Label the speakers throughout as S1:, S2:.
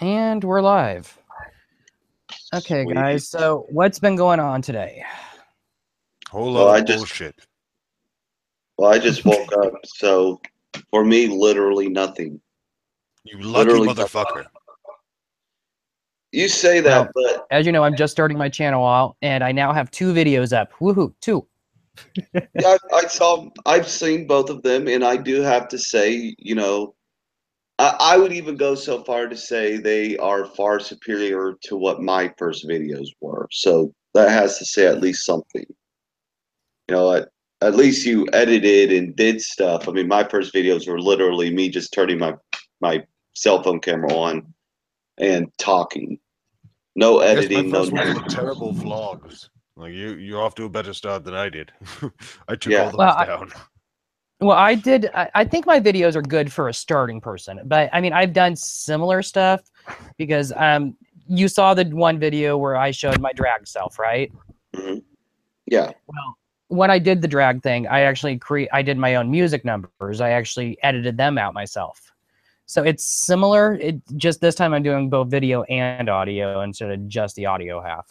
S1: And we're live. Okay,
S2: Sweet.
S1: guys. So, what's been going on today?
S3: Whole lot
S2: Well, I
S3: of
S2: just
S3: bullshit.
S2: well, I just woke up, so for me, literally nothing.
S3: You lucky
S2: Literally nothing.
S3: motherfucker.
S2: You say that,
S1: Well,
S2: but
S1: as you know, I'm just starting my channel out, and I now have 2 videos up. Woohoo! 2.
S2: yeah, I've seen both of them, and I do have to say, I would even go so far to say they are far superior to what my first videos were. So that has to say at least something. At least you edited and did stuff. I mean, my first videos were literally me just turning my cell phone camera on and talking. No
S3: Yes, my
S2: editing, no
S3: first ones were
S2: nothing.
S3: terrible vlogs. Like you're off to a better start than I did. I took all
S2: Yeah.
S1: Well,
S3: those down.
S1: I did. I think my videos are good for a starting person, but I mean, I've done similar stuff because you saw the one video where I showed my drag self, right?
S2: Hmm. Yeah.
S1: Well, when I did the drag thing, I did my own music numbers. I actually edited them out myself. So it's similar. It just this time I'm doing both video and audio instead of just the audio half.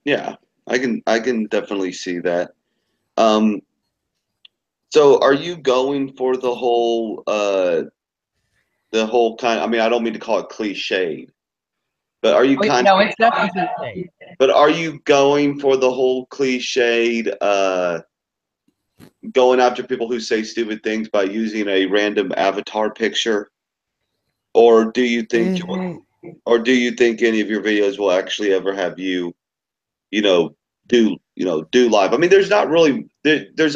S2: Yeah. I can definitely see that. Um, so are you going for the whole kind, I mean, I don't mean to call it cliched, but are you
S1: Oh,
S2: kind
S1: no,
S2: of
S1: it's definitely cliche.
S2: but are you going for the whole cliched going after people who say stupid things by using a random avatar picture? Or do you think
S1: Mhm.
S2: or do you think any of your videos will actually ever have you, you know, do live? I mean, there's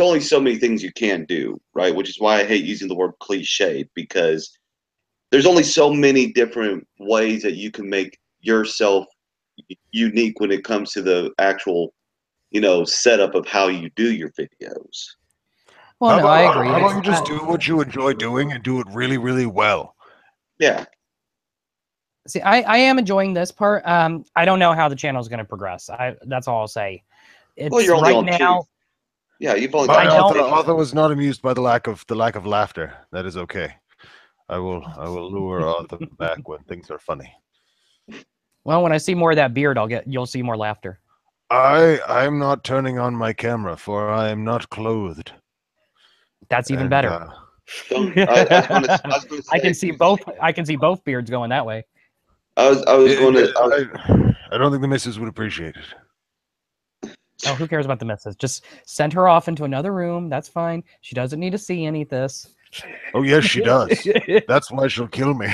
S2: only so many things you can do, right? Which is why I hate using the word cliche, because there's only so many different ways that you can make yourself unique when it comes to the actual, setup of how you do your videos.
S1: Well, no, I agree.
S3: How about
S1: It's
S3: you just do what you enjoy doing and do it really, really well?
S2: Yeah.
S1: see, I am enjoying this part. I don't know how the channel is going to progress. That's all I'll say.
S2: Well,
S1: It's
S2: you're only
S1: right
S2: on two.
S1: now.
S2: Yeah, you've only
S1: I
S2: got
S3: My
S2: two
S1: don't.
S3: author
S2: videos.
S3: was not amused by the lack of laughter. That is okay. I will lure Arthur back when things are funny.
S1: Well, when I see more of that beard, you'll see more laughter.
S3: I'm not turning on my camera, for I am not clothed.
S1: That's even
S3: And
S1: better.
S2: Don't I was gonna
S1: I can
S2: say
S1: see both. I can see both beards going that way.
S2: I was going to I was
S3: I don't think the missus would appreciate it.
S1: Oh, who cares about the missus? Just send her off into another room. That's fine. She doesn't need to see any of this.
S3: Oh yes, she does. That's why she'll kill me.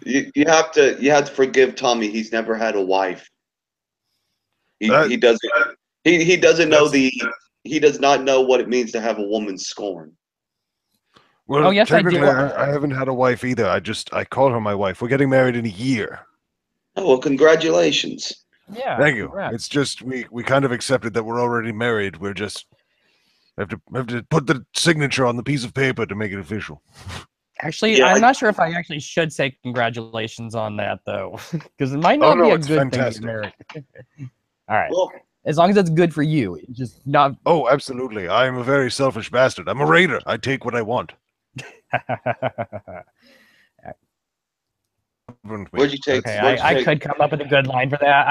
S2: you have to forgive Tommy. He's never had a wife. He
S3: That
S2: he doesn't he doesn't know
S3: that's
S2: the he does not know what it means to have a woman's scorn.
S1: Oh,
S3: well,
S1: yes, I
S3: technically,
S1: do.
S3: I haven't had a wife either. I call her my wife. We're getting married in a year.
S2: Oh, well, congratulations.
S1: Yeah,
S3: Thank you. It's
S1: congrats.
S3: just we kind of accepted that we're already married. We're just have to put the signature on the piece of paper to make it official.
S1: Actually,
S2: Yeah,
S1: I'm not sure if I actually should say congratulations on that, though, because it might
S3: Oh
S1: not be
S3: no,
S1: a
S3: it's
S1: good thing to get
S3: fantastic.
S1: married. All right.
S2: well,
S1: As long as it's good for you, just not.
S3: Oh, absolutely. I am a very selfish bastard. I'm a raider. I take what I want. Governed me.
S2: where'd you take
S1: Okay,
S2: where'd
S3: That's
S2: you
S1: I
S2: take
S1: could come up with a good line for that.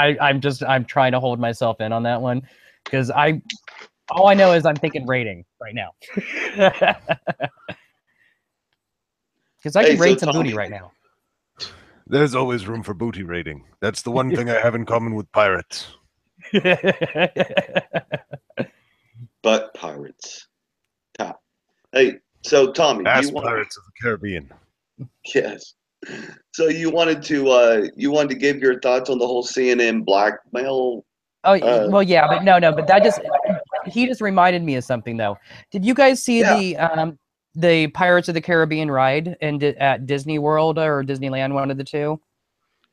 S1: I'm trying to hold myself in on that one because all I know is I'm thinking rating right now. Because I
S2: Hey,
S1: could
S2: so
S1: raid some booty
S2: Tommy,
S1: right now.
S3: There's always room for booty raiding. That's the one thing I have in common with pirates.
S2: butt pirates. Top. Hey, so Tommy,
S3: Ass pirates of the Caribbean.
S2: yes. So you wanted to give your thoughts on the whole CNN blackmail.
S1: Oh,
S2: Uh,
S1: well, yeah, but no, but that just he just reminded me of something though. Did you guys see
S2: yeah,
S1: the Pirates of the Caribbean ride at Disney World or Disneyland, one of the two?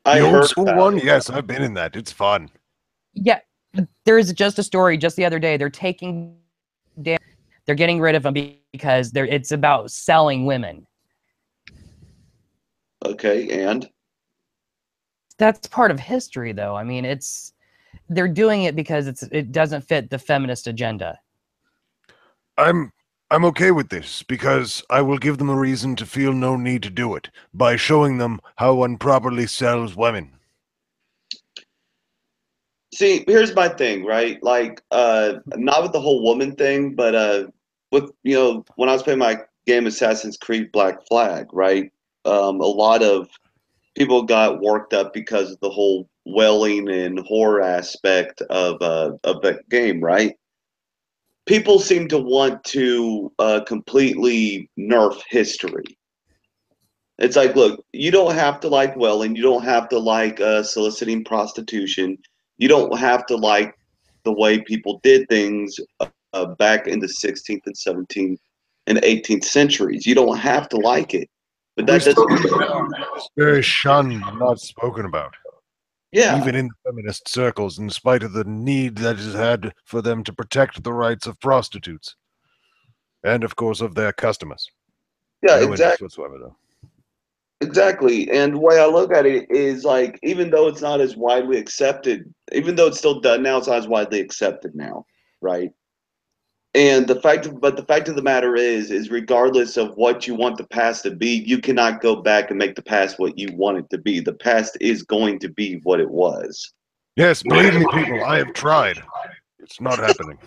S2: I
S3: The old
S2: heard
S3: school
S2: about
S3: one?
S2: it.
S3: Yes, I've been in that. It's fun.
S1: Yeah, there's just a story just the other day. They're getting rid of them because it's about selling women.
S2: Okay, and
S1: That's part of history, though. I mean, they're doing it because it doesn't fit the feminist agenda.
S3: I'm I'm okay with this because I will give them a reason to feel no need to do it by showing them how one properly sells women.
S2: See, here's my thing, right? Like, not with the whole woman thing, but with when I was playing my game Assassin's Creed Black Flag, right? A lot of people got worked up because of the whole whaling and horror aspect of that game, right? People seem to want to completely nerf history. It's like, look, you don't have to like whaling, you don't have to like soliciting prostitution, you don't have to like the way people did things back in the 16th and 17th and 18th centuries. You don't have to like it, but that doesn't.
S3: It's very shunned and not spoken about.
S2: Yeah,
S3: Even in the feminist circles, in spite of the need that is had for them to protect the rights of prostitutes. And, of course, of their customers.
S2: yeah,
S3: No interest
S2: exactly.
S3: whatsoever, though.
S2: Exactly. And the way I look at it is like, even though it's not as widely accepted, even though it's still done now, it's not as widely accepted now, right? And the fact of the matter is regardless of what you want the past to be, you cannot go back and make the past what you want it to be. The past is going to be what it was.
S3: Yes, believe me, people, I have tried. It's not happening.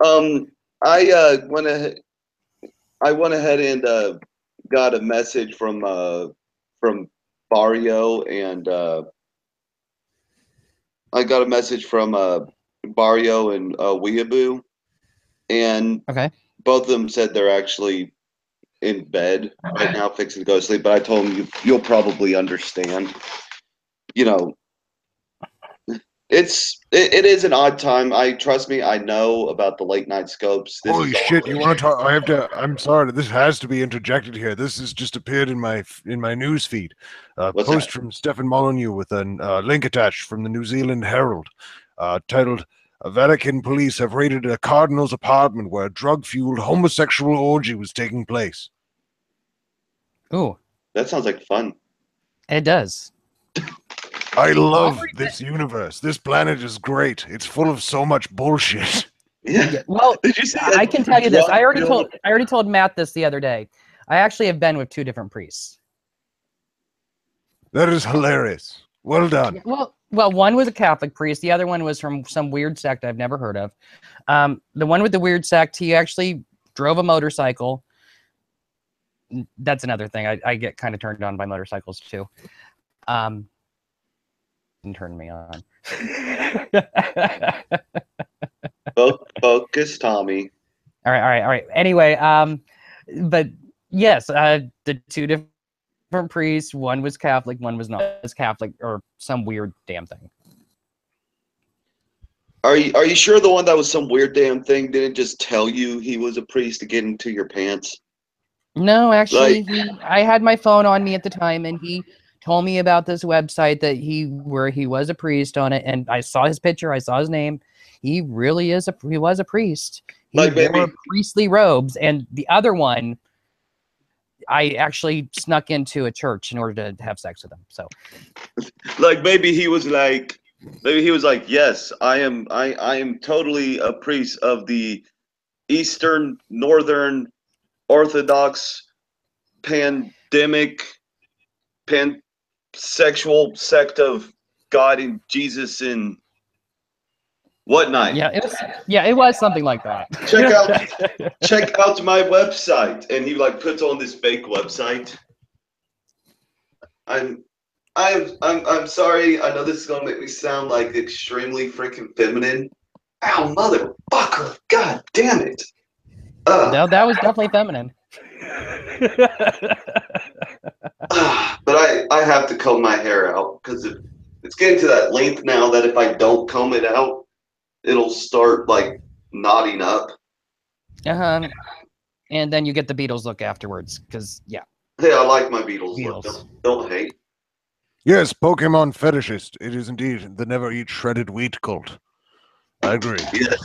S2: Um, I went ahead and got a message from Barrio, and I got a message from Barrio and Weeaboo, and
S1: Okay.
S2: both of them said they're actually in bed right now, fixing to go to sleep. But I told them you'll probably understand. You know, it is an odd time. Trust me, I know about the late night scopes.
S3: Holy shit, you want to talk? I'm sorry, this has to be interjected here. This has just appeared in my news feed. A
S2: What's
S3: post
S2: that?
S3: from Stefan Molyneux with a link attached from the New Zealand Herald, titled, Vatican police have raided a cardinal's apartment where a drug-fueled homosexual orgy was taking place.
S1: Ooh,
S2: That sounds like fun.
S1: it does.
S3: I love this universe. This planet is great. It's full of so much bullshit.
S2: Yeah.
S1: Well,
S2: Did you see that?
S1: I can tell you this. I already
S2: drug-fueled-
S1: told Matt this the other day. I actually have been with 2 different priests.
S3: That is hilarious. Well done.
S1: Well, one was a Catholic priest. The other one was from some weird sect I've never heard of. The one with the weird sect, he actually drove a motorcycle. That's another thing. I get kind of turned on by motorcycles too. Didn't turn me on.
S2: Focus, Tommy.
S1: All right. Anyway, but yes, the 2 different priests. One was Catholic, one was not. Was Catholic or some weird damn thing.
S2: Are you sure the one that was some weird damn thing didn't just tell you he was a priest to get into your pants?
S1: No, actually, I had my phone on me at the time, and he told me about this website that he was a priest on it, and I saw his picture, I saw his name. He really is he was a priest. He wore priestly robes, and the other one, I actually snuck into a church in order to have sex with him. So,
S2: like maybe he was like, yes, I am totally a priest of the Eastern Northern Orthodox pansexual sect of God and Jesus and whatnot.
S1: Yeah, it was something like that.
S2: check out my website, and he like puts on this fake website. I'm sorry. I know this is gonna make me sound like extremely freaking feminine. Ow, motherfucker! God damn it!
S1: No, that was definitely feminine.
S2: But I have to comb my hair out because it's getting to that length now that if I don't comb it out, it'll start like knotting up.
S1: And then you get the Beatles look afterwards, because yeah.
S2: Hey, I like my Beatles look. Don't hate.
S3: Yes, Pokemon fetishist. It is indeed the never eat shredded wheat cult. I agree.
S2: Yes.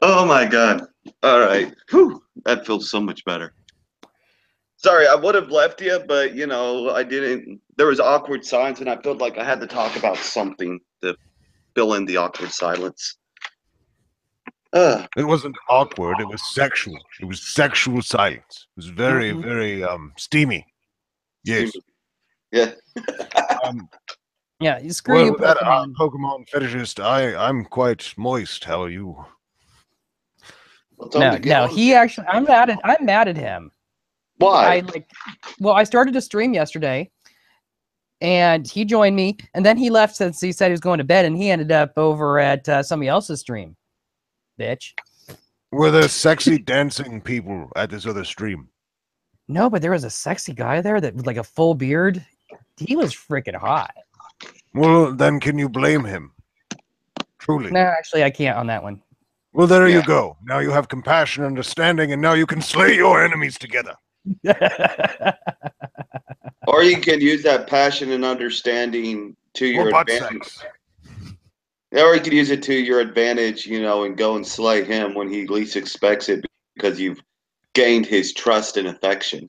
S2: Oh my God. All right. Whew. That feels so much better. Sorry, I would have left you, but I didn't. There was awkward silence, and I felt like I had to talk about something to fill in the awkward silence.
S3: It wasn't awkward. It was sexual. It was sexual silence. It was very,
S1: Mhm.
S3: very steamy. Yes.
S2: Yeah.
S1: Yeah, screw
S3: Well,
S1: you,
S3: with that
S1: Pokemon.
S3: Pokemon fetishist, I'm quite moist. How are you?
S2: Well, tell him to get
S1: No.
S2: on.
S1: He actually, I'm mad at him.
S2: Why?
S1: I started to stream yesterday, and he joined me, and then he left since he said he was going to bed, and he ended up over at somebody else's stream. Bitch.
S3: Were there sexy dancing people at this other stream?
S1: No, but there was a sexy guy there that with like a full beard. He was freaking hot.
S3: Well, then can you blame him? Truly.
S1: No, actually, I can't on that one.
S3: Well, there
S2: Yeah.
S3: you go. Now you have compassion, understanding, and now you can slay your enemies together.
S2: Or you can use that passion and understanding to
S3: Or
S2: your
S3: butt
S2: advantage.
S3: sex.
S2: Or you could use it to your advantage, and go and slay him when he least expects it because you've gained his trust and affection.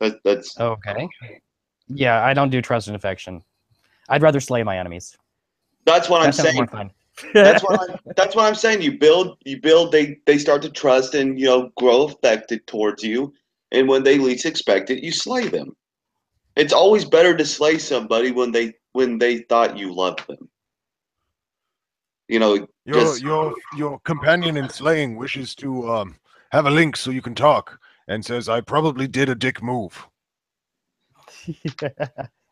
S2: That's
S1: Okay. Yeah, I don't do trust and affection. I'd rather slay my enemies.
S2: that's what I'm
S1: That sounds more
S2: saying.
S1: fun.
S2: That's what I'm saying. You build, they start to trust and grow affected towards you, and when they least expect it, you slay them. It's always better to slay somebody when they thought you loved them.
S3: Your companion in slaying wishes to have a link so you can talk, and says, "I probably did a dick move."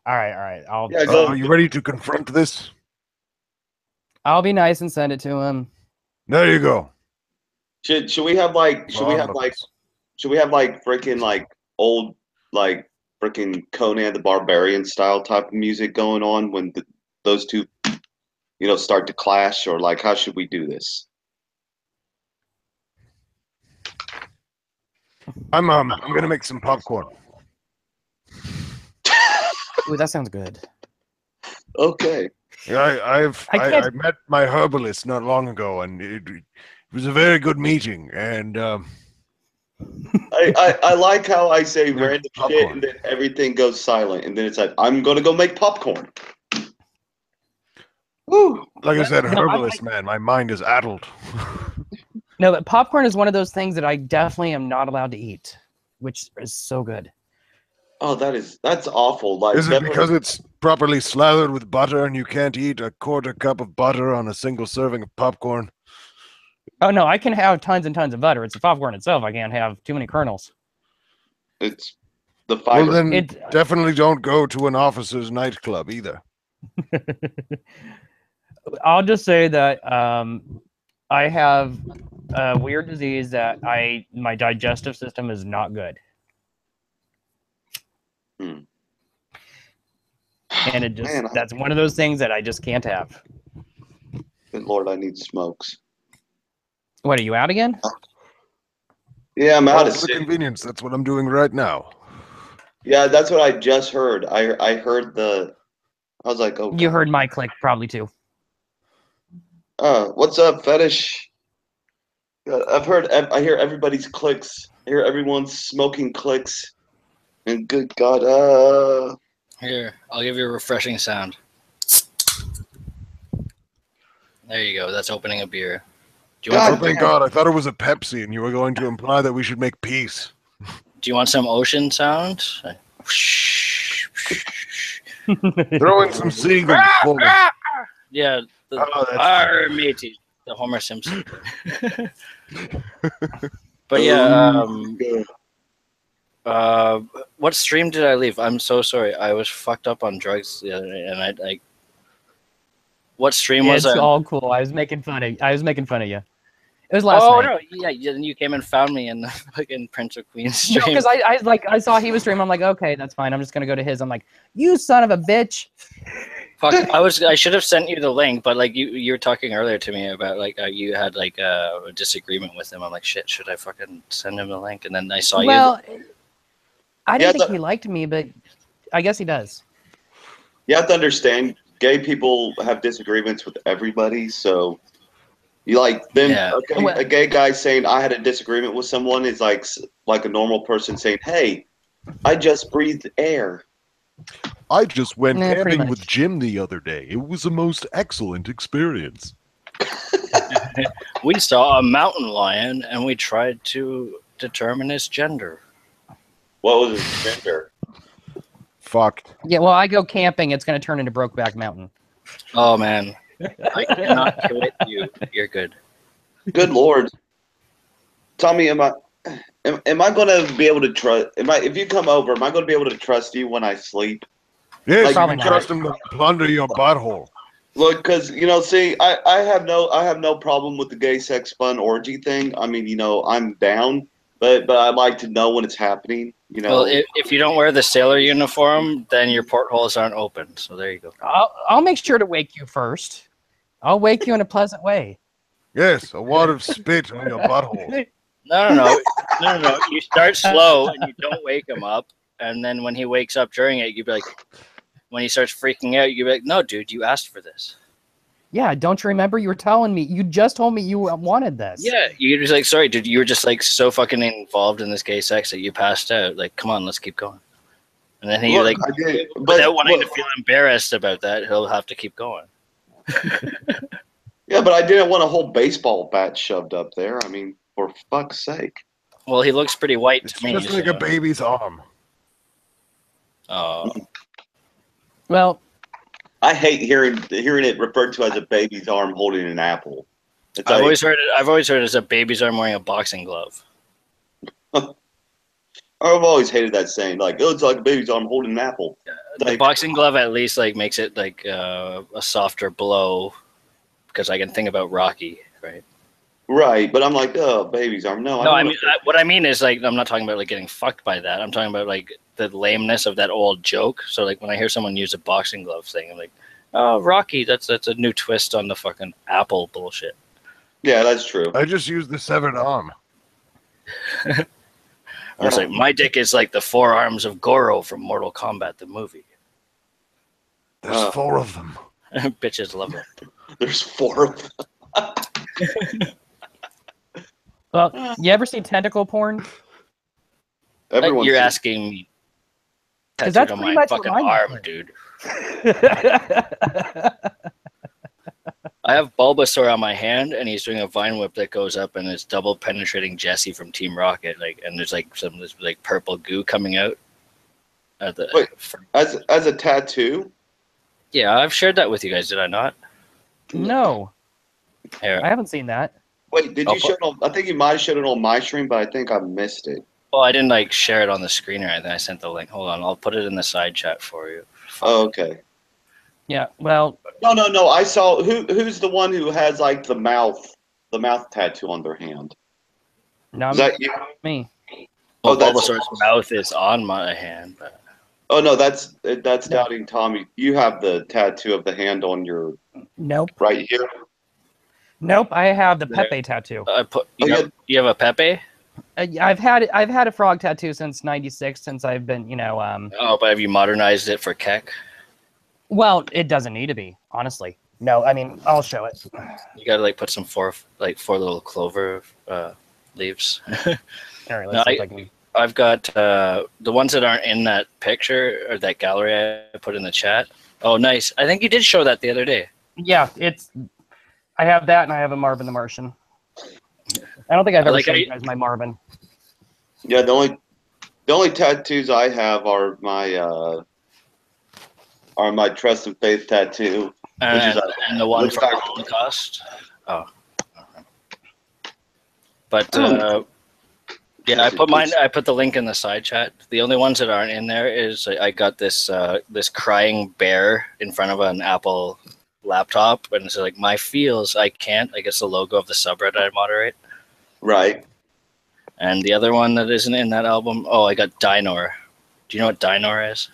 S1: All right.
S2: Yeah, go.
S3: Are you ready to confront this?
S1: I'll be nice and send it to him.
S3: There you go.
S2: Should we have like freaking like old like freaking Conan the Barbarian style type of music going on when those two start to clash, or like how should we do this?
S3: I'm gonna make some popcorn.
S1: Ooh, that sounds good.
S2: Okay.
S3: Yeah, I
S1: I
S3: met my herbalist not long ago, and it was a very good meeting. And
S2: I like how I say
S3: Yeah,
S2: random shit
S3: popcorn.
S2: and then everything goes silent, and then it's like I'm gonna go make popcorn. Woo!
S3: like I said,
S1: No, I
S3: herbalist man, my mind is addled.
S1: No, but popcorn is one of those things that I definitely am not allowed to eat, which is so good.
S2: Oh, that's awful. Like,
S3: Is it because it's properly slathered with butter and you can't eat a quarter cup of butter on a single serving of popcorn?
S1: Oh no, I can have tons and tons of butter. It's the popcorn itself. I can't have too many kernels.
S2: it's the fiber?
S3: Well, then
S1: It
S3: definitely don't go to an officer's nightclub either.
S1: I'll just say that I have a weird disease that my digestive system is not good.
S2: Hmm.
S1: And it just
S2: Man,
S1: that's one of those things that I just can't have.
S2: good Lord, I need smokes.
S1: What, are you out again?
S2: Yeah, I'm
S3: Well,
S2: out of
S3: for the
S2: city.
S3: convenience, that's what I'm doing right now.
S2: Yeah, that's what I just heard. I heard I was like, oh,
S1: You
S2: God.
S1: heard my click probably too.
S2: What's up, fetish? I hear everybody's clicks. I hear everyone's smoking clicks. And good God,
S4: Here, I'll give you a refreshing sound. There you go. That's opening a beer. Do you
S3: Oh,
S4: want?
S3: thank God, I thought it was a Pepsi and you were going to imply that we should make peace.
S4: Do you want some ocean sound?
S3: Throw in some seagulls for me.
S4: Yeah.
S3: Oh, that's
S4: Arr, matey. The Homer Simpson. But yeah, what stream did I leave? I'm so sorry. I was fucked up on drugs the other night, and I like. What stream was
S1: It's
S4: I?
S1: all cool. I was making fun of you. It was last
S4: Oh
S1: night.
S4: no, yeah, then you came and found me in the fucking Prince of Queens
S1: No,
S4: stream.
S1: because I saw he was streaming. I'm like, okay, that's fine. I'm just gonna go to his. I'm like, you son of a bitch.
S4: Fuck, I should have sent you the link, but like you were talking earlier to me about like you had like a disagreement with him. I'm like, shit, should I fucking send him the link? And then I saw you.
S1: Well, I didn't
S2: Yeah,
S1: think he liked me, but I guess he does.
S2: you have to understand, gay people have disagreements with everybody. So, you like them?
S4: Yeah.
S2: Okay,
S1: Well-
S2: a gay guy saying I had a disagreement with someone is like a normal person saying, "Hey, I just breathed air."
S3: I just went
S1: Nah, pretty
S3: camping with
S1: much.
S3: Jim the other day. It was a most excellent experience.
S4: We saw a mountain lion and we tried to determine its gender.
S2: What was his gender?
S3: Fuck.
S1: Yeah, well, I go camping. It's going to turn into Brokeback Mountain.
S4: Oh man, I cannot quit you. You're good.
S2: Good Lord. Tommy, am I going to be able to trust? If you come over, am I going to be able to trust you when I sleep?
S3: Yes,
S2: Like,
S3: you
S1: probably
S3: can
S1: not.
S3: trust him to plunder your butthole.
S2: Look, because see, I have no problem with the gay sex fun orgy thing. I mean, I'm down, but I like to know when it's happening.
S4: Well, if you don't wear the sailor uniform, then your portholes aren't open. So there you go.
S1: I'll make sure to wake you first. I'll wake you in a pleasant way.
S3: Yes, a wad of spit on your butthole.
S4: No. You start slow and you don't wake him up, and then when he wakes up during it, you'd be like, when he starts freaking out, you'd be like, "No, dude, you asked for this."
S1: Yeah, don't you remember? You were telling me. You just told me you wanted this.
S4: Yeah, you'd be like, "Sorry, dude, you were just like so fucking involved in this gay sex that you passed out. Like, come on, let's keep going." And then he
S2: Look,
S4: like,
S2: I did,
S4: without wanting
S2: look,
S4: to feel embarrassed about that, he'll have to keep going.
S2: yeah, but I didn't want a whole baseball bat shoved up there. I mean, for fuck's sake.
S4: Well, he looks pretty white
S3: It's
S4: to me.
S3: just like a baby's arm.
S4: Oh,
S1: Well,
S2: I hate hearing it referred to as a baby's arm holding an apple. It's
S4: I've
S2: like,
S4: always heard it's a baby's arm wearing a boxing glove.
S2: I've always hated that saying. Like, oh, it's like a baby's arm holding an apple.
S4: The
S2: Like,
S4: boxing glove at least like makes it like a softer blow, because I can think about Rocky, right?
S2: right, but I'm like, oh, baby's arm. No,
S4: No, I
S2: don't
S4: mean what I mean is like I'm not talking about like getting fucked by that. I'm talking about like the lameness of that old joke. So like when I hear someone use a boxing glove thing, I'm like, oh, Rocky, that's a new twist on the fucking apple bullshit.
S2: Yeah, that's true.
S3: I just used the severed arm.
S4: I was like, my dick is like the forearms of Goro from Mortal Kombat, the movie.
S3: There's 4 of them.
S4: Bitches love it.
S2: There's 4 of them.
S1: well, you ever see tentacle porn?
S2: Everyone's
S4: You're
S2: seen-
S4: asking me.
S1: 'Cause
S4: Tattooed
S1: that's
S4: on
S1: pretty
S4: my
S1: much
S4: fucking
S1: what mine
S4: arm,
S1: is.
S4: dude. I have Bulbasaur on my hand, and he's doing a vine whip that goes up, and it's double penetrating Jesse from Team Rocket. Like, and there's like this like purple goo coming out. At the
S2: Wait. As a tattoo.
S4: yeah, I've shared that with you guys, did I not?
S1: No,
S4: Here.
S1: I haven't seen that.
S2: Wait, did
S4: I'll
S2: you show it on? I think you might have showed it on my stream, but I think I missed it.
S4: Well, I didn't like share it on the screen or anything. I sent the link. Hold on, I'll put it in the side chat for you.
S2: Oh, okay.
S1: Yeah, well,
S2: No. I saw who's the one who has like the mouth tattoo on their hand.
S1: not
S2: Is that you?
S1: me.
S2: Oh,
S4: Well,
S2: that's-
S4: Bulbasaur's mouth is on my hand. But
S2: Oh no, that's Doubting Tommy. You have the tattoo of the hand on your
S1: Nope.
S2: right here.
S1: Nope. I have the
S4: There.
S1: Pepe tattoo.
S4: I put.
S2: Oh, yeah.
S4: You have a Pepe?
S1: I've had a frog tattoo since '96. Since I've been,
S4: Oh, but have you modernized it for Keck?
S1: Well, it doesn't need to be, honestly. No, I mean, I'll show it.
S4: You gotta like put some four little clover leaves.
S1: All right,
S4: No,
S1: let's see if I can.
S4: I've got the ones that aren't in that picture or that gallery I put in the chat. Oh, nice. I think you did show that the other day.
S1: Yeah, I have that, and I have a Marvin the Martian. I don't think I've ever
S4: like
S1: shown
S4: how
S1: you
S4: you-
S1: guys my Marvin.
S2: Yeah, the only tattoos I have are my trust and faith tattoo.
S4: And, and the one
S2: looks
S4: for
S2: like-
S4: Holocaust. Oh. But
S2: Oh.
S4: yeah, I put mine. I put the link in the side chat. The only ones that aren't in there is I got this this crying bear in front of an Apple laptop, and it's like my feels. I can't. I guess the logo of the subreddit I moderate.
S2: Right.
S4: And the other one that isn't in that album. Oh, I got Dinor. Do you know what Dinor is?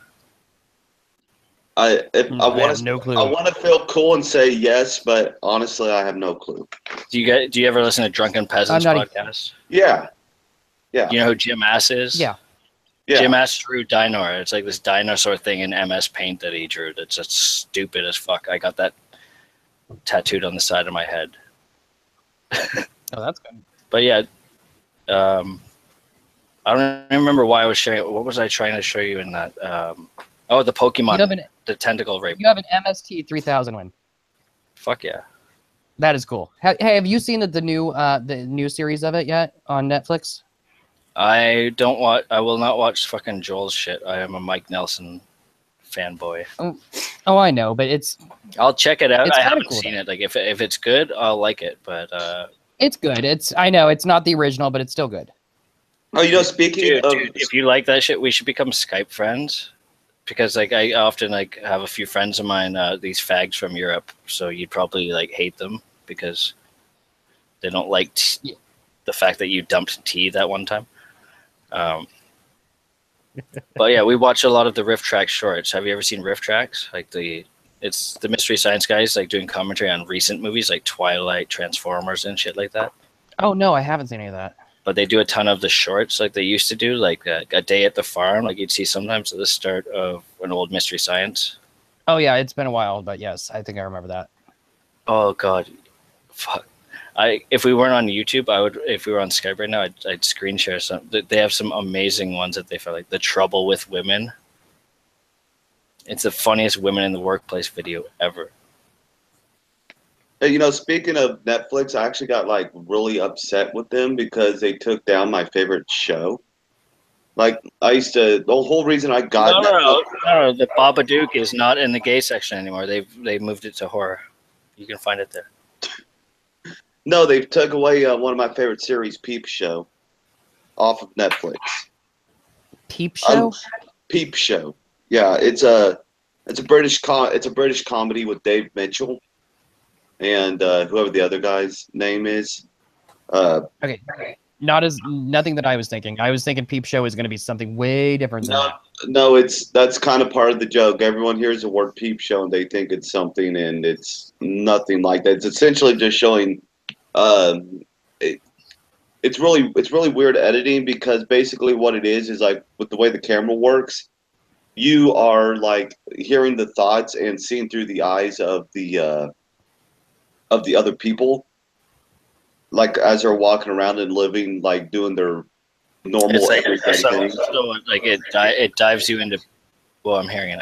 S2: I
S1: have
S2: want to
S1: no clue.
S2: I want to feel cool and say yes, but honestly, I have no clue.
S4: Do you ever listen to Drunken Peasants
S1: I'm not
S4: podcast?
S2: Yeah. Yeah.
S4: You know who Jim Ass is?
S1: Yeah.
S2: Yeah.
S4: Jim Ass drew Dinor. It's like this dinosaur thing in MS Paint that he drew. That's just stupid as fuck. I got that tattooed on the side of my head.
S1: Oh, that's good.
S4: But yeah, I don't remember why I was sharing. What was I trying to show you in that? Oh, the Pokemon,
S1: You have an
S4: the tentacle rape.
S1: you have an MST 3000 win.
S4: Fuck yeah.
S1: That is cool. Hey, have you seen the new series of it yet on Netflix?
S4: I don't watch. I will not watch fucking Joel's shit. I am a Mike Nelson fanboy.
S1: Oh, I know, but it's
S4: I'll check it out.
S1: It's
S4: I
S1: kinda
S4: haven't
S1: cool,
S4: seen
S1: though.
S4: it. Like if it's good, I'll like it. But
S1: good. I know it's not the original, but it's still good.
S2: Oh, you know, speaking of,
S4: dude, if you like that shit, we should become Skype friends. Because like I often like have a few friends of mine, these fags from Europe. So you'd probably like hate them because they don't like the fact that you dumped tea that one time. But yeah, we watch a lot of the Riff Trax shorts. Have you ever seen Riff Trax? Like it's the Mystery Science guys like doing commentary on recent movies like Twilight, Transformers, and shit like that.
S1: Oh no, I haven't seen any of that.
S4: But they do a ton of the shorts like they used to do, like a day at the farm, like you'd see sometimes at the start of an old Mystery Science.
S1: Oh yeah, it's been a while, but yes, I think I remember that.
S4: Oh god, fuck! If we weren't on YouTube, I would. If we were on Skype right now, I'd screen share some. They have some amazing ones that they felt like the Trouble with Women. It's the funniest women in the workplace video ever.
S2: you know, speaking of Netflix, I actually got like really upset with them because they took down my favorite show. Like I used to, the whole reason I got
S4: No. The Babadook is not in the gay section anymore. They moved it to horror. You can find it there.
S2: No, they took away one of my favorite series, Peep Show, off of Netflix.
S1: Peep Show?
S2: Peep Show. Yeah, it's a British comedy with Dave Mitchell and whoever the other guy's name is.
S1: Okay. Nothing that I was thinking. I was thinking Peep Show is going to be something way different than that.
S2: No, that's kind of part of the joke. Everyone hears the word Peep Show and they think it's something, and it's nothing like that. It's essentially just showing. It's really weird editing because basically what it is like with the way the camera works, you are like hearing the thoughts and seeing through the eyes of the other people, like as they're walking around and living, like doing their normal
S4: It's
S2: everyday things.
S4: so like it dives you into. Well, I'm hearing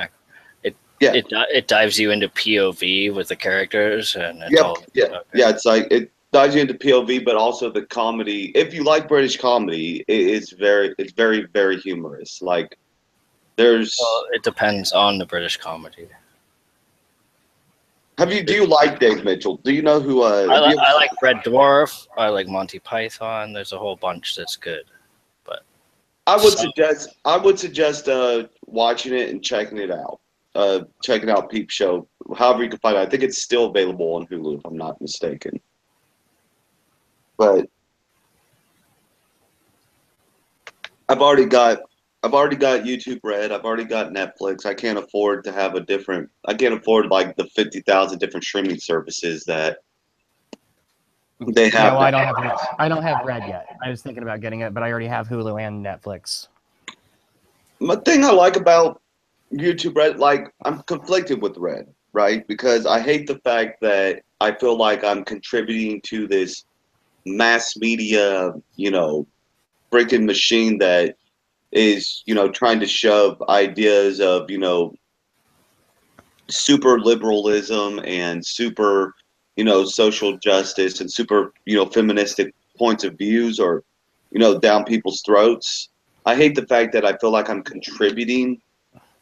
S4: it. It dives you into POV with the characters and it's all.
S2: Yeah.
S4: Okay.
S2: Yeah. It's like it dives you into POV, but also the comedy. If you like British comedy, it's very very humorous. Like there's.
S4: Well, it depends on the British comedy.
S2: Do you like Dave Mitchell? Do you know who?
S4: I like Red Dwarf. I like Monty Python. There's a whole bunch that's good. But
S2: I would suggest watching it and checking it out. Checking out Peep Show. However you can find it. I think it's still available on Hulu, if I'm not mistaken. But I've already got YouTube Red. I've already got Netflix. I can't afford to have I can't afford like the 50,000 different streaming services that they have.
S1: No, I don't have Red yet. I was thinking about getting it, but I already have Hulu and Netflix.
S2: The thing I like about YouTube Red, like I'm conflicted with Red, right? Because I hate the fact that I feel like I'm contributing to this mass media, freaking machine that is, trying to shove ideas of, super liberalism and super, social justice and super, feministic points of views or, down people's throats. I hate the fact that I feel like I'm contributing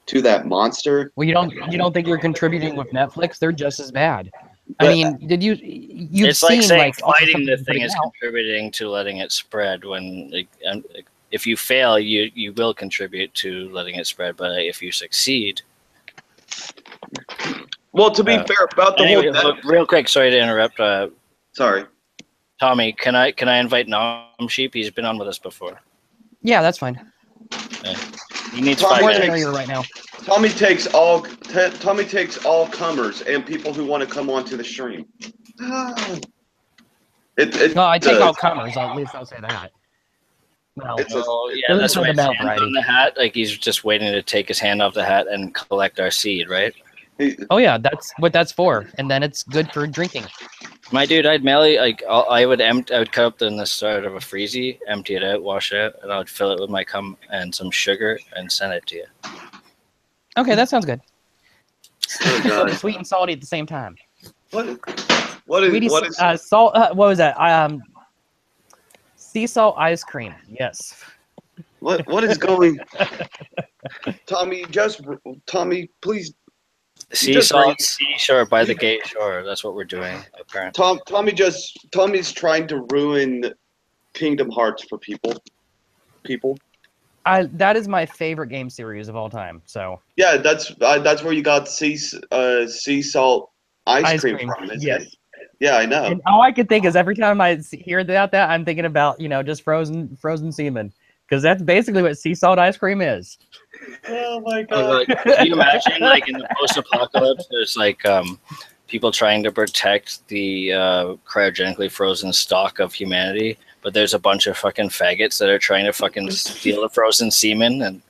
S2: to that monster.
S1: Well, you don't think you're contributing with Netflix? They're just as bad. I mean, you've
S4: it's
S1: seen
S4: like saying
S1: all the
S4: fighting the
S1: stuff
S4: thing
S1: that's
S4: is
S1: out.
S4: contributing to letting it spread. When if you fail, you will contribute to letting it spread. But if you succeed,
S2: well, to be fair about the
S4: anyway,
S2: whole
S4: real quick, sorry to interrupt.
S2: Sorry,
S4: Tommy, can I invite Nom Sheep? He's been on with us before.
S1: Yeah, that's fine.
S4: He needs
S2: Tom,
S4: 5
S2: we're
S4: minutes.
S1: Here right now.
S2: Tommy takes all comers and people who want to come onto the stream.
S1: No, I take all comers. At least I'll say that. Well,
S4: Yeah, that's
S1: for
S4: why
S1: the
S4: his hand's
S1: variety.
S4: on the hat. Like he's just waiting to take his hand off the hat and collect our seed, right?
S1: Oh yeah, that's what that's for, and then it's good for drinking.
S4: My dude, I'd mail it. Like I would cut up in the start of a freezy, empty it out, wash it out, and I would fill it with my cum and some sugar and send it to you.
S1: Okay, that sounds good.
S2: Oh God.
S1: Sweet and salty at the same time.
S2: What is
S1: Sweetie,
S2: what is
S1: salt? What was that? Sea salt ice cream. Yes.
S2: what is going? Tommy, please.
S4: Sea
S2: just
S4: salt,
S2: read-
S4: seashore by the gay shore. That's what we're doing, apparently.
S2: Tommy's trying to ruin Kingdom Hearts for people.
S1: That is my favorite game series of all time. So
S2: Yeah, that's where you got sea salt ice cream from, isn't
S1: yes.
S2: it? Yeah, I know.
S1: And all I can think is every time I hear that I'm thinking about just frozen semen, because that's basically what sea salt ice cream is.
S2: Oh my
S4: Oh,
S2: God.
S4: can you imagine, like, in the post-apocalypse, there's like people trying to protect the cryogenically frozen stock of humanity, but there's a bunch of fucking faggots that are trying to fucking steal the frozen semen, and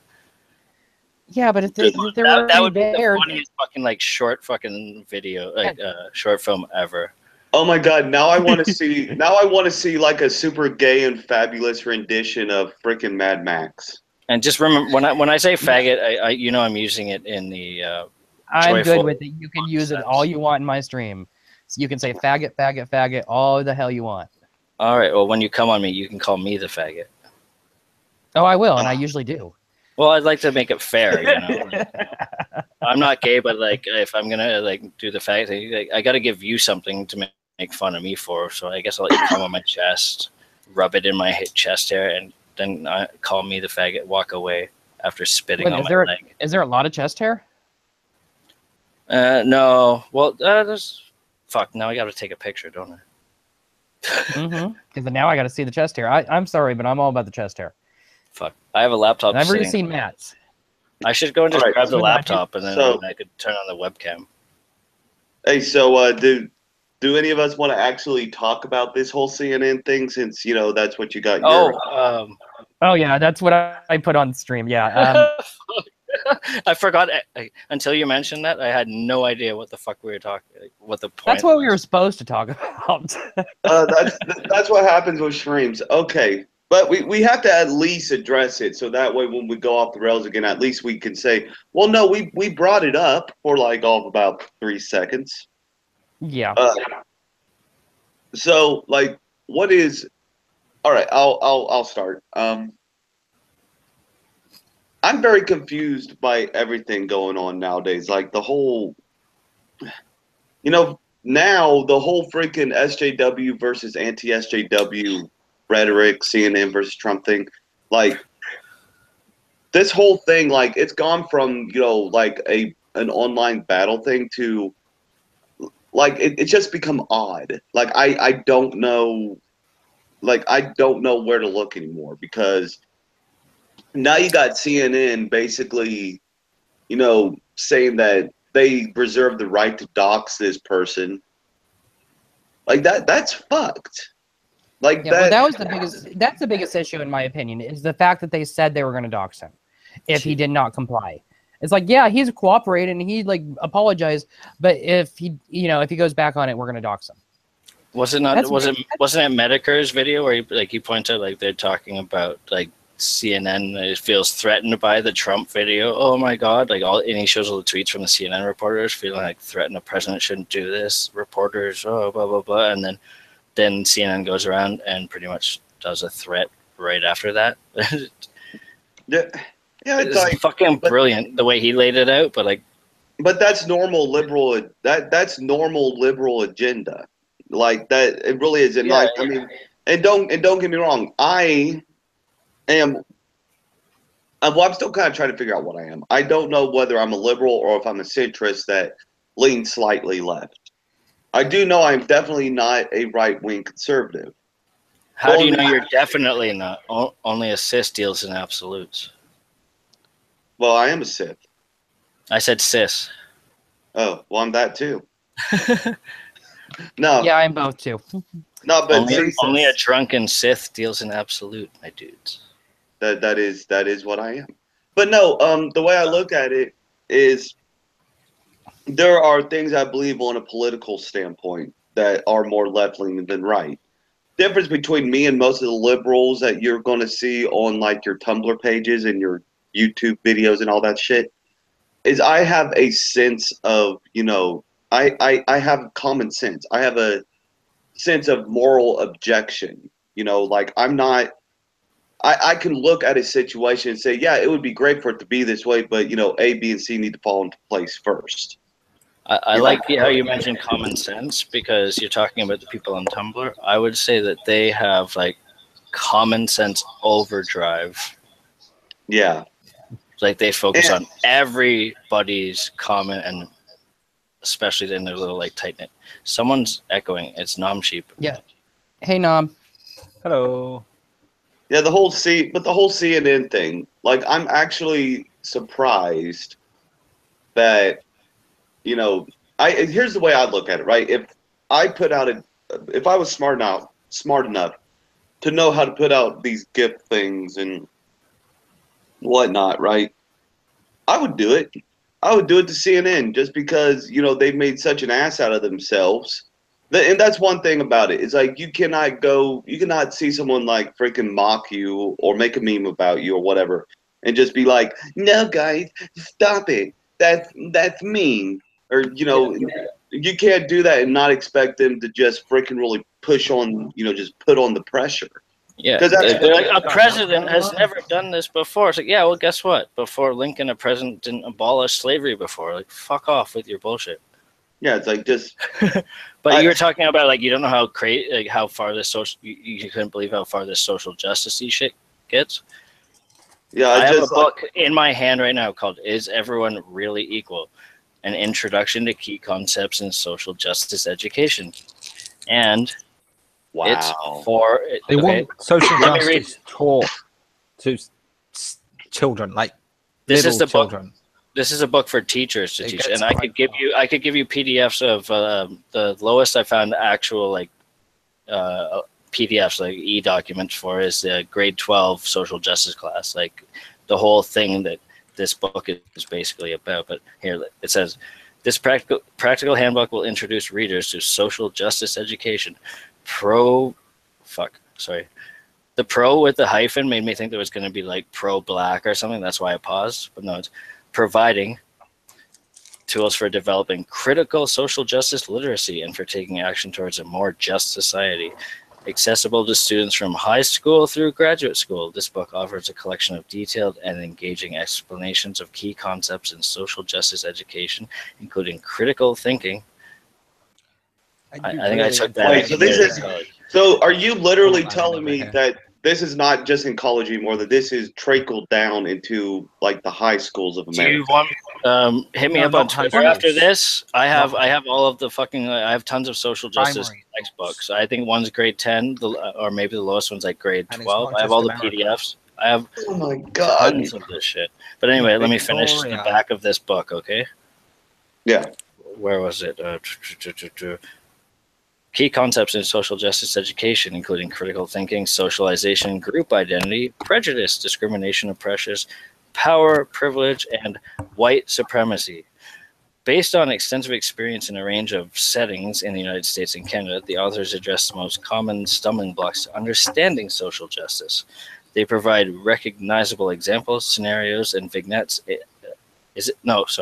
S1: Yeah, but if there
S4: that
S1: were
S4: would be the
S1: there,
S4: funniest fucking like short fucking video, like short film ever.
S2: Oh my God! Now I want to see. Now I want to see like a super gay and fabulous rendition of freaking Mad Max.
S4: And just remember, when I say faggot, I I'm using it in the
S1: I'm
S4: joyful
S1: good with it. You can use it all you want in my stream. So you can say faggot, faggot, faggot, all the hell you want.
S4: All right. Well, when you come on me, you can call me the faggot.
S1: Oh, I will, and I usually do.
S4: Well, I'd like to make it fair, I'm not gay, but like if I'm gonna like do the faggot thing, like, I got to give you something to make fun of me for. So I guess I'll let you come on my chest, rub it in my chest hair, and then call me the faggot. Walk away after spitting on my leg.
S1: Is there a lot of chest hair?
S4: No. Well, there's. Fuck. Now I got to take a picture, don't I?
S1: Because now I got to see the chest hair. I'm sorry, but I'm all about the chest hair.
S4: Fuck. I have a laptop.
S1: I've already seen Matt's.
S4: I should go and just grab the laptop and then I could turn on the webcam.
S2: Hey, so do any of us want to actually talk about this whole CNN thing, since that's what you got?
S1: Oh yeah, that's what I put on stream. Yeah.
S4: I forgot until you mentioned that. I had no idea what the fuck we were talking. What the point?
S1: That's what we were supposed to talk about.
S2: That's what happens with streams. Okay, but we have to at least address it, so that way when we go off the rails again, at least we can say, well, no, we brought it up for like all of about 3 seconds.
S1: Yeah.
S2: So like, what is? All right, I'll start. I'm very confused by everything going on nowadays. Like the whole, now the whole freaking SJW versus anti-SJW rhetoric, CNN versus Trump thing, like this whole thing, like it's gone from like an online battle thing to like it's just become odd. Like I don't know, like I don't know where to look anymore, because now you got CNN basically, saying that they reserve the right to dox this person. Like that's fucked. Like
S1: yeah, well, that's the biggest issue in my opinion, is the fact that they said they were going to dox him if he did not comply. It's like, yeah, he's cooperating and he like apologized, but if he goes back on it, we're going to dox him.
S4: Wasn't it Medicare's video where he points out like they're talking about like CNN feels threatened by the Trump video. Oh my God! And he shows all the tweets from the CNN reporters feeling like threatened. The president shouldn't do this. Reporters, blah blah blah, and then CNN goes around and pretty much does a threat right after that.
S2: Yeah, it's
S4: like fucking brilliant the way he laid it out. But
S2: that's normal liberal. That's normal liberal agenda. Like that, it really isn't. Yeah, like I mean, and don't get me wrong. I'm still kind of trying to figure out what I am. I don't know whether I'm a liberal or if I'm a centrist that leans slightly left. I do know I'm definitely not a right-wing conservative.
S4: How do you know you're definitely not? Only a cis deals in absolutes.
S2: Well, I am a Sith.
S4: I said cis.
S2: Oh, well, I'm that too. No.
S1: Yeah, I'm both too.
S2: No, but
S4: only a drunken Sith deals in absolute, my dudes.
S2: That is what I am. But no, the way I look at it is there are things I believe on a political standpoint that are more left-leaning than right. Difference between me and most of the liberals that you're going to see on like your Tumblr pages and your YouTube videos and all that shit is I have a sense of, I have common sense. I have a sense of moral objection. Like I'm not. I can look at a situation and say, yeah, it would be great for it to be this way, but A, B, and C need to fall into place first.
S4: I like how you mentioned common sense because you're talking about the people on Tumblr. I would say that they have like common sense overdrive.
S2: Yeah.
S4: Like they focus on everybody's comment, and especially in their little like tight knit. Someone's echoing. It's Nom Sheep.
S1: Yeah. Hey, Nom.
S5: Hello.
S2: Yeah, the whole CNN thing. Like, I'm actually surprised that, here's the way I look at it, right? If I was smart enough to know how to put out these gift things and whatnot, right? I would do it. I would do it to CNN just because, they've made such an ass out of themselves. And that's one thing about it. It's like you cannot see someone like freaking mock you or make a meme about you or whatever and just be like, no, guys, stop it. That's mean. Or, you can't do that and not expect them to just freaking really push on, just put on the pressure.
S4: Yeah, they're like, a president has never done this before. It's like, yeah, well, guess what? Before Lincoln, a president didn't abolish slavery before. Like, fuck off with your bullshit.
S2: Yeah, it's like just.
S4: But you were talking about like you don't know how how far this you couldn't believe how far this social justice shit gets.
S2: Yeah,
S4: I have a book in my hand right now called "Is Everyone Really Equal? An Introduction to Key Concepts in Social Justice Education," and
S2: wow,
S4: it's for
S5: they want social justice taught to children, like
S4: this is the
S5: children.
S4: book. This is a book for teachers to teach, and I could give you PDFs of the lowest I found actual like PDFs like e-documents for is the grade 12 social justice class, like the whole thing that this book is basically about. But here it says, this practical handbook will introduce readers to social justice education. The pro with the hyphen made me think there was going to be like pro-black or something. That's why I paused, but no, it's providing tools for developing critical social justice literacy and for taking action towards a more just society. Accessible to students from high school through graduate school, this book offers a collection of detailed and engaging explanations of key concepts in social justice education, including critical thinking. I think I took that.
S2: Wait, so are you literally telling me that this is not just in college anymore, that this is trickled down into like the high schools of America?
S4: Do you want hit me up on Twitter after this? I have all of the fucking I have tons of social justice textbooks. I think one's grade 10, or maybe the lowest one's like grade 12. I have all the PDFs. I have tons of this shit. But anyway, let me finish the back of this book, okay?
S2: Yeah.
S4: Where was it? Key concepts in social justice education, including critical thinking, socialization, group identity, prejudice, discrimination, oppressions, power, privilege, and white supremacy. Based on extensive experience in a range of settings in the United States and Canada, the authors address the most common stumbling blocks to understanding social justice. They provide recognizable examples, scenarios, and vignettes. Vignettes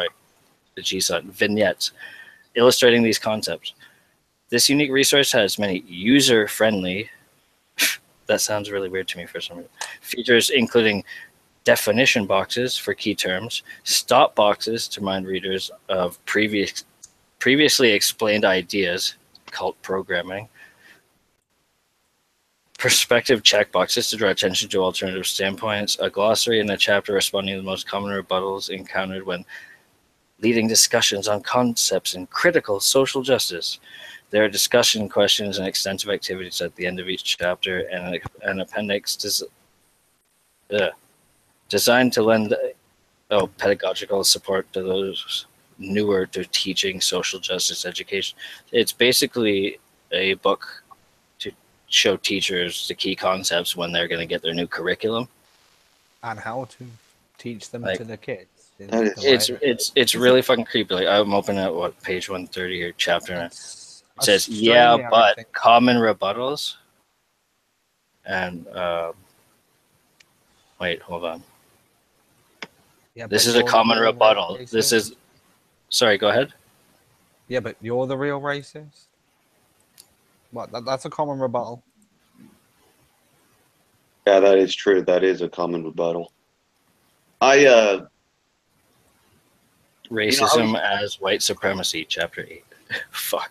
S4: illustrating these concepts. This unique resource has many user-friendly, that sounds really weird to me for some reason, features including definition boxes for key terms, stop boxes to remind readers of previously explained ideas, called programming, perspective checkboxes to draw attention to alternative standpoints, a glossary and a chapter responding to the most common rebuttals encountered when leading discussions on concepts in critical social justice. There are discussion questions and extensive activities at the end of each chapter, and an appendix designed to lend pedagogical support to those newer to teaching social justice education. It's basically a book to show teachers the key concepts when they're going to get their new curriculum
S5: and how to teach them to the kids.
S4: It's really fucking creepy. Like I'm opening at page 130 or chapter. It says, but common rebuttals. And wait, hold on.
S5: Yeah,
S4: This
S5: but
S4: is a
S5: you're the
S4: common
S5: real
S4: rebuttal.
S5: racist.
S4: This is. Sorry, go ahead.
S5: Yeah, but you're the real racist. What? That's a common rebuttal.
S2: Yeah, that is true. That is a common rebuttal.
S4: Racism as white supremacy, chapter 8. Fuck.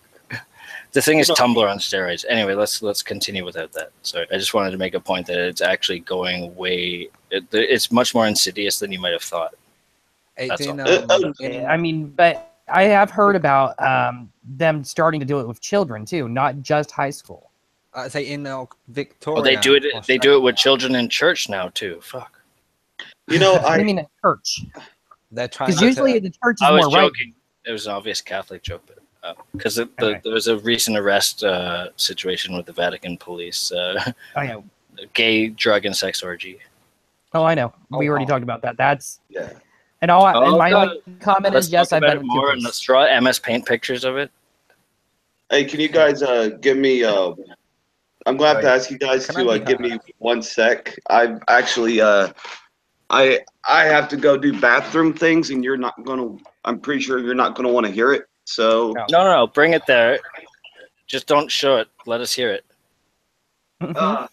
S4: The thing is Tumblr on steroids. Anyway, let's continue without that. Sorry, I just wanted to make a point that it's actually going way. It's much more insidious than you might have thought.
S5: It's in,
S1: I mean, but I have heard about them starting to do it with children too, not just high school.
S5: say in Victoria.
S4: Well, they do it. They
S5: Australia.
S4: do it with children in church now too. Fuck.
S2: you know,
S1: I mean, at church,
S5: They're trying
S1: because usually the church is
S4: I was
S1: more right.
S4: joking. It was an obvious Catholic joke, but because
S1: Okay.
S4: there was a recent arrest situation with the Vatican police,
S1: Oh yeah.
S4: gay drug and sex orgy.
S1: Oh, I know.
S5: Oh,
S1: We already
S5: wow.
S1: talked about that. That's
S2: yeah.
S1: and all.
S4: Oh,
S1: and my
S4: God.
S1: only comment
S4: Let's
S1: is yes,
S4: talk
S1: I've
S4: about
S1: been
S4: it
S1: with
S4: more and
S1: Cookies.
S4: let's draw MS Paint pictures of it.
S2: Hey, can you guys give me? I'm glad to ask you guys
S5: Can I
S2: to
S5: be
S2: give
S5: heard?
S2: me 1 sec. I've actually I have to go do bathroom things, and you're not gonna. I'm pretty sure you're not gonna want to hear it. So
S4: No, bring it there. Just don't show it. Let us hear it.
S1: Mhm.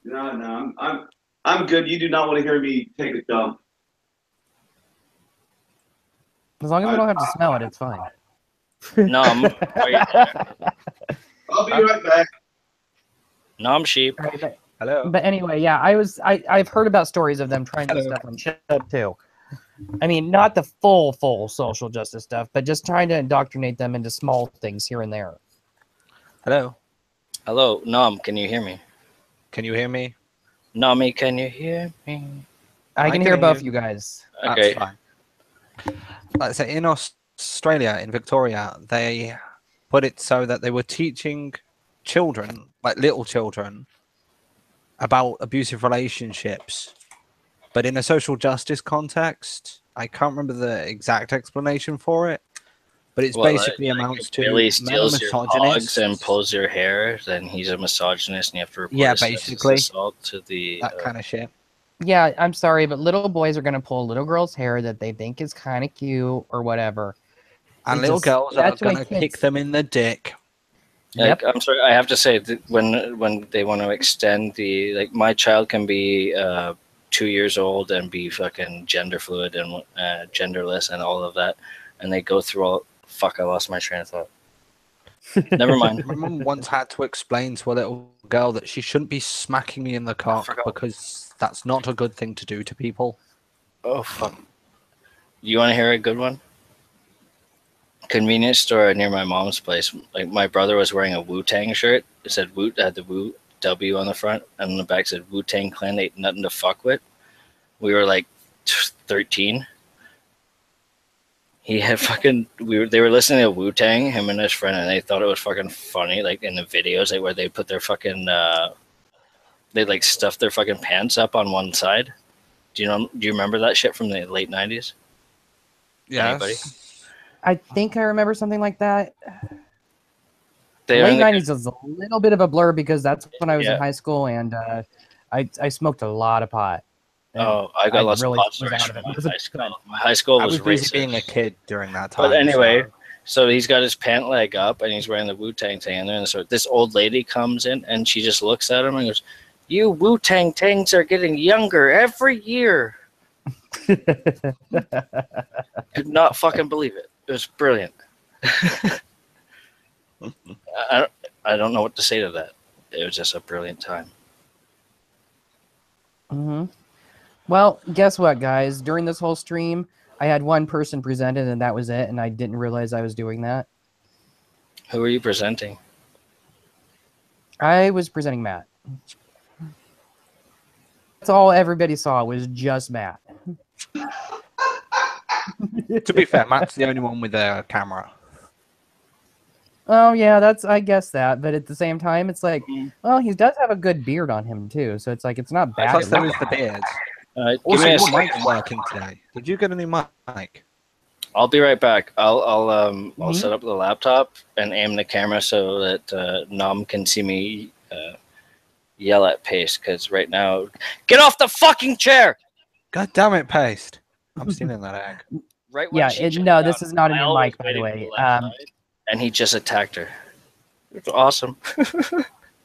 S2: no, I'm good. You do not want to hear me take a dump.
S1: As long as we don't have to smell it, it's fine.
S4: Nom, are you there?
S2: I'll be right back.
S4: Nom sheep.
S1: Right, but,
S5: Hello.
S1: but anyway, yeah, I've heard about stories of them trying to do
S5: Hello.
S1: stuff on Chub too. I mean, not the full social justice stuff, but just trying to indoctrinate them into small things here and there.
S5: Hello.
S4: Hello, Nom. Can you hear me?
S5: Can you hear me?
S4: Nami, can you hear me?
S1: I can hear both you guys.
S4: Okay.
S5: That's fine. Like I say, in Australia, in Victoria, they put it so that they were teaching children, like little children, about abusive relationships, but in a social justice context. I can't remember the exact explanation for it, but it's basically amounts
S4: if
S5: to
S4: Billy
S5: men are
S4: steals your hogs
S5: misogynists.
S4: and pulls your hair, then he's a misogynist, and you have to report
S5: Yeah,
S4: a sexist
S5: basically.
S4: assault to the.
S5: That kind of shit.
S1: Yeah, I'm sorry, but little boys are gonna pull little girls' hair that they think is kind of cute or whatever.
S5: And
S1: It
S5: little
S1: just-
S5: girls are
S1: that's why
S5: going to
S1: kids-
S5: kick them in the dick.
S4: Like,
S1: Yep.
S4: I'm sorry, I have to say that when they want to extend the my child can be 2 years old and be fucking gender fluid and genderless and all of that, and they go through all. Fuck, I lost my train of thought. Never mind.
S5: My mum once had to explain to a little girl that she shouldn't be smacking me in the cock
S4: forgot.
S5: because that's not a good thing to do to people.
S4: Oh fuck! You want to hear a good one? Convenience store near my mom's place. Like my brother was wearing a Wu-Tang shirt. It said Wu, had the Wu W on the front, and on the back said Wu-Tang Clan ain't nothing to fuck with. We were like 13. He had fucking. They were listening to Wu-Tang, him and his friend, and they thought it was fucking funny. Like in the videos, like where they put their fucking. They like stuff their fucking pants up on one side. Do you remember that shit from the late 90s? Anybody?
S1: I think I remember something like that.
S4: They
S1: Late
S4: only-
S1: 90s is a little bit of a blur because that's when I was
S4: Yeah.
S1: in high school and I smoked a lot of pot. And
S4: Oh, I got
S1: I
S4: lots
S1: really
S4: of pot
S1: was
S4: stories
S1: out of
S4: from
S1: it.
S4: my
S1: It was a
S4: high school.
S1: good.
S4: My high school
S5: I
S4: was
S5: was busy
S4: racist.
S5: being a kid during that time.
S4: But anyway,
S5: so-
S4: so he's got his pant leg up and he's wearing the Wu-Tang thing. And then so this old lady comes in and she just looks at him and goes, "You Wu-Tang tangs are getting younger every year." Could not fucking believe it. It was brilliant. I don't know what to say to that. It was just a brilliant time.
S1: hmm Well, guess what, guys? During this whole stream, I had one person presented and that was it, and I didn't realize I was doing that.
S4: Who are you presenting?
S1: I was presenting Matt. That's all everybody saw was just Matt.
S5: to be fair, Matt's the only one with a camera.
S1: Oh yeah, I guess that, but at the same time, it's like, well, he does have a good beard on him too, so it's like it's not bad.
S5: Plus,
S1: to
S5: there
S1: look
S5: is the
S1: at.
S5: beard.
S4: Give
S5: Also,
S4: me a
S5: your
S4: second.
S5: mic's working today. Did you get a new mic?
S4: I'll be right back. I'll
S1: Mhm.
S4: set up the laptop and aim the camera so that Nom can see me yell at Pace. Because right now, get off the fucking chair!
S5: God damn it, Paste. I'm stealing that egg.
S4: Right when
S1: Yeah,
S4: she jumped
S1: no,
S4: down,
S1: this is not in your
S4: Lyle was
S1: mic, by the
S4: waiting for
S1: way.
S4: left side, and he just attacked her. It's awesome.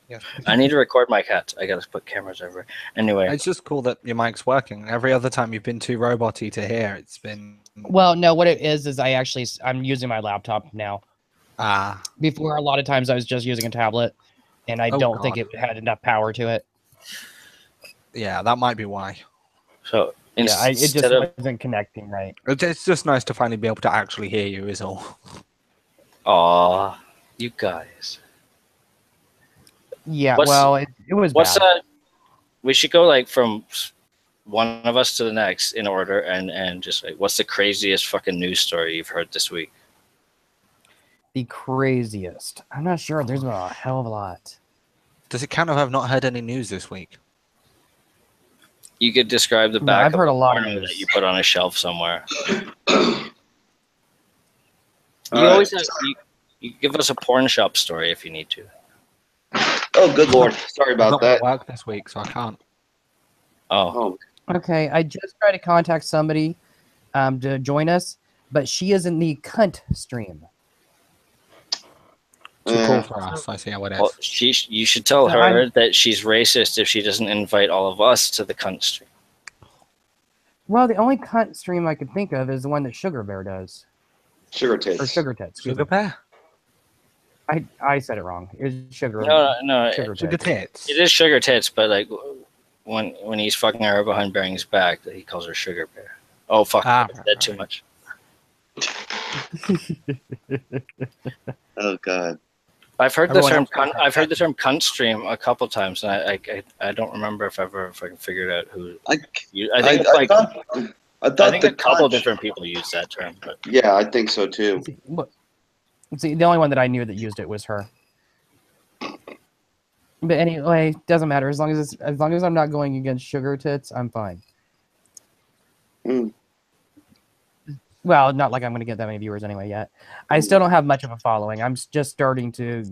S5: Yeah.
S4: I need to record my cats. I gotta put cameras everywhere. Anyway,
S5: It's just cool that your mic's working. Every other time you've been too roboty to hear, it's been
S1: Well, no, what it is I'm using my laptop now.
S5: ah.
S1: Before, a lot of times I was just using a tablet, and I
S5: Oh,
S1: don't think
S5: God.
S1: it had enough power to it.
S5: Yeah, that might be why.
S4: so
S1: Yeah, it just
S4: instead of
S1: wasn't connecting right.
S5: It's just nice to finally be able to actually hear you. Is all.
S4: aw, you guys.
S1: Yeah,
S4: What's-
S1: well, it was
S4: What's
S1: bad.
S4: we should go like from one of us to the next in order, and just like, what's the craziest fucking news story you've heard this week?
S1: The craziest. I'm not sure. There's been a hell of a lot.
S5: Does it count if I've not heard any news this week?
S4: You could describe the
S1: No,
S4: back
S1: I've
S4: of
S1: heard a lot of
S4: porno
S1: news.
S4: that you put on a shelf somewhere.
S2: All
S4: You
S2: right.
S4: always have, you give us a porn shop story if you need to.
S2: Oh, good lord. Sorry
S5: I've
S2: about
S5: not been at
S2: that.
S5: work this week, so I can't.
S4: Oh,
S2: Oh,
S1: Okay, I just tried to contact somebody to join us, but she is in the cunt stream.
S5: Too
S2: eh,
S5: cool for us. I see how it is.
S4: well, you should tell
S1: No,
S4: her that she's racist if she doesn't invite all of us to the cunt stream.
S1: Well, the only cunt stream I could think of is the one that Sugar Bear does.
S2: sugar
S1: Or
S2: tits.
S1: Sugar Tits. excuse
S5: Sugar
S1: me.
S5: Bear?
S1: I said it wrong. It was Sugar.
S4: No,
S1: Sugar
S5: Sugar
S1: Tits.
S5: tits.
S4: it is sugar tits, but like when he's fucking her behind Bearing's back, he calls her Sugar Bear. Oh fuck,
S5: Ah,
S4: I said too much.
S2: Oh god.
S4: I've heard
S5: Everyone
S4: the term
S5: else knows
S4: cunt,
S5: how
S4: I've heard the term cunt stream a couple times, and I don't remember if I can figure out who.
S2: I
S4: I think
S2: I thought
S4: I think
S2: the
S4: a couple
S2: cunt-
S4: different people use that term, but
S2: Yeah, I think so too.
S1: See, the only one that I knew that used it was her. But anyway, doesn't matter. As long as I'm not going against Sugar Tits, I'm fine.
S2: Mm.
S1: Well, not like I'm going to get that many viewers anyway yet. I still don't have much of a following. I'm just starting to,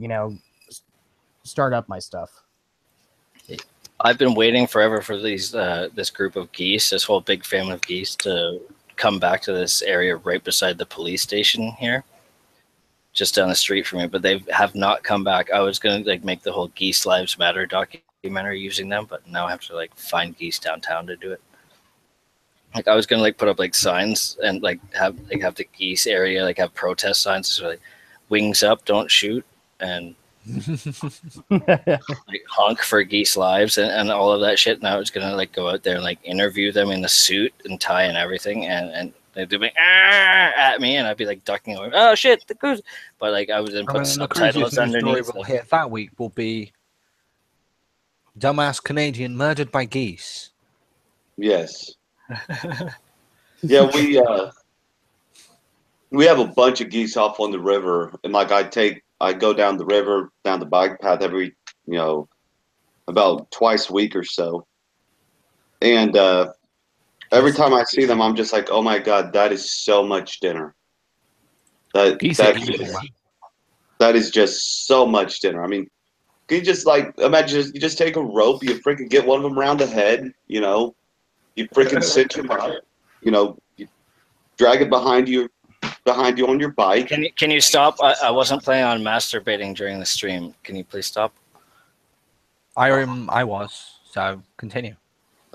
S1: start up my stuff.
S4: I've been waiting forever for this group of geese, this whole big family of geese, to come back to this area right beside the police station here, just down the street from me. But they have not come back. I was gonna make the whole Geese Lives Matter documentary using them, but now I have to find geese downtown to do it. I was gonna put up signs and have the geese area have protest signs, so wings up, don't shoot, and honk for geese lives and all of that shit. And I was gonna go out there and interview them in a suit and tie and everything, and they'd be at me, and I'd be ducking over. Oh shit, the goose! But I was then put
S5: The
S4: subtitles
S5: craziest news story
S4: underneath.
S5: we'll hear that week will be dumbass Canadian murdered by geese.
S2: Yes. Yeah, we have a bunch of geese off on the river, and I go down the river, down the bike path every, about twice a week or so. And every time I see them, I'm just like, oh my god, that is so much dinner.
S5: Geese are evil, man.
S2: That is just so much dinner. I mean, can you just imagine you just take a rope, you freaking get one of them around the head, you freaking cinch him up, you drag it behind you on your bike.
S4: Can you stop? I wasn't planning on masturbating during the stream. Can you please stop?
S5: I was, so continue.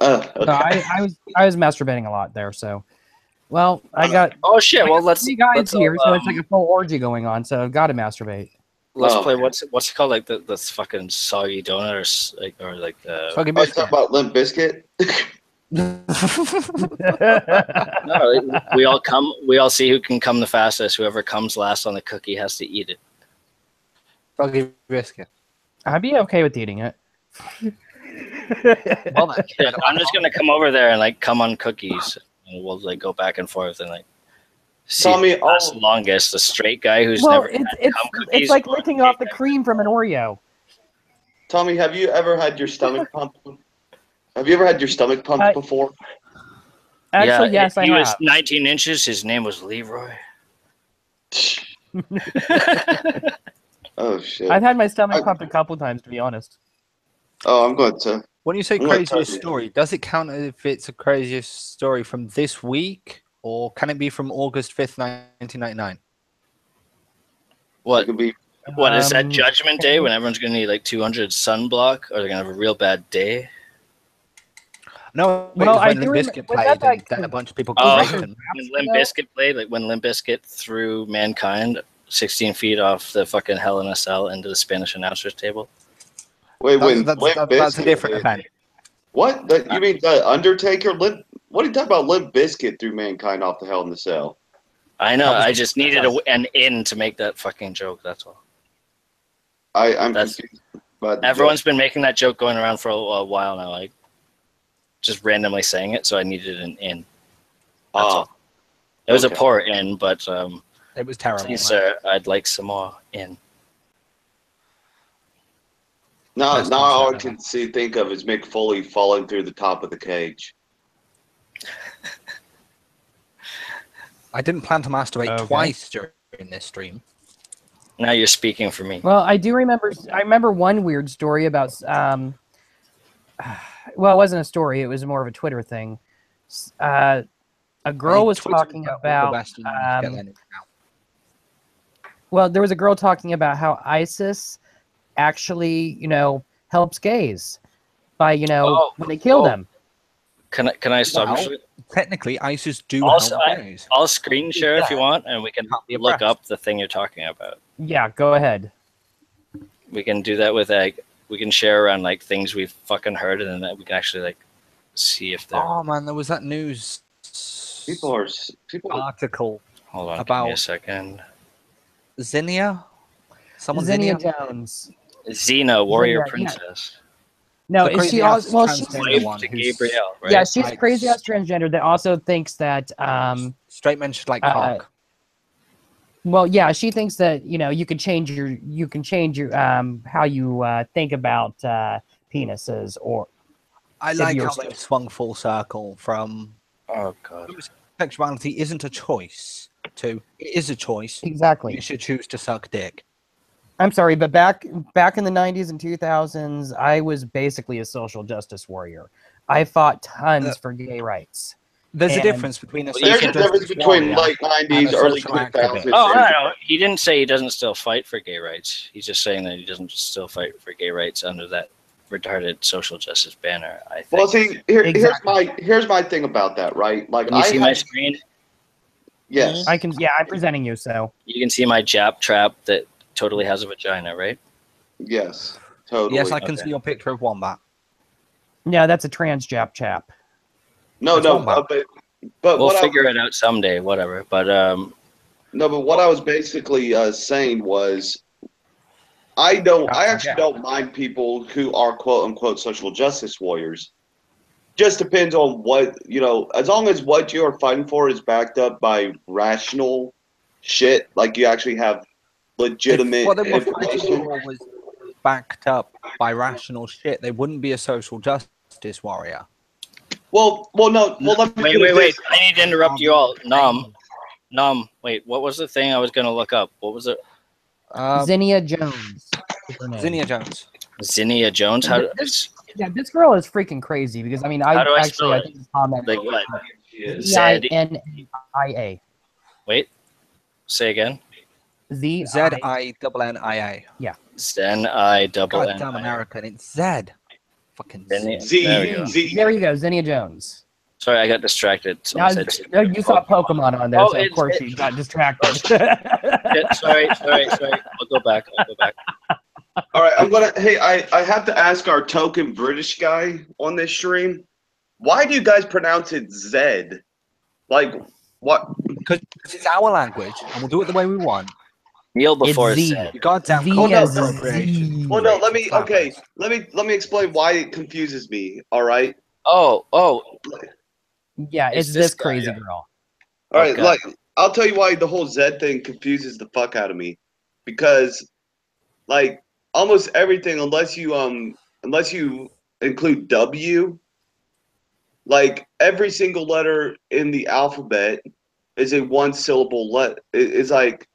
S2: Okay.
S1: No, I was masturbating a lot there. So, well, I got
S4: Oh shit! Well, let's
S1: three guys
S4: let's,
S1: here, so it's like a full orgy going on. So I've got to masturbate.
S4: let's
S2: Oh.
S4: play what's it called, the fucking soggy donut or the
S5: Fucking
S2: I was
S5: biscuit.
S2: talking about Limp Bizkit.
S4: no, we all see who can come the fastest. Whoever comes last on the cookie has to eat it.
S5: Fucking biscuit.
S1: I'd be okay with eating it.
S5: Well, then,
S4: Yeah, I'm just gonna come over there and come on cookies, and we'll go back and forth and see
S2: Tommy,
S4: who lasts the longest. The straight guy who's
S1: Well,
S4: never
S1: it's
S4: had
S1: it's
S4: cum
S1: it's
S4: cookies
S1: like
S4: or
S1: licking off the
S4: straight guy.
S1: cream from an Oreo.
S2: Tommy, have you ever had your stomach pumped? Have you ever had your stomach pumped
S1: I-
S2: before?
S1: Actually, yes, I
S4: he was
S1: have.
S4: 19 inches. His name was Leroy.
S2: Oh shit!
S1: I've had my stomach pumped a couple times, to be honest.
S2: Oh, I'm going to.
S5: When you say
S2: Mm.
S5: craziest story, does it count if it's a craziest story from this week, or can it be from August 5th, 1999?
S2: It
S4: What?
S2: could be.
S4: What is that
S1: Um,
S4: Judgment Day when everyone's gonna need like 200 sunblock, or they're gonna have a real bad day?
S5: No,
S1: Well,
S5: it was
S1: I
S5: when
S1: do
S5: Limp
S1: remember-
S5: Bizkit
S1: was that
S5: played,
S1: like
S5: and then a
S1: the-
S5: bunch of people
S4: Oh,
S5: got
S1: that
S5: raped.
S1: the
S5: And
S4: When
S1: Raps
S4: Limp
S1: ago?
S4: Bizkit played, like when Limp Bizkit threw Mankind 16 feet off the fucking Hell in a Cell into the Spanish announcer's table.
S2: Wait, when
S5: that's
S2: Limp
S5: a
S2: Bizkit
S5: different
S2: did-
S5: event.
S2: What? You mean the Undertaker? What are you talking about? Limp Bizkit threw Mankind off the Hell in the Cell.
S4: I know.
S5: That was
S4: I
S5: the-
S4: just needed an in to make that fucking joke. That's all.
S2: I'm
S4: That's-
S2: confused. But
S4: Everyone's been making that joke going around for a while now, like just randomly saying it. So I needed an in. That's all. It was
S2: okay.
S4: a poor in, but
S5: It was terrible.
S4: please, sir, I'd like some more in.
S2: Now
S5: Best
S2: all I
S5: concept
S2: can think of is Mick Foley falling through the top of the cage.
S5: I didn't plan to masturbate
S1: Okay.
S5: twice during this stream.
S4: Now you're speaking for me.
S1: Well, I do remember. I remember one weird story about. Well, it wasn't a story. It was more of a Twitter thing. A girl was
S5: Twitter
S1: talking
S5: is the
S1: about.
S5: best you need to get that in now.
S1: Well, there was a girl talking about how ISIS actually, helps gays by, when they kill them.
S4: Can I stop
S5: Well,
S4: you?
S5: Technically, ISIS do
S4: Also,
S5: help gays.
S4: I'll screen share if you want, and we can
S5: Can't be
S4: look
S5: oppressed.
S4: up the thing you're talking about.
S1: Yeah, go ahead.
S4: We can do that with we can share around like things we've fucking heard, and then we can actually like see if they're.
S5: Oh man, there was that news
S2: People are
S5: article
S4: Hold on, give me
S5: about-
S4: a second.
S5: Zinnia. Someone
S1: Zinnia
S5: Zinnia.
S1: Jones.
S4: Xena, warrior
S1: Xena, yeah.
S4: princess.
S1: No,
S5: The
S1: is she
S5: crazy
S1: also?
S5: ass
S1: Well, she's
S5: transgender
S4: Wife
S5: one
S4: to
S5: who's-
S4: Gabrielle, right?
S1: yeah, she's
S5: Like-
S1: crazy ass transgender that also thinks that
S5: Straight men should like
S1: uh,
S5: cock.
S1: well, yeah, she thinks that you can change your how you think about penises or
S5: I
S1: if
S5: like
S1: you're
S5: how
S1: still-
S5: they swung full circle from
S4: Oh god.
S5: sexuality isn't a choice to it is a choice.
S1: exactly.
S5: You should choose to suck dick.
S1: I'm sorry, but back in the 90s and 2000s, I was basically a social justice warrior. I fought tons for gay rights.
S5: There's a
S1: And-
S5: difference between a
S2: There's
S5: social
S2: a difference
S5: justice
S2: between
S5: warrior
S2: late '90s,
S5: and a
S2: early
S5: social
S2: 2000s.
S5: activist.
S4: Oh no, he didn't say he doesn't still fight for gay rights. He's just saying that he doesn't still fight for gay rights under that retarded social justice banner. I think.
S2: Well, see,
S1: Exactly.
S2: here's my thing about that, right? Like
S4: Can you see my
S2: had,
S4: screen?
S2: yes,
S1: I'm presenting you, so
S4: You can see my Jap trap that totally has a vagina, right?
S2: yes, totally.
S5: Yes, I can
S4: Okay.
S5: see your picture of Wombat.
S1: yeah, that's a trans Jap chap.
S2: no,
S5: That's
S2: no,
S5: one back.
S2: but
S4: We'll
S2: what
S4: figure it out someday, whatever. But
S2: but what I was basically saying was, I actually don't mind people who are quote unquote social justice warriors. Just depends on what as long as what you're fighting for is backed up by rational shit, like you actually have legitimate
S5: If what they were fighting
S2: information.
S5: for was backed up by rational shit, they wouldn't be a social justice warrior.
S2: Well, no. Well, let me put it
S4: wait.
S2: this-
S4: I need to interrupt you all. Nom. Wait, what was the thing I was gonna look up? What was it?
S1: Zinnia Jones. is her name.
S5: Zinnia Jones.
S4: Zinnia Jones? How?
S1: Yeah, this girl is freaking crazy because I
S4: How do I
S1: actually
S4: spell
S1: I
S4: it?
S1: think it's on that
S4: Like what?
S1: ZINNIA.
S4: Wait. Say again.
S1: Z
S5: ZINNIA.
S4: Zen I double N.
S5: Goddamn American. It's Z. Fucking
S4: Zinnia.
S5: Z.
S4: There we go.
S1: There you go, Zinnia Jones.
S4: Sorry, I got distracted.
S1: Now,
S4: Someone said
S1: you saw Pokemon on there,
S4: Oh,
S1: so of
S4: it's-
S1: course you got distracted.
S4: shit, sorry. I'll go back.
S2: All right, I have to ask our token British guy on this stream. Why do you guys pronounce it Zed? Like what?
S5: Because it's our language, and we'll do it the way we want.
S4: Kneel before
S1: It's
S4: it's
S1: Z.
S4: said.
S5: You goddamn
S1: Z
S5: cultural
S1: as in
S5: appropriation.
S1: Z.
S2: Well, no. Let me
S5: Flappers.
S2: let me explain why it confuses me. All right.
S4: Oh.
S1: Yeah,
S4: It's
S1: it's
S4: this
S1: this
S4: guy,
S1: crazy
S4: yeah.
S1: girl.
S2: All right.
S4: Okay.
S2: Like I'll tell you why the whole Zed thing confuses the fuck out of me, because like almost everything, unless you include W, like every single letter in the alphabet is a one syllable it's like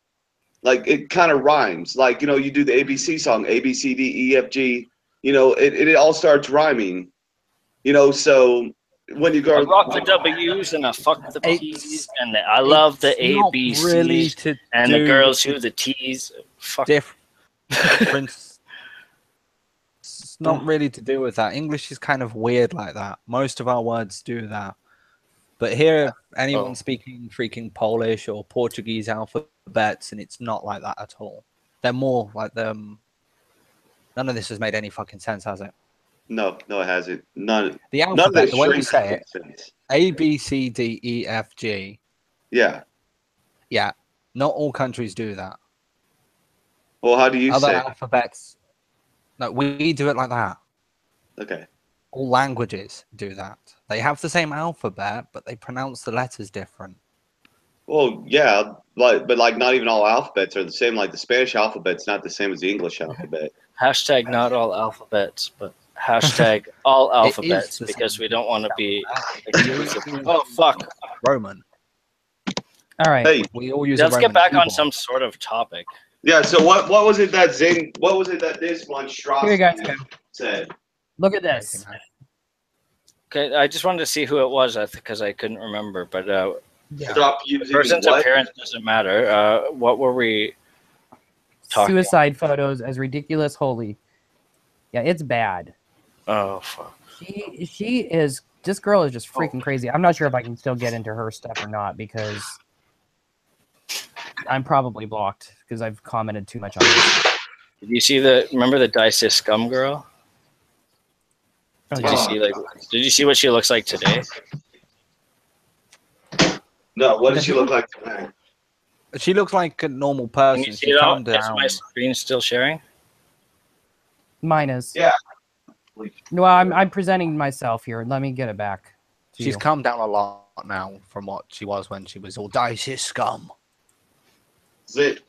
S2: it kind of rhymes. Like, you do the ABC song, A, B, C, D, E, F, G, it all starts rhyming. You know, so when you
S4: I
S2: go,
S4: rock the W's and I fuck the P's and I love the
S5: It's not
S4: ABCs
S5: really to
S4: and the
S5: do
S4: girls
S5: with
S4: who the T's. Fuck.
S5: difference. It's not really to do with that. English is kind of weird like that. Most of our words do that. But here, anyone
S4: Oh.
S5: speaking freaking Polish or Portuguese alphabets, and it's not like that at all. They're more like them. None of this has made any fucking sense, has it?
S2: no, it hasn't. None.
S5: The
S2: None of
S5: alphabet,
S2: this
S5: the way we
S2: makes
S5: say it,
S2: sense.
S5: A, B, C, D, E, F, G.
S2: Yeah.
S5: Yeah, not all countries do that.
S2: Well, how do you
S5: Other
S2: say?
S5: alphabets, no, we do it like that.
S2: Okay.
S5: All languages do that. They have the same alphabet, but they pronounce the letters different.
S2: Well, yeah, but not even all alphabets are the same. Like the Spanish alphabet's not the same as the English alphabet.
S4: Hashtag not all alphabets, but hashtag all alphabets
S5: the
S4: because
S5: same
S4: we don't want to be
S5: exclusive.
S4: Oh, fuck.
S5: Roman.
S1: All right.
S2: Hey,
S5: We all use.
S4: Let's
S5: a
S4: get
S5: Roman
S4: back on
S5: keyboard.
S4: some sort of topic.
S2: yeah. So what was it that this
S1: Here you guys
S2: monstrosity
S1: go.
S2: said?
S1: Look at this.
S4: Okay, I just wanted to see who it was because I couldn't remember. But
S1: Yeah.
S2: Stop using
S4: person's
S2: what?
S4: appearance doesn't matter. What were we talking?
S1: Suicide photos as ridiculous holy. Yeah, it's bad.
S4: Oh, fuck.
S1: She is. This girl is just freaking crazy. I'm not sure if I can still get into her stuff or not because I'm probably blocked because I've commented too much on this.
S4: Did you see remember the Dice Scum girl?
S1: Oh,
S4: Did
S1: yeah.
S4: you see did you see what she looks like today?
S2: No, what does she look like today?
S5: She looks like a normal
S4: Can
S5: person.
S4: you see
S5: She
S4: it all?
S5: calmed
S4: Is
S5: down.
S4: my screen still sharing?
S1: Mine is.
S2: Yeah.
S1: No, I'm presenting myself here. Let me get it back. to
S5: She's
S1: you.
S5: calmed down a lot now from what she was when she was all dicey scum.
S2: Zit.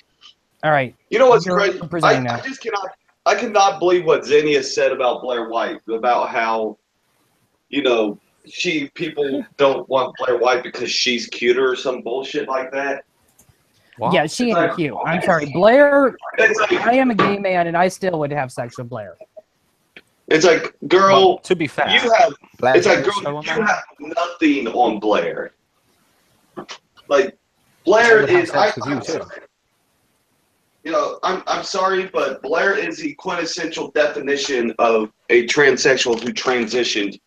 S1: All right.
S2: You know what's
S1: You're
S2: crazy?
S1: presenting
S2: I
S1: now.
S2: just cannot believe what Zinnia said about Blair White, about how, people don't want Blair White because she's cuter or some bullshit like that.
S5: What?
S1: Yeah, she
S2: It's
S1: ain't
S2: like-
S1: cute. I'm sorry, Blair.
S2: It's like,
S1: I am a gay man, and I still would have sex with Blair.
S2: girl,
S5: Well, to be fair,
S2: you have,
S5: Blair's
S2: it's like,
S5: also
S2: girl,
S5: a
S2: you
S5: man.
S2: have nothing on Blair. Like, Blair
S5: I would have
S2: is,
S5: sex with you too.
S2: I'm sorry, but Blair is the quintessential definition of a transsexual who transitioned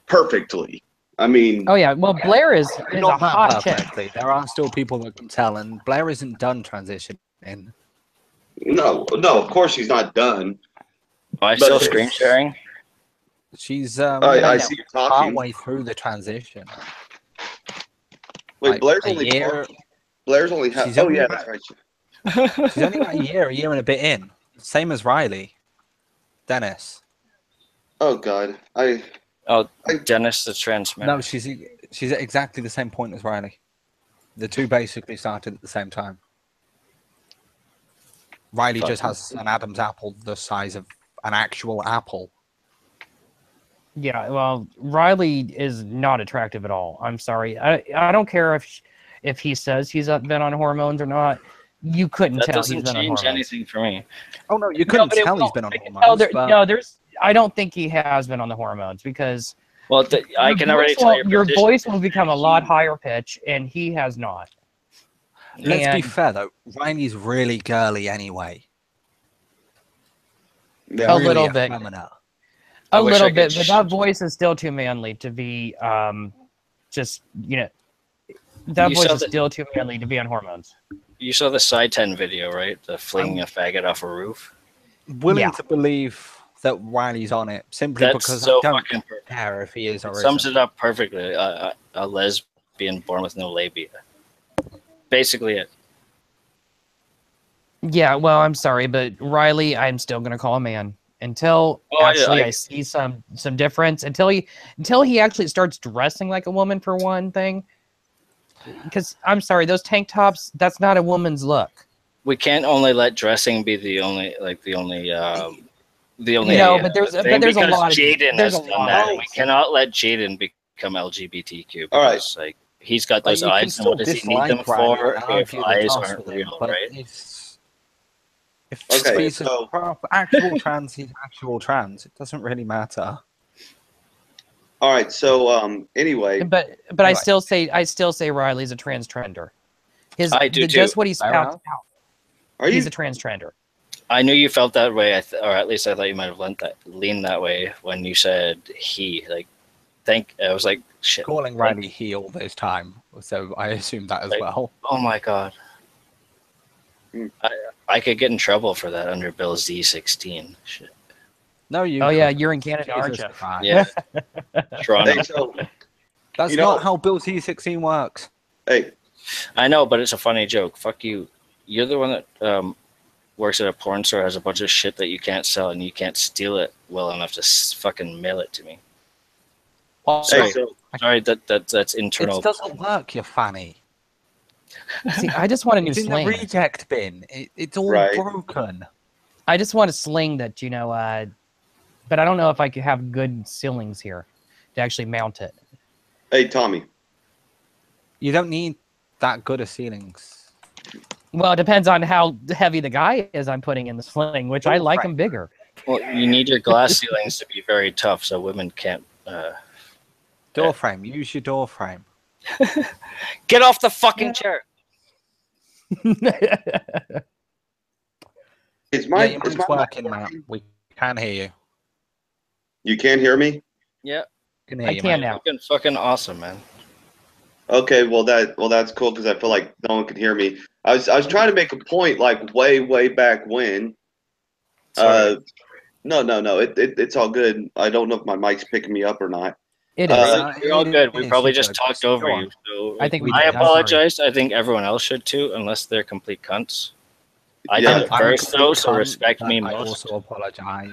S2: perfectly. I mean,
S1: Oh yeah, well Blair is a
S5: Not that
S1: hot chick.
S5: perfectly. There are still people that can tell, and Blair isn't done transitioning.
S2: no, of course she's not done.
S4: Am I
S2: But-
S4: still screen sharing?
S5: She's
S2: I see you talking.
S5: partway through the transition.
S2: Wait,
S5: like,
S2: Blair's
S5: a
S2: only
S5: year-
S2: Blair's only half.
S5: She's
S2: Oh
S5: only
S2: yeah,
S5: about-
S2: that's right.
S5: She's only about a year and a bit in. Same as Riley. Dennis.
S2: Oh god,
S4: Oh, Dennis the transmitter.
S5: No, she's at exactly the same point as Riley. The two basically started at the same time. Riley just has an Adam's apple the size of an actual apple.
S1: Yeah, well, Riley is not attractive at all. I'm sorry. I don't care if he says he's been on hormones or not. You couldn't
S4: That
S1: tell he's
S4: doesn't
S1: been on
S4: change
S1: hormones.
S4: anything for me.
S5: Oh no, you couldn't
S1: but it
S5: tell he's
S1: won't.
S5: been on
S1: No,
S5: hormones. but
S1: there's. I don't think he has been on the hormones because
S4: Well, I can already tell
S1: your
S4: position.
S1: voice will become a lot higher pitch, and he has not.
S5: let's be
S1: and-
S5: fair though, Riley's really girly anyway.
S2: yeah.
S1: A little bit.
S5: effeminate.
S4: I
S1: A
S4: wish
S1: little
S4: I could
S1: bit, but that voice is still too manly to be just that
S4: You
S1: voice
S4: saw
S1: is
S4: the-
S1: still too manly to be on hormones.
S4: You saw the Side 10 video, right? The flinging a faggot off a roof.
S5: Willing
S1: Yeah.
S5: to believe that Riley's on it simply
S4: That's
S5: because
S4: so
S5: I don't
S4: fucking perfect.
S5: care if he is or
S4: It sums
S5: isn't.
S4: it up perfectly. A lesbian born with no labia. Basically it.
S1: Yeah, well, I'm sorry, but Riley, I'm still gonna call a man until
S4: Oh, yeah,
S1: actually
S4: I-
S1: I see some difference. Until he actually starts dressing like a woman for one thing. Because I'm sorry, those tank tops, that's not a woman's look.
S4: We can't only let dressing be the only
S1: No, but there's a
S4: because
S1: lot of
S4: Jaden
S1: there's
S4: has
S1: a
S4: done
S1: lot
S4: that.
S1: of
S4: We cannot let Jaden become LGBTQ.
S2: All right.
S4: because, like he's got
S5: Like,
S4: those
S5: you can
S4: eyes, and
S5: still
S4: what does he need
S5: dislike
S4: them
S5: Riley
S4: for
S5: and
S4: if
S5: argue the
S4: eyes
S5: toss
S4: aren't
S5: with him,
S4: real,
S5: but
S4: right?
S5: If
S2: Okay,
S5: he's
S2: so-
S5: actual trans, he's actual trans. It doesn't really matter.
S2: All right. So anyway,
S1: But I still say Riley's a transtrender.
S4: I do too.
S1: Just what he's
S5: Fair
S1: out.
S5: enough.
S2: are you?
S1: He's a transtrender.
S4: I knew you felt that way, or at least I thought you might have leaned that way when you said he. Like, I was like, shit.
S5: Calling Riley he all this time, so I assumed that as
S4: Like-
S5: well.
S4: Oh my god.
S2: Hmm.
S4: I could get in trouble for that under Bill Z16. Shit.
S5: No, you.
S1: Oh yeah,
S5: couldn't.
S1: you're in Canada, aren't
S5: Jesus
S1: you?
S5: Christ.
S4: Yeah. Toronto.
S2: Hey, so
S5: That's
S2: You know-
S5: not how Bill T16 works.
S2: hey,
S4: I know, but it's a funny joke. Fuck you. You're the one that works at a porn store, has a bunch of shit that you can't sell, and you can't steal it well enough to fucking mail it to me.
S5: Well,
S2: hey,
S4: Sorry.
S2: so
S4: Sorry, that's internal.
S5: it doesn't work, you fanny.
S1: See, I just want a new
S5: It's in the
S1: sling.
S5: reject bin. It's all
S2: Right.
S5: broken.
S1: I just want a sling that but I don't know if I could have good ceilings here to actually mount it.
S2: hey, Tommy.
S5: You don't need that good of ceilings.
S1: Well, it depends on how heavy the guy is I'm putting in the sling, which I like
S5: Right.
S1: him bigger.
S4: Well, you need your glass ceilings to be very tough, so women can't.
S5: Door frame. Use your door frame.
S4: Get off the fucking chair.
S2: Is my
S5: Yeah, your
S2: is
S5: mic's
S2: my
S5: working, Matt. We can hear you.
S2: You can't hear me?
S4: Yeah,
S5: Can hear
S1: I
S5: you,
S1: can
S5: Matt.
S1: now.
S4: fucking awesome, man.
S2: Okay, well that's cool because I feel like no one can hear me. I was trying to make a point like way back when.
S4: Sorry.
S2: No, it's all good. I don't know if my mic's picking me up or not.
S1: It is.
S4: You're all good. We
S5: Yes,
S4: probably
S5: you
S4: just
S5: did.
S4: talked
S5: Go
S4: over
S5: on.
S4: you. So
S1: I think we
S4: I
S1: did. I'm sorry.
S4: apologize. I think everyone else should too, unless they're complete cunts. I
S2: Yeah.
S4: did it
S5: I'm
S4: first
S5: a
S4: though, so
S5: cunt,
S4: respect
S5: but
S4: me
S5: I
S4: most.
S5: also apologize.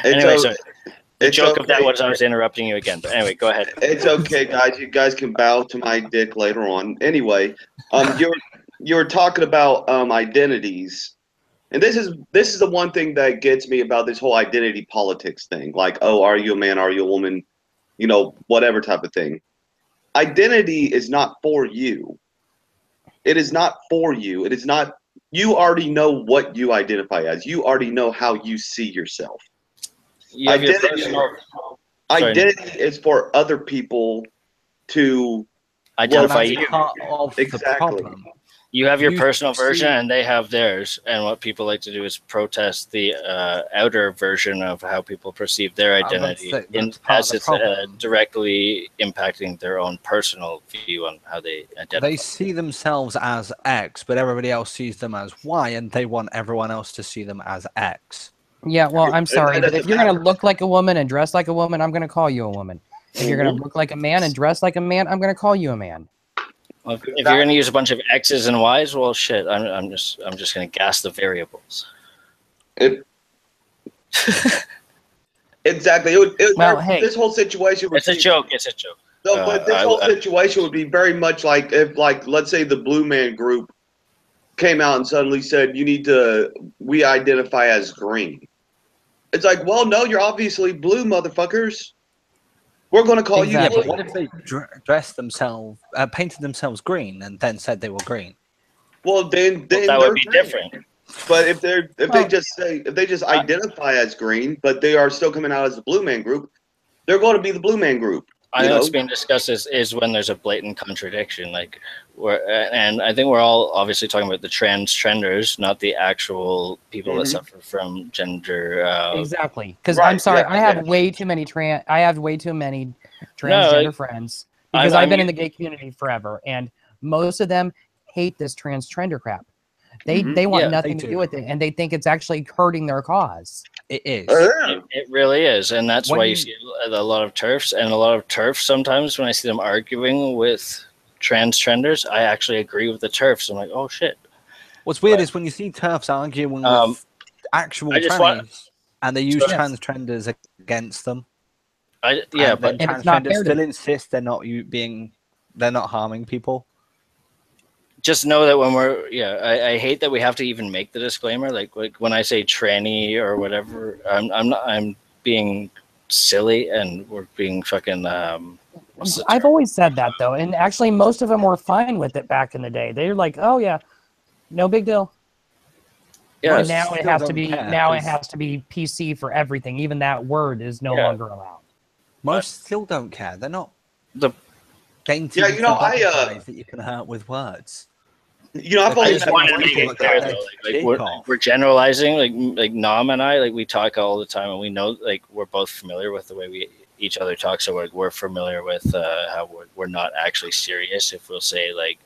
S4: Anyway, so the
S2: it's
S4: joke of that
S2: okay.
S4: was I was interrupting you again. But anyway, go ahead.
S2: It's okay, guys. You guys can bow to my dick later on. Anyway, you were talking about identities, and this is the one thing that gets me about this whole identity politics thing. Like, oh, are you a man? Are you a woman? You know, whatever type of thing. Identity is not for you. It is not for you. It is not. You already know what you identify as. You already know how you see yourself.
S4: You have your
S2: Identity-
S4: personal Sorry.
S2: Identity is for other people to
S4: identify
S5: That's
S4: you.
S5: part of the
S2: Exactly.
S5: problem.
S4: You have your
S5: You
S4: personal
S5: see-
S4: version, and they have theirs. And what people like to do is protest the outer version of how people perceive their
S5: That's
S4: identity,
S5: it. That's part of
S4: as
S5: the
S4: it's
S5: problem.
S4: directly impacting their own personal view on how they identify.
S5: They see themselves as X, but everybody else sees them as Y, and they want everyone else to see them as X.
S1: Yeah, well, I'm
S2: And
S1: sorry,
S2: that
S1: but if
S2: doesn't
S1: you're going to
S2: matter.
S1: look like a woman and dress like a woman, I'm going to call you a woman. If you're going to look like a man and dress like a man, I'm going to call you a man.
S4: Well, if you're going to use a bunch of X's and Y's, well, shit, I'm just going to gas the variables.
S2: Exactly.
S1: Well, hey.
S2: This whole situation would
S4: It's a
S2: be-
S4: joke. It's a joke.
S2: No, but this whole situation would be very much like if, like, let's say the Blue Man Group came out and suddenly said, we identify as green. It's like, well, no, you're obviously blue, motherfuckers. We're going to call
S1: Exactly.
S5: Yeah,
S2: you
S5: but
S2: blue.
S5: what if they dressed themselves, painted themselves green, and then said they were green?
S2: Well, then
S4: That
S2: they're
S4: would be
S2: green.
S4: different.
S2: But if they
S1: Well-
S2: just identify as green, but they are still coming out as the Blue Man Group, they're going to be the Blue Man Group.
S4: I
S2: You
S4: know what's
S2: know?
S4: being discussed is when there's a blatant contradiction, and I think we're all obviously talking about the trenders, not the actual people that
S2: Mhm.
S4: suffer from gender.
S1: Exactly. Because
S2: right,
S1: I'm sorry,
S2: yeah,
S1: I have
S2: yeah.
S1: way too many transgender friends because
S4: I'm
S1: I've been in the gay community forever, and most of them hate this transgender crap. They
S2: Mhm.
S1: they want
S4: Yeah,
S1: nothing
S5: they
S1: to
S5: do.
S1: do with it, and they think it's actually hurting their cause.
S5: It is.
S4: It really is, and that's
S5: When
S4: why you
S5: you-
S4: see a lot of TERFs, and a lot of TERFs sometimes when I see them arguing with trenders, I actually agree with the TERFs. I'm like, oh shit.
S5: What's weird
S4: But-
S5: is when you see TERFs arguing
S4: Um,
S5: with actual
S4: I just
S5: trannies,
S4: want-
S5: and they use
S1: Yes.
S5: transgenders against them.
S4: Yeah,
S5: and
S4: but
S5: then
S1: And it's not
S5: transgenders
S1: fair to
S5: still
S1: them.
S5: insist they're not harming people.
S4: just know that when I hate that we have to even make the disclaimer. Like when I say tranny or whatever, I'm being silly, and we're being fucking. What's the
S1: I've
S4: term?
S1: always said that though, and actually most of them were fine with it back in the day. They're like, "Oh yeah, no big deal."
S4: Yeah,
S1: And now it
S5: still
S1: has to
S5: don't
S1: be
S5: care,
S1: now it
S5: 'cause-
S1: has to be PC for everything. Even that word is no
S4: Yeah.
S1: longer allowed.
S5: Most still don't care. They're not
S4: The
S5: dainty
S2: Yeah, you know,
S5: butterflies that you can hurt with words.
S2: You know, I've
S5: I
S2: only
S5: just
S2: met
S4: wanted to
S2: one
S4: make
S2: people
S4: it
S2: like
S4: clear
S2: that.
S4: though, like we're generalizing, like Nam and I, like we talk all the time, and we know like we're both familiar with the way we each other talk, so we're familiar with how we're not actually serious if we'll say like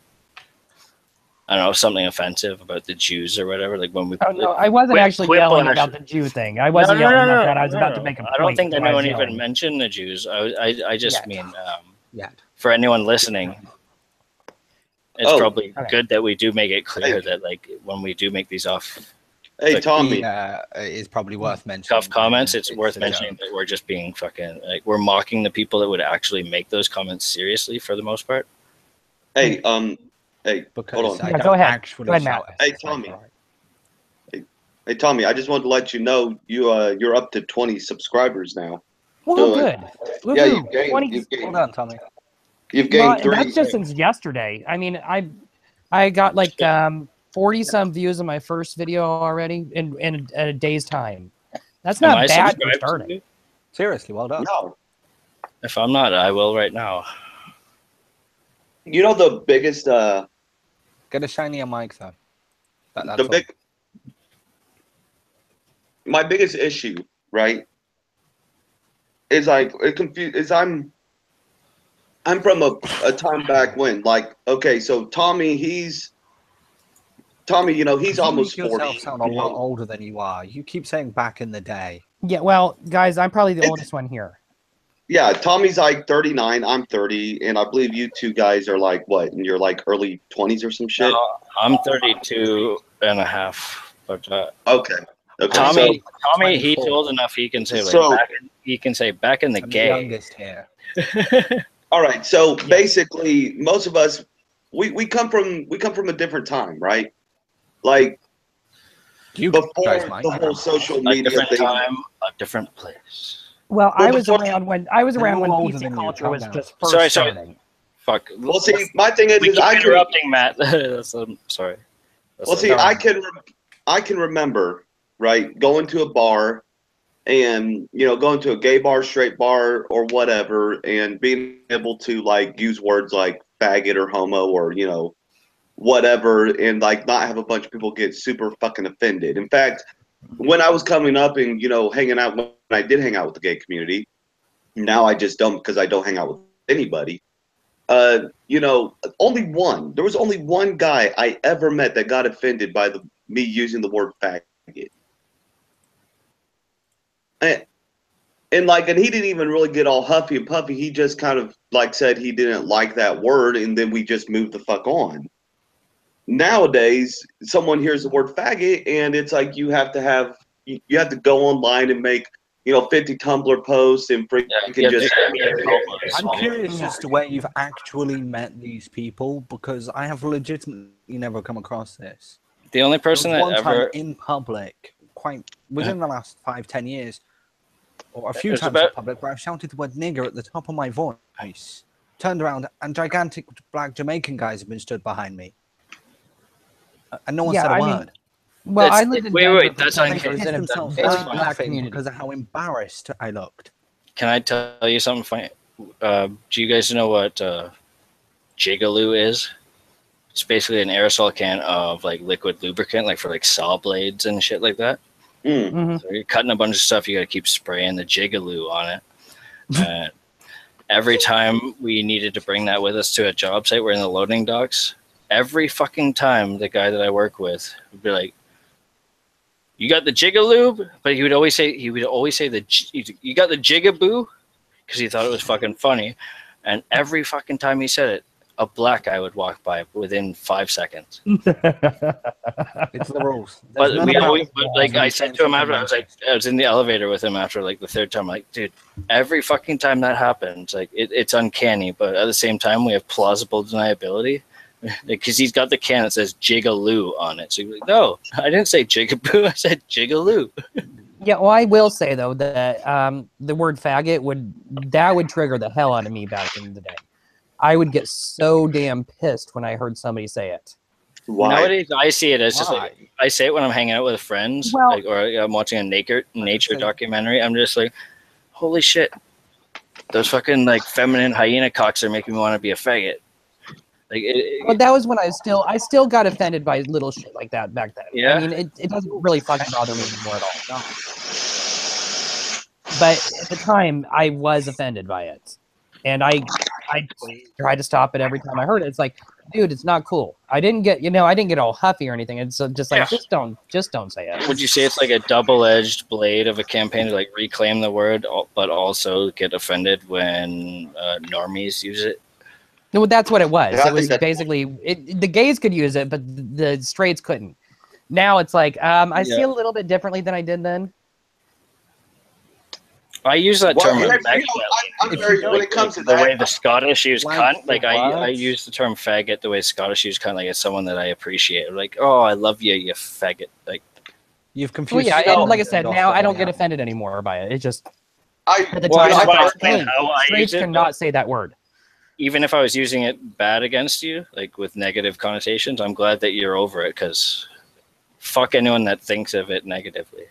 S4: I don't know something offensive about the Jews or whatever. Like when we
S1: Oh no, I wasn't actually yelling about the Jew thing. I wasn't yelling about that. I was about to make a point.
S4: I don't think
S1: so
S4: that
S1: I was
S4: anyone even
S1: yelling.
S4: mentioned the Jews. I just
S1: Yet.
S4: mean
S5: Yet.
S4: for anyone listening, it's
S2: Oh,
S4: probably
S1: okay.
S4: good that we do make it clear
S2: Hey.
S4: that like when we do make these off
S2: Hey,
S4: Like,
S2: Tommy.
S5: Is probably worth mentioning.
S4: tough comments, it's worth
S5: a
S4: mentioning
S5: joke.
S4: that we're just being fucking like we're mocking the people that would actually make those comments seriously for the most part.
S2: Hey, hey,
S5: Because
S2: hold on.
S5: I
S1: Yeah,
S5: don't
S1: go ahead.
S5: actually
S1: Go ahead,
S5: shout
S1: Matt.
S2: Hey,
S5: SS
S2: Tommy.
S5: over it.
S2: Hey, Tommy. I just wanted to let you know you're up to 20 subscribers now.
S1: Woohoo,
S2: So,
S1: good. Woohoo.
S2: Yeah, you've gained.
S1: 20
S2: You've
S5: Well
S2: gained,
S5: done, Tommy.
S2: you've
S1: Well,
S2: gained 3.
S1: that's just since yesterday. I mean, I got like 40 some views on my first video already in a day's time. That's
S4: Am
S1: not
S4: I
S1: bad for
S4: subscribed to
S1: starting.
S4: you?
S5: Seriously, well done.
S2: No.
S4: If I'm not, I will right now.
S2: You know the biggest
S5: Get a shinier mic though. That's
S2: the
S5: all.
S2: big my biggest issue, right? Is like it confused is I'm from a time back when, like, okay, so Tommy, you know, he's
S5: You
S2: almost
S5: make
S2: 40.
S5: yourself sound a
S2: you
S5: lot
S2: know.
S5: older than you are. You keep saying back in the day.
S1: Yeah, well, guys, I'm probably the
S2: It's-
S1: oldest one here.
S2: Yeah, Tommy's like 39, I'm 30, and I believe you two guys are like what, in your like early 20s or some shit?
S4: No, I'm 32 and a half. But
S2: Okay. Okay.
S4: Tommy,
S2: So,
S4: he's
S5: 24.
S4: old enough. He can say like
S2: So-
S4: he can say back in the
S5: I'm the
S4: gay.
S5: youngest here.
S2: all right. So basically, most of us we come from a different time, right? Like
S5: You
S2: before
S5: guys might.
S2: the whole social
S4: A
S2: media
S4: different
S2: thing.
S4: time, a different place.
S1: Well,
S2: Well,
S1: I was
S2: before-
S1: around when
S5: all older
S1: PC
S5: than you,
S1: culture
S5: calm
S1: was
S5: down.
S1: just first
S4: Sorry.
S1: starting.
S4: Fuck.
S2: Well, see, my thing
S4: we
S2: is
S4: keep
S2: I can
S4: interrupting Matt. Sorry.
S2: well, see, I can remember, right, going to a bar and, you know, going to a gay bar, straight bar, or whatever, and being able to like use words like faggot or homo or, you know, whatever, and like not have a bunch of people get super fucking offended. In fact, when I was coming up and, you know, hanging out, when I did hang out with the gay community, now I just don't, because I don't hang out with anybody. You know, there was only one guy I ever met that got offended by me using the word faggot. And like, and he didn't even really get all huffy and puffy. He just kind of like said he didn't like that word, and then we just moved the fuck on. Nowadays, someone hears the word faggot, and it's like you have to go online and make, you know, 50 Tumblr posts and freaking just.
S5: I'm curious as to where you've actually met these people because I have legitimately never come across this.
S4: The only person
S5: There was
S4: that
S5: one
S4: ever
S5: time in public, quite within the last 5-10 years, or a few
S4: It's
S5: times
S4: about-
S5: in public, where I've shouted the word nigger at the top of my voice, turned around, and gigantic black Jamaican guys have been stood behind me, and no one
S1: Yeah,
S5: said a
S1: I mean,
S5: word.
S1: well, I
S4: That's-
S1: lived in
S4: wait,
S1: Denver
S4: wait,
S1: for
S4: that's
S1: 7
S4: unfair.
S1: years
S5: Pissed
S1: in a
S5: themselves
S1: big
S5: out
S1: black
S5: laughing
S1: community.
S5: because of how embarrassed I looked.
S4: Can I tell you something funny? Do you guys know what Jigaloo is? It's basically an aerosol can of like liquid lubricant, like for like saw blades and shit like that.
S2: Mm.
S1: Mhm.
S4: So you're cutting a bunch of stuff, you got to keep spraying the Jigaloo on it. And every time we needed to bring that with us to a job site, we're in the loading docks. Every fucking time, the guy that I work with would be like, "You got the Jigaloo?" But he would always say you got the Jigaboo, because he thought it was fucking funny. And every fucking time he said it, a black guy would walk by within 5 seconds.
S5: It's the rules. There's
S4: But
S5: none
S4: we
S5: about
S4: always,
S5: it.
S4: but like I
S5: Nobody
S4: said
S5: saying
S4: to him
S5: something
S4: after, I was in the elevator with him after like the third time, like, dude, every fucking time that happens, like it's uncanny, but at the same time we have plausible deniability. Because he's got the can that says Jigaloo on it. So he's like, no, I didn't say Jigaboo, I said Jigaloo.
S1: Yeah, well, I will say though that the word faggot would trigger the hell out of me back in the day. I would get so damn pissed when I heard somebody say it.
S2: Why?
S4: Nowadays, I see it as just
S5: Why?
S4: like, I say it when I'm hanging out with friends,
S1: Well-
S4: like, or I'm watching a nature
S5: say-
S4: documentary. I'm just like, holy shit, Those fucking like feminine hyena cocks are making me want to be a faggot. Like,
S1: But that was when I still got offended by little shit like that back then.
S4: Yeah?
S1: I mean, it doesn't really fucking bother me anymore at all. No. But at the time, I was offended by it, and I tried to stop it every time I heard it. It's like, dude, it's not cool. I didn't get all huffy or anything. It's just like,
S4: Yeah.
S1: just don't say it.
S4: would you say it's like a double-edged blade of a campaign to like reclaim the word, but also get offended when normies use it?
S1: No, that's what it was.
S2: Yeah, I
S1: It was
S2: think that's-
S1: basically the gays could use it, but the straights couldn't. Now it's like, I see
S4: Yeah.
S1: a little bit differently than I did then.
S4: I use that
S2: Well,
S4: term
S2: you know,
S4: affectionately.
S2: I'm
S5: If
S2: very,
S5: you
S2: when it comes to
S4: the way
S2: that,
S4: the Scottish use
S5: Like
S4: cunt,
S5: the
S4: like I
S5: words.
S4: use the term faggot the way Scottish use cunt, like it's someone that I appreciate. Like, oh, I love you, you faggot. Like,
S5: You've
S1: Well,
S5: confused.
S1: yeah,
S5: Scotland
S1: and like I said,
S5: and
S1: now I don't get
S5: Australia.
S1: offended anymore by it. It just
S2: I,
S1: at the
S4: Well,
S1: time
S4: I
S1: I
S4: just wanna
S1: thought,
S4: explain
S1: hey,
S4: how I
S1: straights
S4: use it,
S1: cannot say that word.
S4: even if I was using it bad against you, like with negative connotations, I'm glad that you're over it because fuck anyone that thinks of it negatively.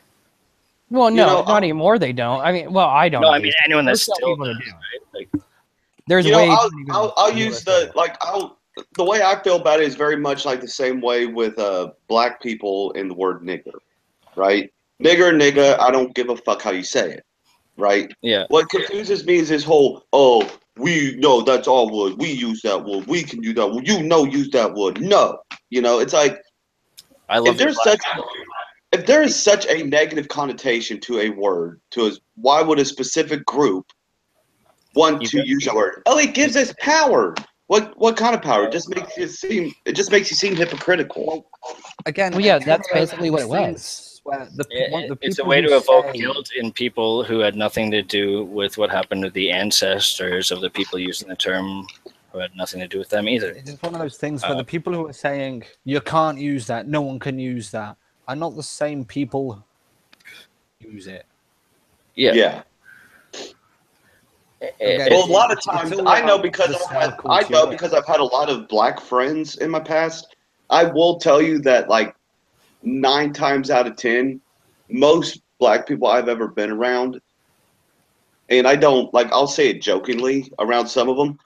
S1: Well,
S2: You
S1: no,
S2: know,
S1: not anymore. They don't. I mean, well, I don't.
S4: No,
S1: at
S4: I mean
S1: least.
S4: anyone that
S1: There's still
S4: still
S1: people that
S4: does,
S1: do.
S4: right? Like,
S1: There's
S2: you know,
S1: way.
S2: I'll use the the way I feel about it is very much like the same way with black people in the word nigger, right? Nigga, I don't give a fuck how you say it, right?
S4: yeah,
S2: What confuses me is this whole, oh, we know that's our word. We use that word. We can use that word. Use that word. No. It's like,
S4: I love
S2: if there's if there is such a negative connotation to a word, why would a specific group want
S4: You
S2: to
S4: got-
S2: use that word? Oh, it gives us power. What kind of power? It just makes you seem hypocritical.
S5: Again,
S1: Well, yeah,
S5: it's
S1: that's
S5: one of those
S1: basically what it was.
S5: things Where the
S4: it's a
S5: people
S4: way
S5: who
S4: to evoke
S5: say-
S4: guilt in people who had nothing to do with what happened to the ancestors of the people using the term, who had nothing to do with them either.
S5: It's just one of those things where the people who are saying you can't use that, no one can use that, are not the same people who use it.
S2: Yeah.
S5: Again,
S2: Well, a lot of
S5: it's
S2: times
S5: all
S2: I know
S5: about
S2: because
S5: the
S2: I know
S5: subculture.
S2: because I've had a lot of black friends in my past. I will tell you that like 9 times out of 10, most black people I've ever been around, and I don't like I'll say it jokingly around some of them,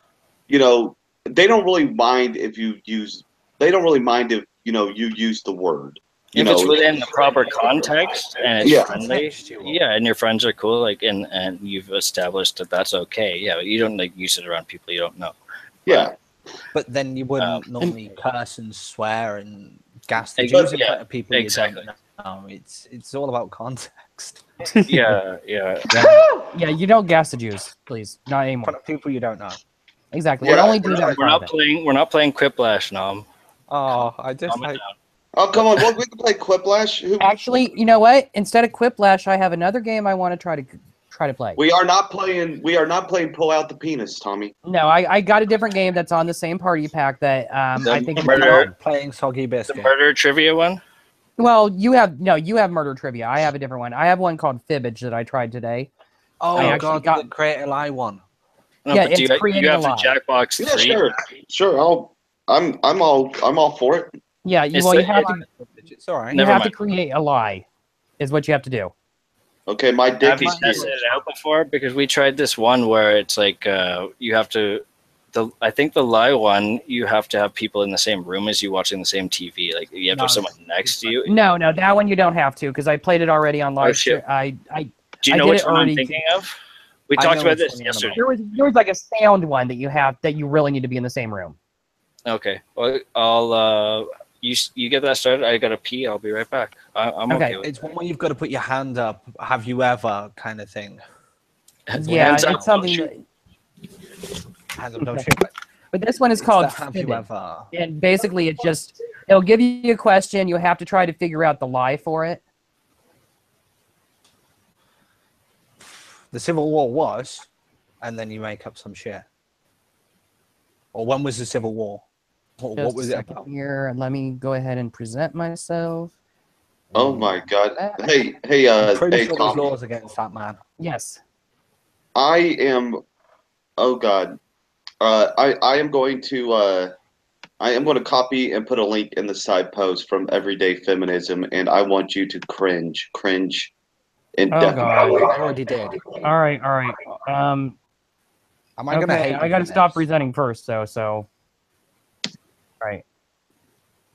S2: they don't really mind if you use. They don't really mind if you use the word.
S4: If it's within the proper context and it's
S2: Yeah.
S4: friendly, yeah, and your friends are cool, like, and you've established that that's okay, yeah, but you don't like use it around people you don't know.
S2: Yeah.
S5: But then you wouldn't normally curse and swear and gas the
S4: Ex-
S5: Jews in
S4: yeah,
S5: front of people
S4: exactly.
S5: you don't know. It's all about context.
S4: Yeah.
S1: Yeah, you don't gas the Jews, please. Not
S5: In
S1: anymore.
S5: front of people you don't know.
S1: Exactly.
S2: Yeah,
S1: I only do that in
S4: We're not
S1: private.
S4: playing. We're not playing Quiplash, Nom.
S5: Oh, I just
S4: Calm it
S5: like
S4: down.
S2: Oh come on, we can play Quiplash.
S1: Actually, you know what? Instead of Quiplash, I have another game I want to try to play.
S2: We are not playing. We are not playing. Pull out the penis, Tommy.
S1: No, I got a different game that's on the same party pack that
S4: The
S1: I think.
S4: murder-
S5: playing Soggy
S4: The
S5: Biscuit.
S4: murder trivia one.
S1: Well, you have murder trivia. I have a different one. I have one called Fibbage that I tried today.
S5: Oh
S1: I actually
S5: god,
S1: got-
S5: the Create a Lie one.
S4: No,
S1: Yeah,
S4: but
S1: it's
S4: do you
S1: creating
S4: have
S1: a
S4: the
S1: lie.
S4: Jackbox
S2: Yeah,
S4: 3?
S2: sure. I'm all for it.
S1: Yeah,
S4: It's
S1: you
S4: the-
S1: have to
S5: It's all right.
S4: Never
S1: you have
S4: mind.
S1: to create a lie, is what you have to do.
S2: Okay, my dick
S4: Have you
S2: is
S4: tested
S2: huge.
S4: it out before? Because we tried this one where it's like you have to. I think the lie one, you have to have people in the same room as you watching the same TV. Like you have to have
S5: No,
S4: someone next to you.
S1: No, that one you don't have to because I played it already on live.
S4: shit.
S1: I
S4: Do you
S1: I
S4: know
S1: did
S4: which
S1: it
S4: one I'm
S1: already.
S4: thinking of? We
S5: I
S4: talked
S5: know
S4: about
S5: which
S4: this
S5: one you're on
S4: yesterday.
S1: there was like a sound one that you really need to be in the same room.
S4: Okay. Well, I'll you get that started. I gotta pee. I'll be right back. I'm okay.
S1: Okay.
S4: with
S5: It's one where you've got to put your hand up. Have you ever kind of thing?
S4: that.
S1: Yeah,
S4: Hands up,
S1: it's something.
S4: don't shoot.
S5: Hands up, don't shoot.
S1: But this one is
S5: It's
S1: called
S5: the Have you
S1: Fibbage.
S5: ever?
S1: And basically, it'll give you a question. You have to try to figure out the lie for it.
S5: The Civil War was, and then you make up some shit. Or when was the Civil War? What
S1: Just
S5: was
S1: a
S5: it
S1: second
S5: about?
S1: here. Let me go ahead and present myself.
S2: Oh my god.
S1: That-
S2: Hey,
S5: I'm pretty sure there's
S2: Tommy.
S5: laws against that, man.
S1: Yes.
S2: I am. Oh god. I am going to. I am going to copy and put a link in the side post from Everyday Feminism, and I want you to cringe
S1: Oh
S2: indefinitely.
S1: god.
S5: I already did.
S1: All right.
S5: Am I gonna hate?
S1: I
S5: you
S1: got to
S5: for
S1: stop
S5: this?
S1: presenting first, so. Right.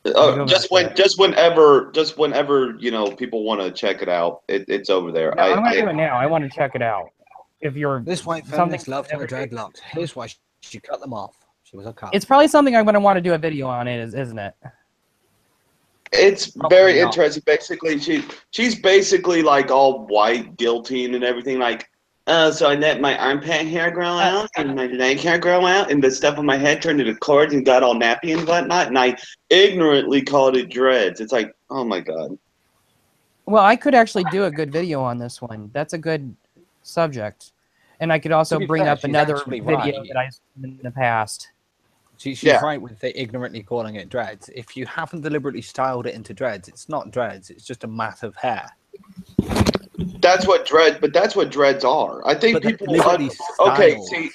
S1: Go
S2: Just
S1: back
S2: whenever people want to check it out, it's over there.
S1: No, I'm gonna do it now. I want to check it out. If you're
S5: This white
S1: something,
S5: feminist loved her dreadlocks. Here's why she cut them off. She was a cop.
S1: it's probably something I'm gonna want to do a video on. Isn't it?
S2: It's
S5: Probably
S2: very
S5: not.
S2: interesting. Basically, she's basically like all white, guilty, and everything. Like, so I let my armpit hair grow out and my leg hair grow out, and the stuff on my head turned into cords and got all nappy and whatnot. And I ignorantly called it dreads. It's like, oh my god.
S1: Well, I could actually do a good video on this one. That's a good subject, and I could also
S5: To be
S1: bring
S5: fair,
S1: up
S5: she's
S1: another
S5: actually
S1: video
S5: right.
S1: that I've seen in the past.
S5: She's
S2: Yeah.
S5: right with the ignorantly calling it dreads. If you haven't deliberately styled it into dreads, it's not dreads. It's just a mat of hair.
S2: That's what dreads are. I think
S5: But they're
S2: people.
S5: deliberately
S2: Okay,
S5: styled.
S2: see,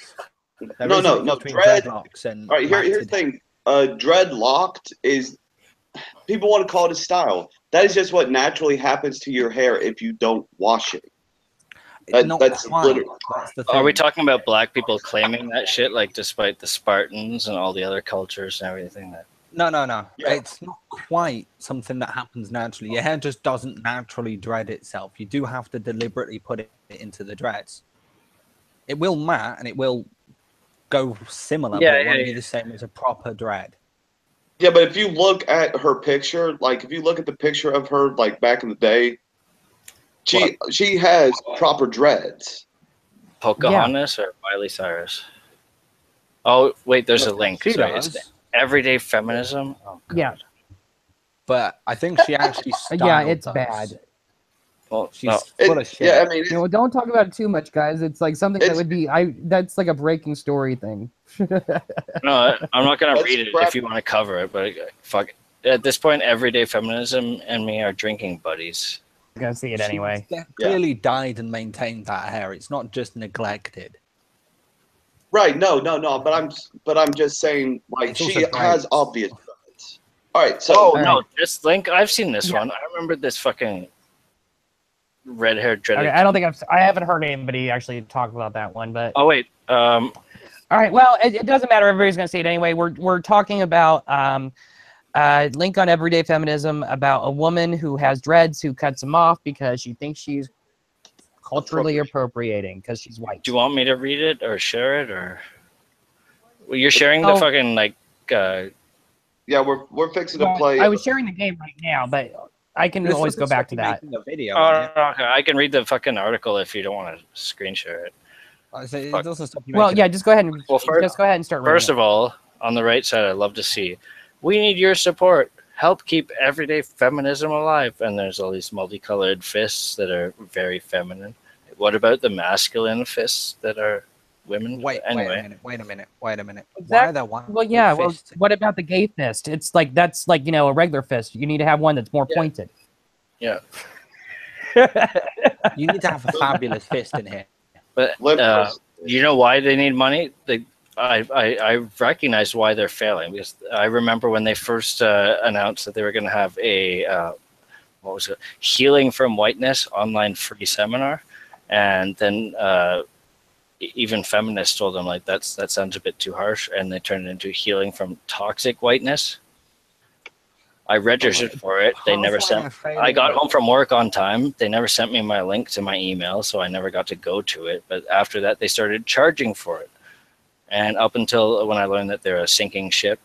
S5: There
S2: no,
S5: is a
S2: no,
S5: difference
S2: no,
S5: between
S2: dread-
S5: dreadlocks and
S2: all right. Here's the
S5: matted.
S2: thing. Dreadlocked is. People want to call it a style. That is just what naturally happens to your hair if you don't wash it.
S5: Not
S2: that's
S5: quite.
S2: literally-
S5: That's the thing.
S4: Are we talking about black people claiming that shit, like despite the Spartans and all the other cultures and everything? That
S5: No.
S2: Yeah.
S5: It's not quite something that happens naturally. Your hair just doesn't naturally dread itself. You do have to deliberately put it into the dreads. It will mat and it will go similar,
S4: Yeah,
S5: but it won't
S4: yeah,
S5: be
S4: yeah.
S5: the same as a proper dread.
S2: Yeah, but if you look at her picture, like if you look at the picture of her, like back in the day, she has proper dreads.
S4: Pocahontas or Miley Cyrus? Oh wait, there's a link.
S5: She
S4: Sorry, it's
S5: does,
S4: Everyday Feminism. Oh, God.
S1: Yeah,
S5: but I think she actually styled
S1: yeah, it's
S5: those.
S1: bad.
S4: Well,
S5: She's
S4: no.
S5: full of shit.
S2: Yeah, I mean,
S1: You know, don't talk about it too much, guys. It's like something that
S2: It's-
S1: would be that's like a breaking story thing.
S4: No, I'm not gonna
S2: That's
S4: read it
S2: crap.
S4: if you want to cover it, but fuck. At this point, Everyday Feminism and me are drinking buddies.
S1: I'm gonna see it
S5: She's
S1: anyway.
S5: clearly dyed and maintained that hair. It's not just neglected.
S2: right? No, but I'm just saying, like
S5: It's
S2: she
S5: also
S2: has
S5: braids.
S2: obvious dreads. All right, so
S4: Oh
S1: All
S4: no,
S1: right.
S4: this link. I've seen this
S1: Yeah.
S4: one. I remember this fucking red-haired dreaded.
S1: Okay, I haven't heard anybody actually talk about that one, but
S4: Oh wait,
S1: all right. Well, it doesn't matter. Everybody's gonna see it anyway. We're talking about link on Everyday Feminism about a woman who has dreads who cuts them off because she thinks she's culturally appropriating because she's white.
S4: do you want me to read it or share it or? Well, you're sharing the
S1: Oh.
S4: fucking like.
S2: yeah, we're fixing to
S1: Well,
S2: play.
S1: I was sharing the game right now, but I can
S5: This
S1: always
S5: doesn't
S1: go back
S5: stop
S1: to
S5: you
S1: that.
S5: making a video.
S4: Oh,
S5: on it.
S4: no, okay. I can read the fucking article if you don't want to screen share it.
S5: I say it
S4: Fuck.
S5: doesn't stop you
S1: Well,
S5: making
S1: yeah,
S5: a-
S1: just go ahead and
S4: Well, first-
S1: just go ahead and start. reading
S4: First
S1: it.
S4: of all, on the right side, I'd love to see. We need your support. Help keep everyday feminism alive. And there's all these multicolored fists that are very feminine. What about the masculine fists that are women?
S5: Wait a
S4: anyway.
S5: minute. Why
S1: Exactly.
S5: are there one?
S1: Well, yeah.
S5: with
S1: Well,
S5: fists?
S1: what about the gay fist? It's like that's like a regular fist. You need to have one that's more
S4: Yeah.
S1: pointed.
S4: Yeah.
S5: You need to have a fabulous fist in here.
S4: But
S2: Lip fist.
S4: you know why they need money? I recognize why they're failing because I remember when they first announced that they were going to have a what was it, Healing from Whiteness online free seminar, and then even feminists told them like that sounds a bit too harsh, and they turned it into Healing from Toxic Whiteness. I registered for it. They never sent. I got home from work on time. They never sent me my link to my email, so I never got to go to it. But after that, they started charging for it. And up until when I learned that they're a sinking ship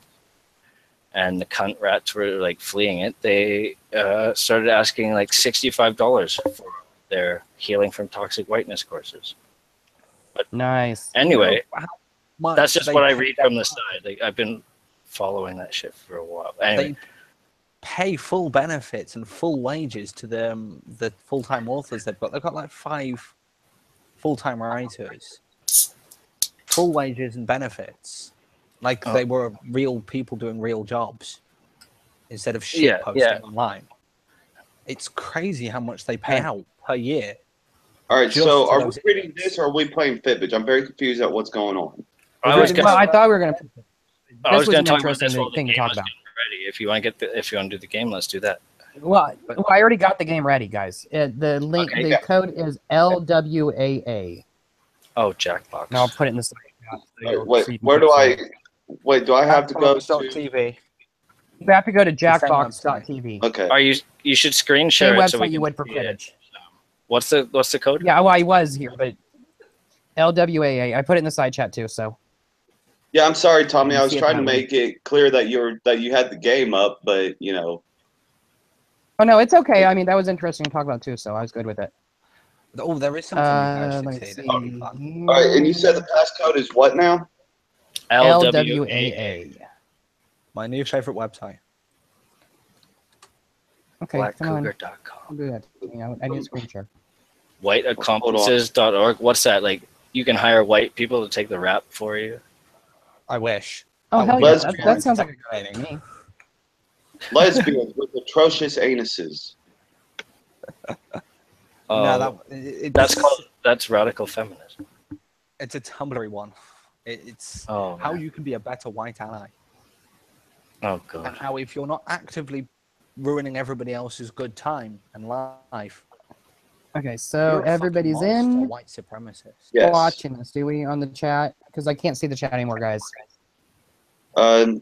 S4: and the cunt rats were like fleeing it, they started asking like $65 for their Healing from Toxic Whiteness courses.
S1: Nice.
S4: Anyway,
S5: How much
S4: that's just
S5: they
S4: what I
S5: pay-
S4: read from the side. Like, I've been following that shit for a while. Anyway,
S5: They pay full benefits and full wages to the full-time authors they've got. They've got like 5 full-time writers. Full wages and benefits. Like
S4: Oh.
S5: they were real people doing real jobs instead of shit
S4: Yeah,
S5: posting
S4: yeah.
S5: online. It's crazy how much they pay
S1: Yeah.
S5: out per year.
S2: All right,
S5: just
S2: so
S5: for
S2: are we
S5: those
S2: reading
S5: idiots.
S2: this or are we playing Fibbage? I'm very confused at what's going on.
S4: I was
S1: well,
S4: gonna,
S1: I thought we were gonna.
S4: I was
S1: This was
S4: gonna
S1: an
S4: talk about
S1: interesting
S4: this while the
S1: thing to
S4: game
S1: talk
S4: was
S1: about.
S4: getting ready. If you want to do the game, let's do that.
S1: Well, I already got the game ready, guys. The link,
S4: Okay,
S1: the
S2: yeah.
S1: code is LWAA.
S4: Oh, Jackbox.
S1: And I'll put it in the side
S2: Wait, where do I? Wait, do I have to go to?
S5: TV.
S1: You have to go to
S5: The same
S1: jackbox.tv.
S2: Okay.
S4: You should screen
S1: Same
S4: share it so
S1: website
S4: we
S1: you
S4: can
S1: would for
S4: see it.
S1: Quidditch.
S4: What's the code?
S1: Yeah, well, I was here, but LWAA. I put it in the side chat too. So
S2: Yeah, I'm sorry, Tommy.
S1: You
S2: I was
S1: see it
S2: trying to
S1: that way.
S2: make it clear that you had the game up, but you know.
S1: oh no, it's okay. I mean, that was interesting to talk about too. So I was good with it.
S5: Oh, there is something you
S1: Let
S5: can
S1: me
S5: actually see.
S1: see.
S5: That's really fun.
S2: All right, and you said the passcode is what now?
S1: LWAA.
S5: My new favorite website.
S1: Okay, come on.
S4: Blackcougar.com.
S1: I'll do that. I need a screen share.
S4: Whiteaccomplices.org. What's that? Like, you can hire white people to take the rap for you?
S5: I wish.
S1: Oh
S5: That
S1: hell
S5: would
S1: yeah,
S5: be
S1: that
S2: lesbian.
S1: sounds like a good idea to me.
S2: Lesbians with atrocious anuses.
S5: No,
S4: That's radical feminism.
S5: it's a Tumblr one. It's
S4: Oh,
S5: how
S4: man.
S5: you can be a better white ally.
S4: Oh
S5: And
S4: god.
S5: how if you're not actively ruining everybody else's good time and life,
S1: Okay, so
S5: you're a fucking
S1: everybody's
S5: monster,
S1: in
S5: white supremacist.
S2: Yes.
S1: watching us, do we, on the chat? Because I can't see the chat anymore, guys.
S2: I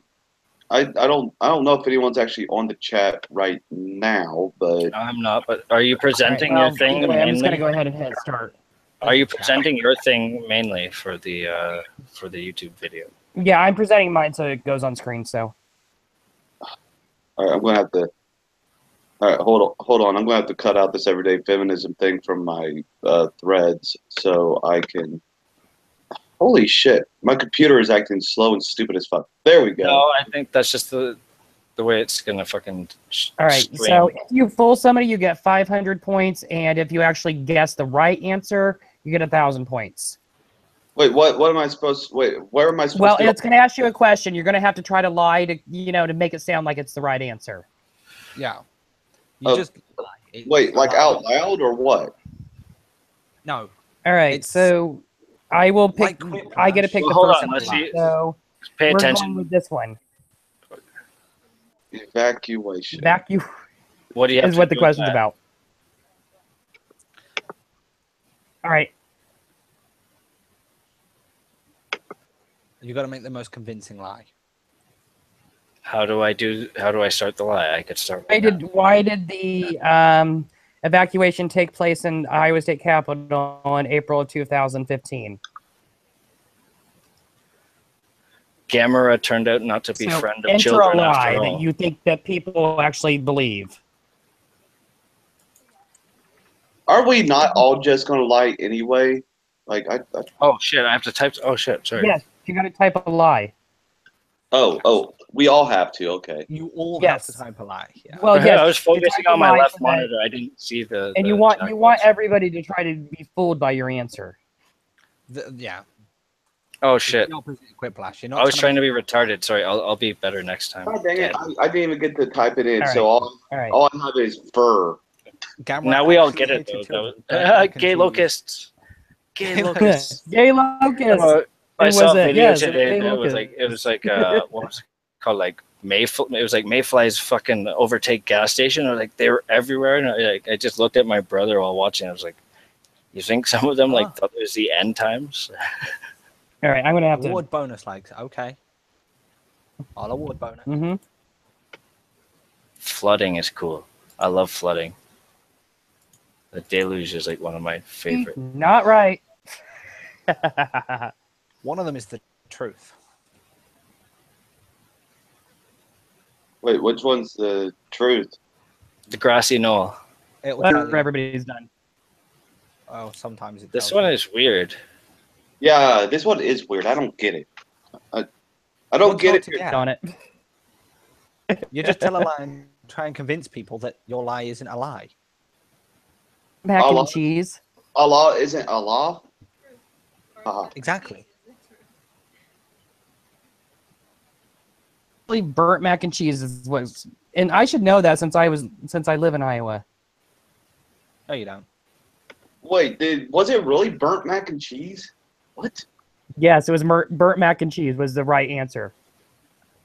S2: don't know if anyone's actually on the chat right now, but
S4: I'm not, but are you presenting
S1: All right,
S4: your thing
S1: either way, I'm just gonna
S4: mainly?
S1: go ahead and hit start.
S4: Are you presenting your thing mainly for the YouTube video?
S1: Yeah, I'm presenting mine so it goes on screen. So
S2: all right, I'm gonna have to. All right, hold on. I'm gonna have to cut out this everyday feminism thing from my threads so I can. Holy shit! My computer is acting slow and stupid as fuck. There we go.
S4: No, I think that's just the way it's gonna fucking.
S1: all right,
S4: stream.
S1: so if you fool somebody, you get 500 points, and if you actually guess the right answer, you get 1,000 points.
S2: Wait, what? What am I supposed? Wait, where am I supposed
S1: Well,
S2: to?
S1: it's gonna ask you a question. You're gonna have to try to lie to to make it sound like it's the right answer.
S5: Yeah. You
S2: Oh,
S5: just
S2: Wait, like out loud or what?
S5: No.
S1: All right,
S5: It's
S1: so I will pick.
S5: like
S1: I get to pick
S4: Well,
S1: the
S4: hold
S1: first
S4: on,
S1: one.
S4: let's see.
S1: So
S4: Pay
S1: we're going
S4: attention.
S1: with this one.
S2: Evacuation.
S1: Vacuum
S4: What do you have
S1: is
S4: to
S1: what the
S4: do with
S1: question's
S4: that?
S1: about. All right.
S5: You got to make the most convincing lie.
S4: How do I start the lie? I could start. Right now.
S1: Why did the evacuation take place in Iowa State Capitol in April of 2015?
S4: Gamera turned out not to be
S1: So
S4: friend of
S1: enter
S4: children
S1: a lie
S4: after
S1: that
S4: all.
S1: you think that people actually believe.
S2: Are we not all just gonna lie anyway? Like
S4: Oh shit! I have to type. Oh shit! Sorry.
S1: Yes, you got to type a lie.
S2: Oh, we all have to. Okay.
S5: You all
S1: Yes.
S5: have to type a lie. Yeah.
S1: Well, yes,
S4: I was
S1: you
S4: focusing
S1: type a
S4: on my
S1: lie
S4: left
S1: so that-
S4: monitor. I didn't see the.
S1: and
S4: the
S1: you want
S4: checkbox.
S1: everybody to try to be fooled by your answer.
S5: Yeah.
S4: Oh
S5: It's
S4: shit!
S5: the opposite of Quiplash. You're not
S4: I was trying to
S5: make-
S4: be retarded. Sorry, I'll be better next time.
S2: God dang it! I didn't even get to type it in.
S1: All
S2: So
S1: All right.
S2: all I have is fur.
S5: Gamera
S4: Now we all
S5: actually
S4: get it
S5: hated
S4: though.
S5: children. Mac and
S4: Gay
S5: cheese.
S4: locusts. Gay
S5: Gay
S4: locusts.
S1: Gay locust.
S4: I
S1: It
S4: saw
S1: was
S4: a
S1: it,
S4: video
S1: yes,
S4: today
S1: gay
S4: that was
S1: locust.
S4: like what was it called, like it was like mayflies fucking overtake gas station, or like they were everywhere, and I just looked at my brother while watching. I was like, you think some of them like thought it was the end times?
S1: All right, I'm gonna have
S5: Award bonus likes. Okay. I'll award bonus.
S1: to. Mm-hmm.
S4: Flooding is cool. I love flooding. The deluge is like one of my favorite.
S1: Not right.
S5: One of them is the truth.
S2: Wait, which one's the truth?
S4: The grassy knoll.
S5: It will tell you.
S1: Everybody's done.
S5: Oh, sometimes it
S4: This
S5: tells
S4: one
S5: you.
S4: is weird.
S2: Yeah, this one is weird. I don't get it. I don't
S5: What's
S2: get
S5: not
S2: it.
S5: to get?
S1: On it.
S5: You just tell a lie and try and convince people that your lie isn't a lie.
S1: Mac
S2: Allah.
S1: and cheese.
S2: Allah isn't Allah.
S5: Exactly.
S1: Actually, burnt mac and cheese is what's, and I should know that since I live in Iowa.
S5: No, you don't.
S2: Wait, was it really burnt mac and cheese? What?
S1: Yes, it was burnt mac and cheese was the right answer.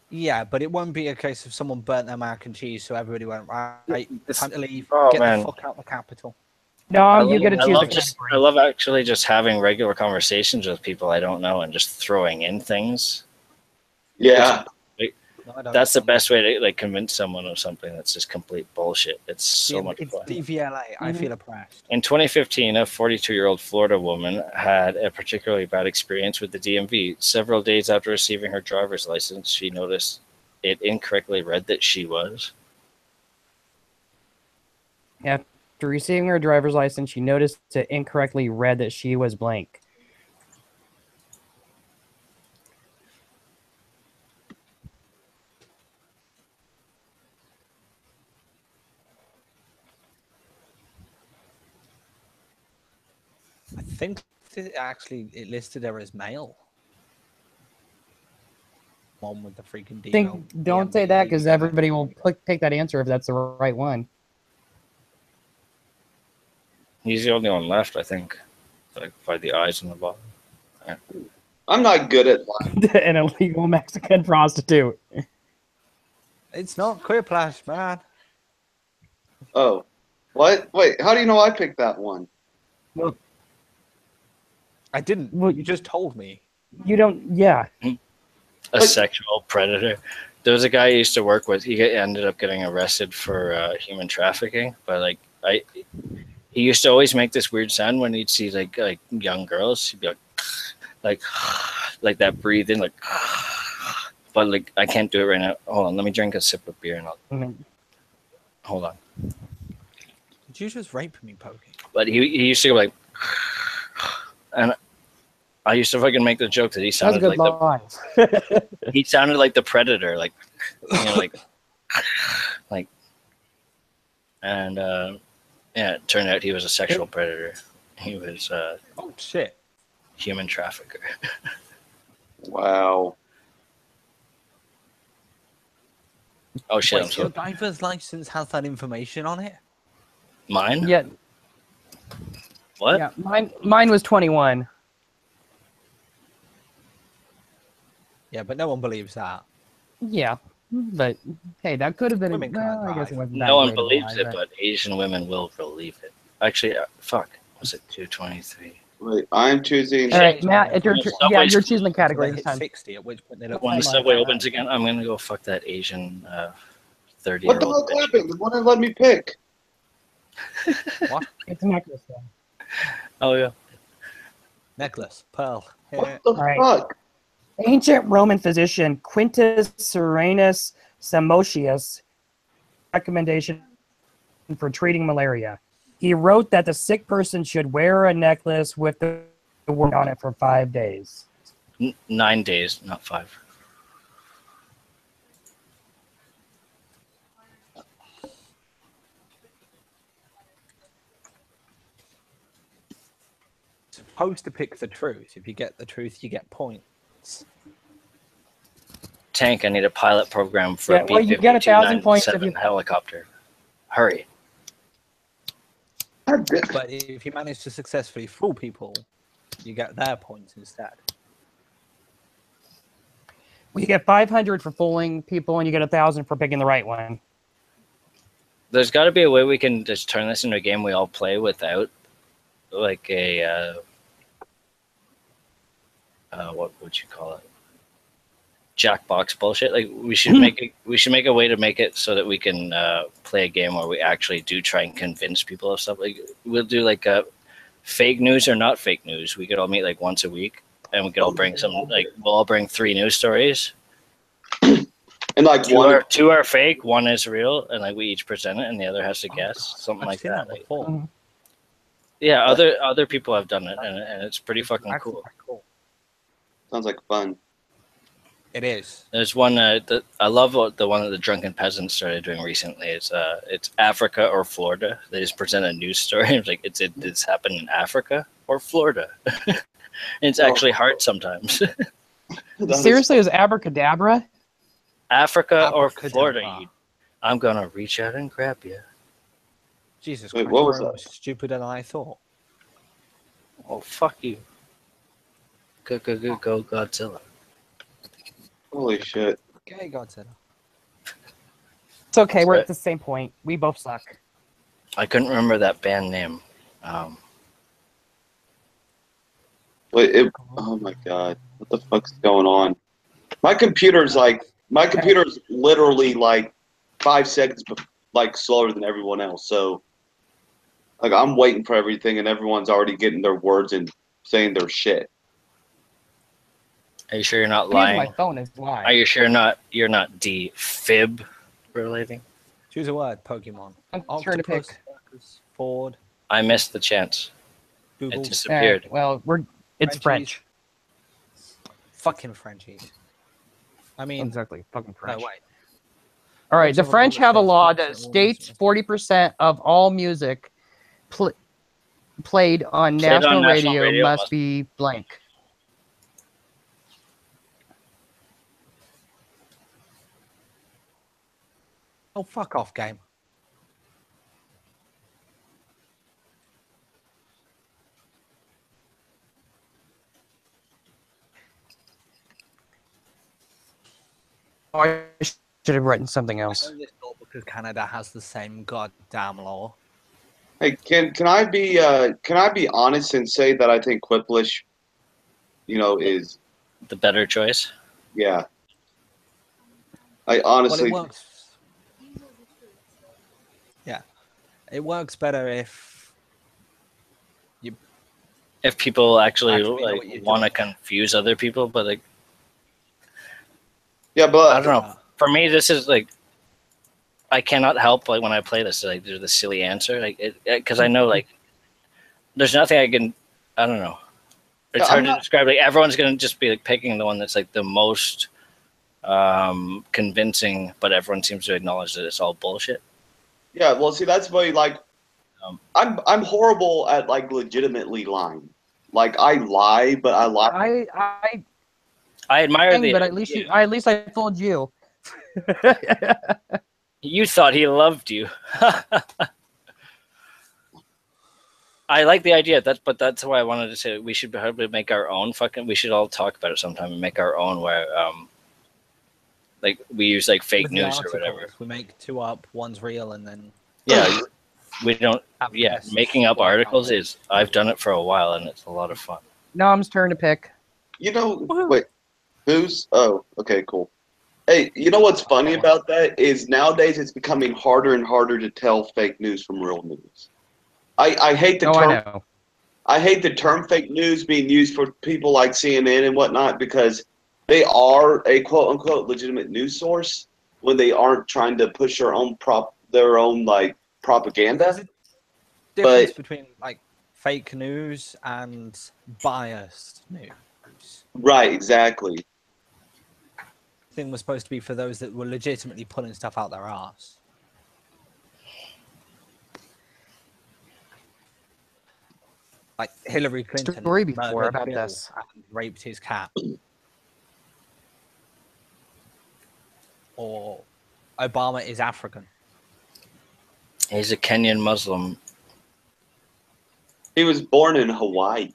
S5: Yeah, but it won't be a case of someone burnt their mac and cheese, so everybody went, right, time to leave,
S4: Oh,
S5: get
S4: man.
S5: the fuck out the capital.
S1: No, you get to
S4: I
S1: choose
S4: love
S1: the
S4: just
S1: category.
S4: I love actually just having regular conversations with people I don't know and just throwing in things.
S2: Yeah.
S5: No, I don't.
S4: That's the best way to like convince someone of something that's just complete bullshit. It's so
S5: Yeah,
S4: much
S5: it's
S4: fun.
S5: DVLA. I feel oppressed.
S4: In 2015, a 42-year-old Florida woman had a particularly bad experience with the DMV. Several days after receiving her driver's license, she noticed it incorrectly read that she was.
S1: After receiving her driver's license, she noticed it incorrectly read that she was blank.
S5: I think it listed her as male. One with the freaking
S1: Don't say that because everybody will pick that answer if that's the right one.
S4: He's the only one left, I think. Like by the eyes on the bottom.
S2: I'm not good at lying.
S1: An illegal Mexican prostitute.
S5: It's not Quiplash, man.
S2: Oh. What? Wait, how do you know I picked that one?
S5: I didn't.
S1: Well,
S5: You just told me.
S1: You don't. Yeah.
S4: A sexual predator. There was a guy I used to work with. He ended up getting arrested for human trafficking. But he used to always make this weird sound when he'd see like young girls. He'd be like that breathing, like. But like I can't do it right now. Hold on, let me drink a sip of beer and I'll. Hold on.
S5: Did you just rape me, Pokey?
S4: But he used to go like, and I used to fucking make the joke that he
S1: That's a
S4: sounded
S1: good
S4: like
S1: line.
S4: he sounded like the Predator, like like, and yeah, it turned out he was a sexual predator. He was
S5: Oh shit!
S4: human trafficker.
S2: Wow.
S4: Oh shit! I'm
S5: Wait, your
S4: sorry.
S5: driver's license has that information on it?
S4: Mine?
S1: Yeah.
S4: What?
S1: Yeah. Mine was 21.
S5: Yeah, but no one believes that.
S1: Yeah. But hey, that could have been.
S5: Women
S1: Well,
S5: can't
S1: I guess it
S5: drive.
S1: wasn't that
S4: No one
S1: great of a
S4: believes
S1: lie,
S4: it, but Asian women will believe it. Actually, fuck. Was it 223?
S2: Wait, I'm choosing.
S1: All right, Matt. If you're
S4: No,
S1: yeah,
S4: Subway's
S1: you're choosing the
S5: Until
S1: category
S5: they
S1: this
S5: hit
S1: time.
S5: 60, at which point they look
S4: When the
S1: Oh my
S4: subway
S1: God.
S4: opens again, I'm gonna go fuck that Asian
S2: What the
S4: 30-year-old
S2: fuck
S4: bitch.
S2: happened? It wouldn't let me pick.
S1: It's a necklace. Then.
S4: Oh yeah.
S5: necklace, pearl.
S2: What the
S1: Right.
S2: fuck?
S1: Ancient Roman physician Quintus Serenus Samosius recommendation for treating malaria. He wrote that the sick person should wear a necklace with the word on it for 5 days.
S4: 9 days, not 5.
S5: Supposed to pick the truth. If you get the truth, you get points.
S4: Tank, I need a pilot program for
S1: Yeah,
S4: a
S1: well, you get 1,000 points if you-
S4: helicopter. Hurry.
S5: But if you manage to successfully fool people, you get their points instead.
S1: Well, you get 500 for fooling people, and you get 1,000 for picking the right one.
S4: There's got to be a way we can just turn this into a game we all play without, like a, what would you call it? Jackbox bullshit. Like we should make a way to make it so that we can play a game where we actually do try and convince people of stuff. Like we'll do like a fake news or not fake news. We could all meet like once a week, and we could all bring we'll all bring 3 news stories.
S2: And like
S4: Two are fake, one is real, and like we each present it, and the other has to guess something
S5: I've
S4: like
S5: seen
S4: that.
S5: before.
S4: Yeah, other people have done it, and it's pretty fucking
S5: Actually
S4: cool.
S5: quite cool.
S2: sounds like fun.
S5: It is.
S4: There's one that I love the one that the Drunken Peasants started doing recently. It's Africa or Florida. They just present a news story. It's like it's happened in Africa or Florida. And it's actually hard sometimes.
S1: Seriously, it was abracadabra?
S4: Africa or
S5: Abracadabra.
S4: Florida. I'm gonna reach out and grab you.
S5: Jesus
S2: Wait,
S5: Christ,
S2: what was
S5: you're
S2: that?
S5: stupider than I thought.
S4: Oh fuck you. Go Godzilla.
S2: Holy shit.
S5: Okay, Godzilla.
S1: It's okay. We're
S4: Sorry.
S1: at the same point. We both suck.
S4: I couldn't remember that band name.
S2: Wait, oh my god, what the fuck's going on? My computer's literally like 5 seconds like slower than everyone else. So like I'm waiting for everything, and everyone's already getting their words and saying their shit.
S4: Are you sure you're not
S1: My
S4: lying?
S1: phone is lying.
S4: Are you sure you're not defib relating?
S5: Choose a word. Pokemon.
S1: I'm trying to pick.
S5: Octopus, Ford.
S4: I missed the chance.
S5: Google.
S4: It disappeared.
S1: Well, it's French.
S5: Fucking Frenchies. I mean,
S1: Exactly, fucking French.
S5: no, wait.
S1: All right,
S5: What's
S1: the
S5: the
S1: French
S5: rule that
S1: have a
S5: says
S1: law
S5: 40%
S1: that
S5: of all
S1: states
S5: music?
S1: 40% of all music played on
S4: Played on
S1: national
S4: national
S1: radio
S4: radio
S1: must
S4: must-
S1: be blank.
S5: Oh, fuck off, game.
S1: Oh, I should have written something
S5: I
S1: else.
S5: know this law because Canada has the same goddamn law.
S2: Hey, can I be honest and say that I think Quiplish, is
S4: The better choice.
S2: yeah. I
S5: Well,
S2: honestly
S5: it works. Yeah, it works better if
S4: If people actually
S5: Actually know what
S4: like
S5: you're
S4: want to
S5: doing.
S4: confuse other people, but like
S2: yeah,
S4: I
S2: but
S4: don't know. For me, this is like I cannot help like when I play this, like do the silly answer, like because I know like there's nothing I can. I don't know. It's
S2: Yeah,
S4: hard
S2: I'm
S4: to
S2: not-
S4: describe. Like everyone's gonna just be like picking the one that's like the most convincing, but everyone seems to acknowledge that it's all bullshit.
S2: yeah, well, see, that's why like
S4: Um,
S2: I'm horrible at like legitimately lying. Like I lie, but I lie.
S4: I admire the.
S1: But at least I fooled you.
S4: You thought he loved you. I like the idea. But that's why I wanted to say we should probably make our own fucking. We should all talk about it sometime and make our own where like we use like fake
S5: with the
S4: news or whatever.
S5: articles, we make two up, one's real, and then
S4: Yeah, we don't.
S5: have
S4: Yeah,
S5: guests
S4: making up
S5: work out
S4: articles
S5: what-
S4: is. I've done it for a while and it's a lot of fun.
S1: Nom's turn to pick.
S2: Wait, who's? Oh, okay, cool. Hey, you know what's funny about that is nowadays it's becoming harder and harder to tell fake news from real news. I hate the
S1: Oh,
S2: term.
S1: I know.
S2: I hate the term fake news being used for people like CNN and whatnot because they are a quote unquote legitimate news source when they aren't trying to push their own like propaganda.
S5: There's a difference between like fake news and biased news.
S2: Right, exactly.
S5: Thing was supposed to be for those that were legitimately pulling stuff out their ass. Like Hillary Clinton
S1: Story before
S5: murdered
S1: about
S5: Bill
S1: this.
S5: and raped his cat. Or Obama is African.
S4: He's a Kenyan Muslim.
S2: He was born in Hawaii.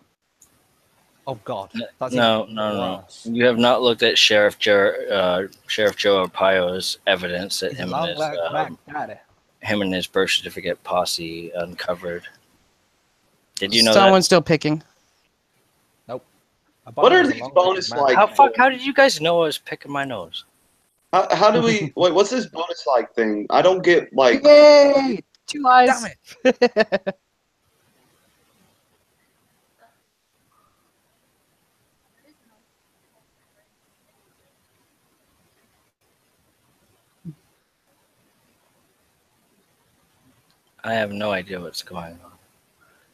S5: Oh God. That's
S4: No,
S5: even
S4: no.
S5: worse.
S4: You have not looked at Sheriff Joe Arpaio's evidence that
S5: He's
S4: him
S5: long
S4: and
S5: leg back daddy.
S4: his birth certificate posse uncovered. Did you know
S1: Someone's still picking.
S2: What are
S5: Obama's a
S2: these
S5: long-legged
S2: bonus
S5: man.
S2: like?
S4: How did you guys know I was picking my nose?
S2: How do we? Wait, what's this bonus like thing? I don't get like.
S1: Yay! 2 eyes.
S5: Damn it.
S4: I have no idea what's going on.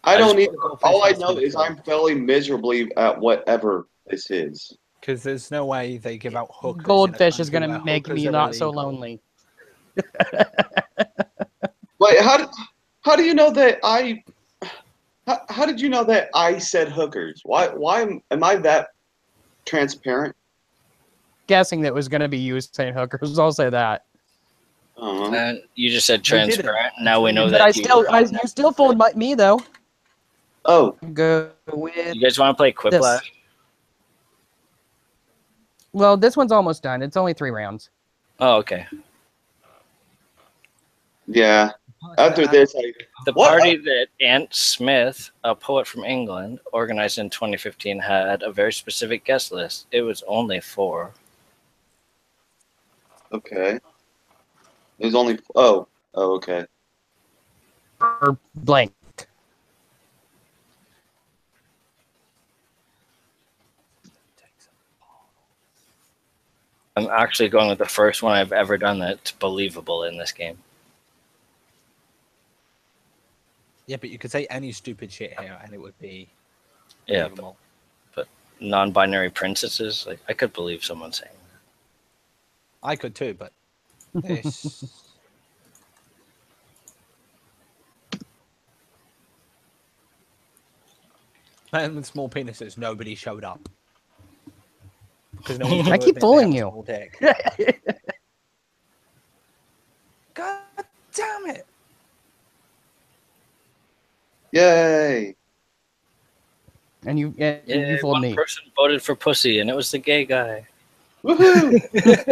S2: I don't
S4: just-
S2: even. All I know is I'm failing miserably at whatever this is.
S5: Because there's no way they give out hookers. in a
S1: Goldfish is
S5: country
S1: gonna
S5: where
S1: make
S5: hookers
S1: me
S5: are
S1: not so
S5: illegal.
S1: lonely.
S2: Wait, how do you know that I? How did you know that I said hookers? Why am I that transparent?
S1: Guessing that was gonna be you saying hookers. I'll say that.
S4: And you just said
S5: We did it.
S4: transparent. Now we know
S1: But
S4: that
S1: you still fooled me though.
S2: Oh,
S1: Go with.
S4: You guys want to play Quiplash?
S1: Well, this one's almost done. It's only 3 rounds.
S4: Oh, okay.
S2: yeah. after this,
S4: The
S2: What?
S4: party that Ant Smith, a poet from England, organized in 2015 had a very specific guest list. It was only 4.
S2: okay. It was only okay.
S1: Or blank.
S4: I'm actually going with the first one I've ever done that's believable in this game.
S5: Yeah, but you could say any stupid shit here, and it would be
S4: Yeah,
S5: believable.
S4: but non-binary princesses, like I could believe someone saying that.
S5: I could too, but this. Men with small penises, nobody showed up. Because no one's
S1: I
S5: gonna
S1: keep
S5: admit they
S1: fooling
S5: have a
S1: you.
S5: small dick. God damn it!
S2: Yay!
S1: And you
S4: Yeah,
S1: fooled
S4: one
S1: me.
S4: person voted for pussy, and it was the gay guy.
S2: Woohoo!
S5: He's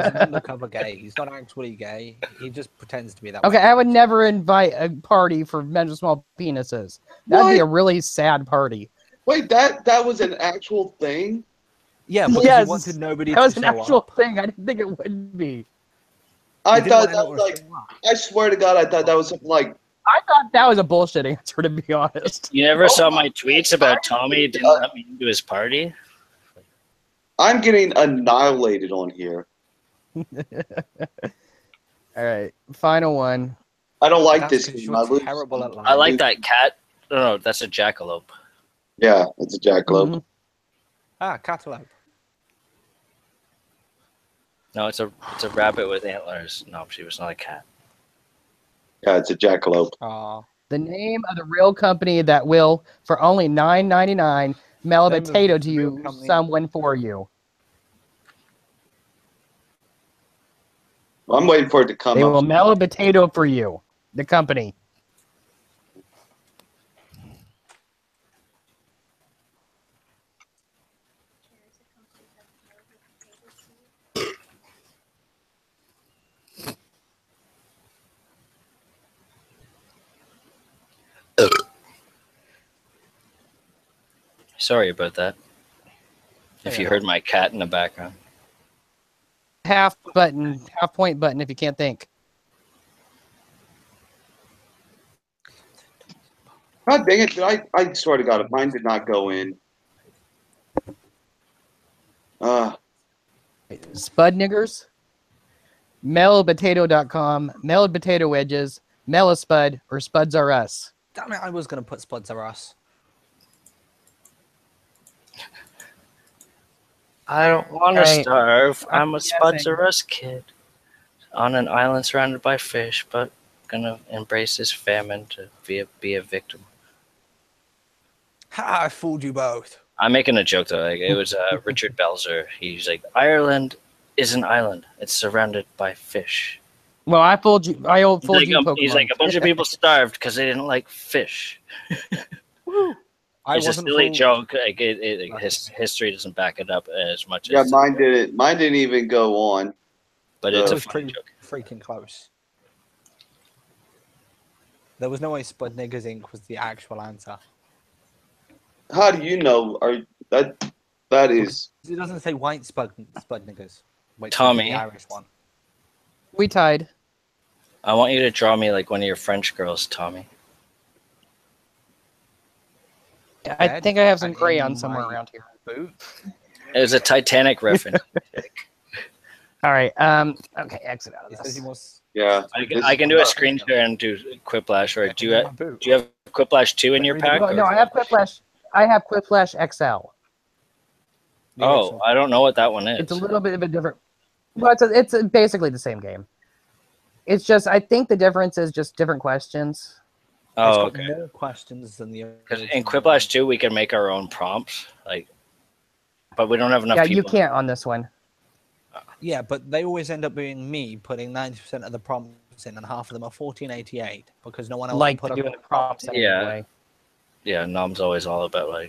S5: an undercover gay. He's not actually gay. He just pretends to be that way.
S1: Okay, I would never invite a party for men with small penises. That'd be a really sad party.
S2: Wait, that was an actual thing?
S5: Yeah, because
S1: Yes,
S5: he wanted nobody
S1: That was
S5: to
S1: an
S5: show
S1: actual
S5: up.
S1: thing. I didn't think it would be.
S2: I
S5: He didn't
S2: thought
S5: want
S2: that
S5: anyone
S2: was
S5: to
S2: like,
S5: show up.
S2: I swear to God, I thought that was something like,
S1: I thought that was a bullshit answer, to be honest.
S4: You never saw my tweets about Tommy didn't let me into his party?
S2: I'm getting annihilated on here.
S1: All right, final one.
S2: I don't like
S5: That's
S2: this
S5: 'cause
S2: game.
S5: you're
S2: I lose.
S5: terrible at
S4: I like
S5: lying.
S4: that cat. No, that's a jackalope.
S2: Yeah, it's a jackalope.
S1: Mhm.
S5: Ah, Catalope.
S4: No, it's a rabbit with antlers. No, she was not a cat.
S2: Yeah, it's a jackalope.
S5: Aw.
S1: The name of the real company that will, for only $9.99, mail a
S5: Name of
S1: potato
S5: the
S1: to
S5: real
S1: you,
S5: company.
S1: someone for you.
S2: I'm waiting for it to come
S1: They
S2: up.
S1: will mail a potato for you. The company.
S4: Sorry about that. If you heard my cat in the background.
S1: Half point button if you can't think.
S2: God dang it! I swear to God, mine did not go in.
S1: Spud niggers. Mailpotato.com, mailed potato wedges, mail a spud, or spuds are us.
S5: Damn it, I was going to put Spuds Are Us.
S4: I don't want to
S1: Right.
S4: starve. I'm a
S1: guessing.
S4: Spuds R Us kid on an island surrounded by fish, but gonna embrace this famine to be a victim.
S5: Ha, I fooled you both.
S4: I'm making a joke though. Like it was Richard Belzer. He's like, Ireland is an island. It's surrounded by fish.
S1: Well, I fooled you. I fooled you, Pokemon.
S4: He's like a bunch of people starved because they didn't like fish. It's a silly
S5: fooled.
S4: joke. Like his history doesn't back it up as much
S2: Yeah,
S4: as.
S2: mine didn't. Mine didn't even go on.
S4: But
S2: It
S4: it's
S5: It
S4: a
S5: was
S4: funny
S5: pretty
S4: joke.
S5: freaking close. There was no way Spud Niggers Inc. was the actual answer.
S2: How do you know? That is
S5: It doesn't say white Spud Niggers. Wait,
S4: Tommy.
S5: the Irish one.
S1: We tied.
S4: I want you to draw me like one of your French girls, Tommy.
S1: I
S5: Bed
S1: think I have some
S5: and
S1: crayon
S5: in
S1: somewhere
S5: my
S1: around here.
S5: Boot.
S4: It was a Titanic reference.
S1: All right. Okay, exit out
S5: It
S1: of
S5: says he
S1: this.
S5: was.
S4: I can do a screen share and do Quiplash, or do you have Quiplash 2 in your pack?
S1: No, I have Quiplash. I have Quiplash XL.
S4: Oh, I don't know what that one is.
S1: It's a little bit of a different. Well, it's basically the same game. It's just I think the difference is just different questions.
S4: Oh,
S5: It's got
S4: okay.
S5: more questions than the.
S4: Because in
S5: original
S4: Quiplash 2, we can make our own prompts, but we don't have enough
S1: Yeah,
S4: people.
S1: you can't on this one.
S5: Yeah, but they always end up being me putting 90% of the prompts in, and half of them are 1488 because no one else
S1: Like
S5: can put
S1: doing
S5: a
S1: the prompts
S4: Yeah.
S1: anyway.
S4: Yeah, Nom's always all about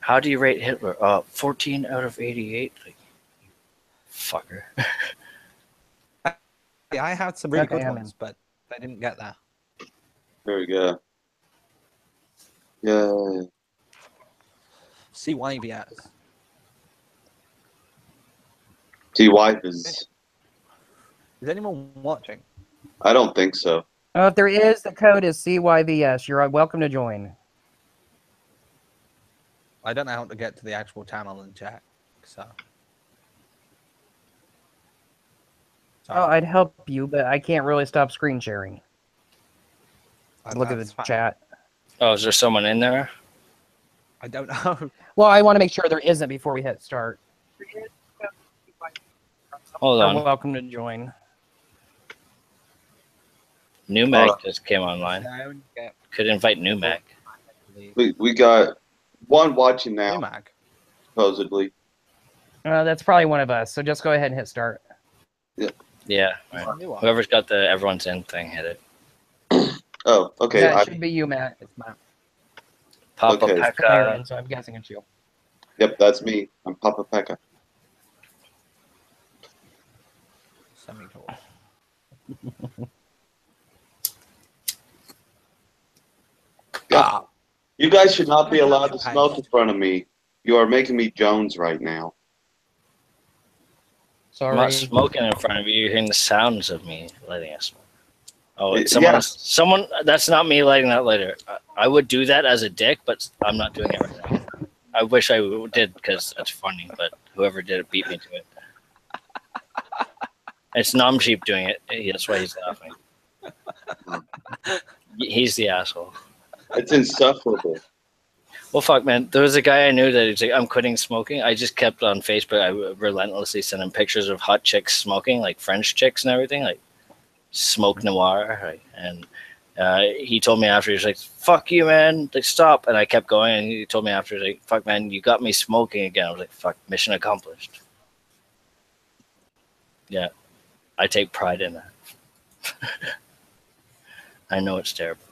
S4: how do you rate Hitler? 14 out of 88. Like, fucker.
S5: I had some really
S1: Okay,
S5: good
S1: I'm
S5: ones, but they didn't get there.
S2: There we go. Yeah.
S5: CYVS.
S2: T-Wife is.
S5: Is anyone watching?
S2: I don't think so.
S1: If there is, the code is CYVS. You're welcome to join.
S5: I don't know how to get to the actual channel and check. So.
S1: Oh, I'd help you, but I can't really stop screen sharing. Look at
S5: That's
S1: the
S5: fine.
S1: chat.
S4: Oh, is there someone in there?
S5: I don't know.
S1: Well, I want to make sure there isn't before we hit start.
S4: Hold
S1: You're
S4: on.
S1: welcome to join.
S4: New Mac just came online.
S5: I only get
S4: Could invite New Mac.
S2: We got one watching now,
S5: New Mag.
S2: supposedly.
S1: That's probably one of us. So just go ahead and hit start.
S4: Yeah. Right.
S5: New one.
S4: Whoever's got the everyone's in thing, hit it.
S2: Oh, okay.
S1: Yeah, it should be you, Matt.
S5: It's Matt.
S4: Papa
S2: Okay.
S1: You're
S4: Pekka.
S1: in, so I'm guessing it's you.
S2: Yep, that's me. I'm Papa Pekka.
S5: Semicolon.
S2: Yeah. You guys should not be
S5: Okay,
S2: allowed to
S5: okay.
S2: smoke in front of me. You are making me Jones right now.
S1: Sorry.
S4: I'm not smoking in front of you. You're hearing the sounds of me lighting a smoke. Oh, it's
S2: Yeah.
S4: someone. That's not me lighting that later. I would do that as a dick, but I'm not doing it right now. I wish I did because that's funny. But whoever did it beat me to it. It's Nom Sheep doing it. That's why he's laughing. He's the asshole.
S2: It's insufferable.
S4: Well, fuck, man. There was a guy I knew that was like, I'm quitting smoking. I just kept on Facebook. I relentlessly sent him pictures of hot chicks smoking, like French chicks and everything, like smoke noir. Right? And he told me after, he's like, fuck you, man. Like, stop. And I kept going. And he told me after, he's like, fuck, man, you got me smoking again. I was like, fuck, mission accomplished. Yeah. I take pride in that. I know it's terrible.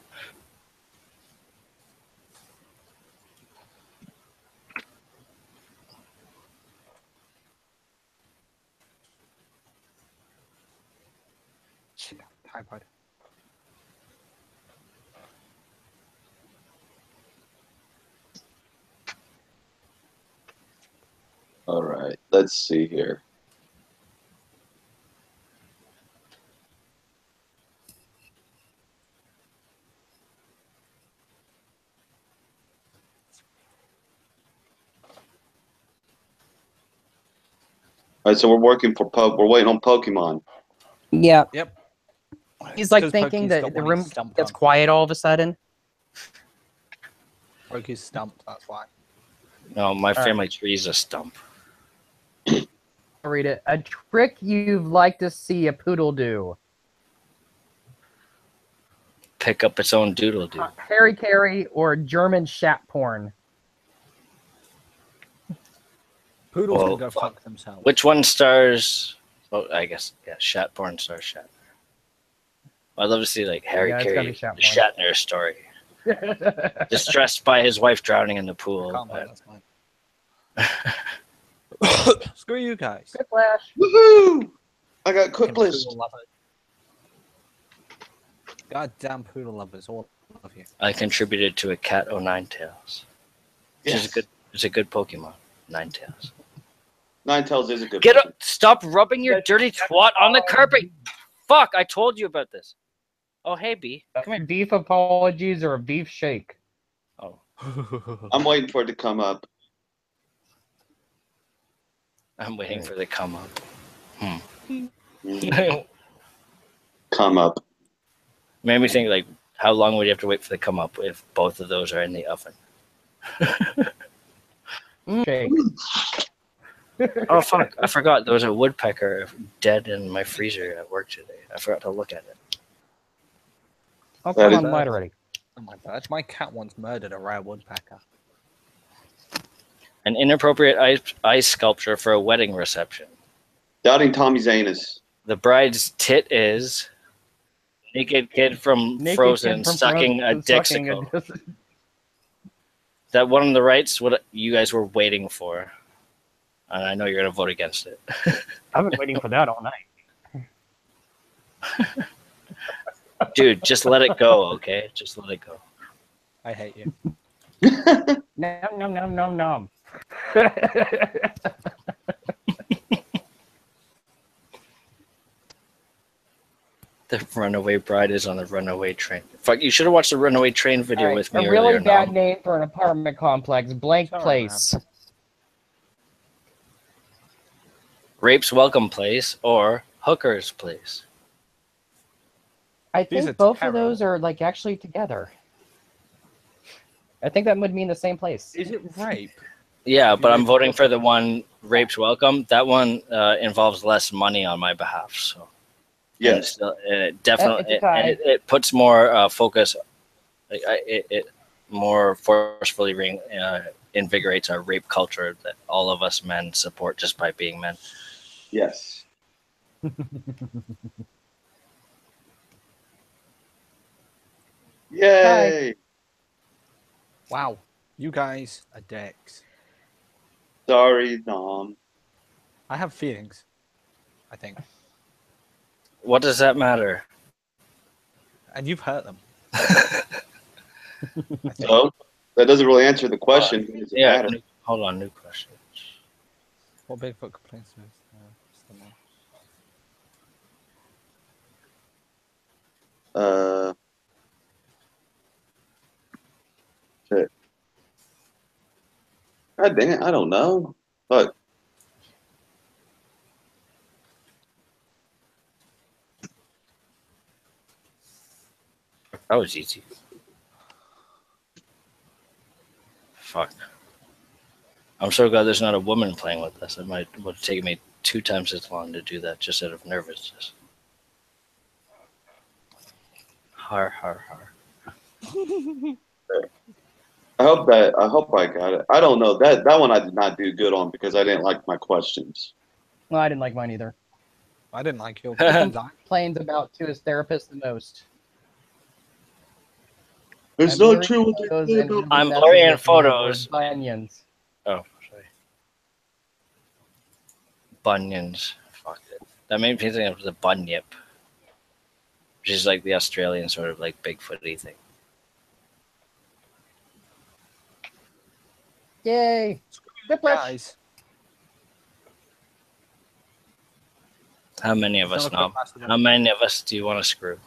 S5: Shit, typoed.
S2: All right, let's see here. All right, so we're working for we're waiting on Pokemon.
S1: Yeah.
S5: Yep.
S1: He's like
S5: Because
S1: thinking
S5: Pokey's
S1: that
S5: got
S1: the
S5: one he's
S1: room
S5: stumped
S1: gets
S5: on.
S1: quiet all of a sudden.
S5: Pokey's stumped, that's why.
S4: No, my
S1: right.
S4: family tree is a stump.
S1: I'll read it. A trick you'd like to see a poodle do.
S4: Pick up its own doodle doo.
S1: Harry Carey or German shat porn.
S5: Poodles
S4: Well,
S5: can go fuck themselves.
S4: Which one stars? Oh, I guess yeah. Shat porn stars Shatner. I'd love to see like Harry
S1: Yeah, it's gotta
S4: Carey
S1: be Shat
S4: the
S1: porn.
S4: Shatner story. Distressed by his wife drowning in the pool.
S5: Can't wait, that's mine. Screw you guys.
S1: Quick flash.
S2: Woohoo! I got quick
S5: Fucking
S2: list.
S5: poodle lovers. Goddamn poodle lovers, all of you.
S4: I contributed to a cat o' nine tails. Which is a good. It's a good Pokemon. Nine tails.
S2: Ninetales is a good.
S4: Get
S2: Pokemon.
S4: up! Stop rubbing your dirty twat on the carpet. Fuck! I told you about this. Oh hey B, come here.
S1: Beef apologies or a beef shake.
S4: Oh,
S2: I'm waiting for it to come up.
S4: I'm waiting for the come up.
S2: Come up.
S4: Made me think like, how long would you have to wait for the come up if both of those are in the oven?
S1: Shake.
S4: Oh fuck! I forgot there was a woodpecker dead in my freezer at work today. I forgot to look at it.
S1: Oh,
S2: That
S1: come
S2: is-
S1: on, light already.
S5: Oh my god, my cat once murdered a rare woodpecker.
S4: An inappropriate ice sculpture for a wedding reception.
S2: Doubting Tommy Zanus.
S4: The bride's tit is naked kid from
S1: Naked
S4: Frozen
S1: kid from
S4: sucking a
S1: Frozen
S4: dixicle.
S1: sucking a
S4: That one on the right's what you guys were waiting for, and I know you're gonna vote against it.
S1: I've been waiting for that all night.
S4: Dude, just let it go, okay? Just let it go.
S5: I hate you.
S1: Nom nom nom nom nom.
S4: The runaway bride is on the runaway train. Fuck, you should have watched the runaway train video
S1: All right,
S4: with me
S1: a really
S4: earlier.
S1: bad
S4: Nom.
S1: name for an apartment complex. Blank
S5: Sorry,
S1: place.
S4: Rape's welcome place or hooker's place.
S1: I
S5: These
S1: think
S5: are
S1: both of
S5: terrible.
S1: those are like actually together. I think that would mean the same place.
S5: Is it rape?
S4: Yeah,
S5: You
S4: but I'm
S5: rape-
S4: voting for the one Rape's welcome. That one involves less money on my behalf. So
S2: Yes.
S4: and it definitely
S1: It's a tie.
S4: it puts more focus. It more forcefully invigorates our rape culture that all of us men support just by being men.
S2: Yes. Yay!
S5: Wow. You guys are dicks.
S2: Sorry, Nom.
S5: I have feelings. I think.
S4: What does that matter?
S5: And you've hurt them. I think.
S2: So that doesn't really answer the question. Does it
S4: Yeah.
S2: matter?
S4: Hold on. New question.
S5: What Bigfoot complaints with?
S2: Shit. God dang it, I don't know. But
S4: That was easy. Fuck. I'm so glad there's not a woman playing with us. It would have taken me 2 times as long to do that just out of nervousness. Har har har.
S2: I hope I got it. I don't know. That one I did not do good on because I didn't like my questions.
S1: Well, I didn't like mine either.
S5: I didn't like your
S1: He
S5: design.
S1: complains about to his therapist the most.
S2: It's
S1: I'm
S2: not
S1: blurring
S2: true what they
S1: photos
S2: say
S1: and
S2: about
S4: I'm
S1: messages
S4: blurring in
S1: with the word
S4: photos.
S1: Bunions.
S4: Oh, sorry. Bunions. Fuck it. That made me think of the bunyip, which is like the Australian sort of like Bigfooty thing.
S1: Yay! Good push.
S5: Guys.
S4: How many of us, Nom? How many of us do you want to screw?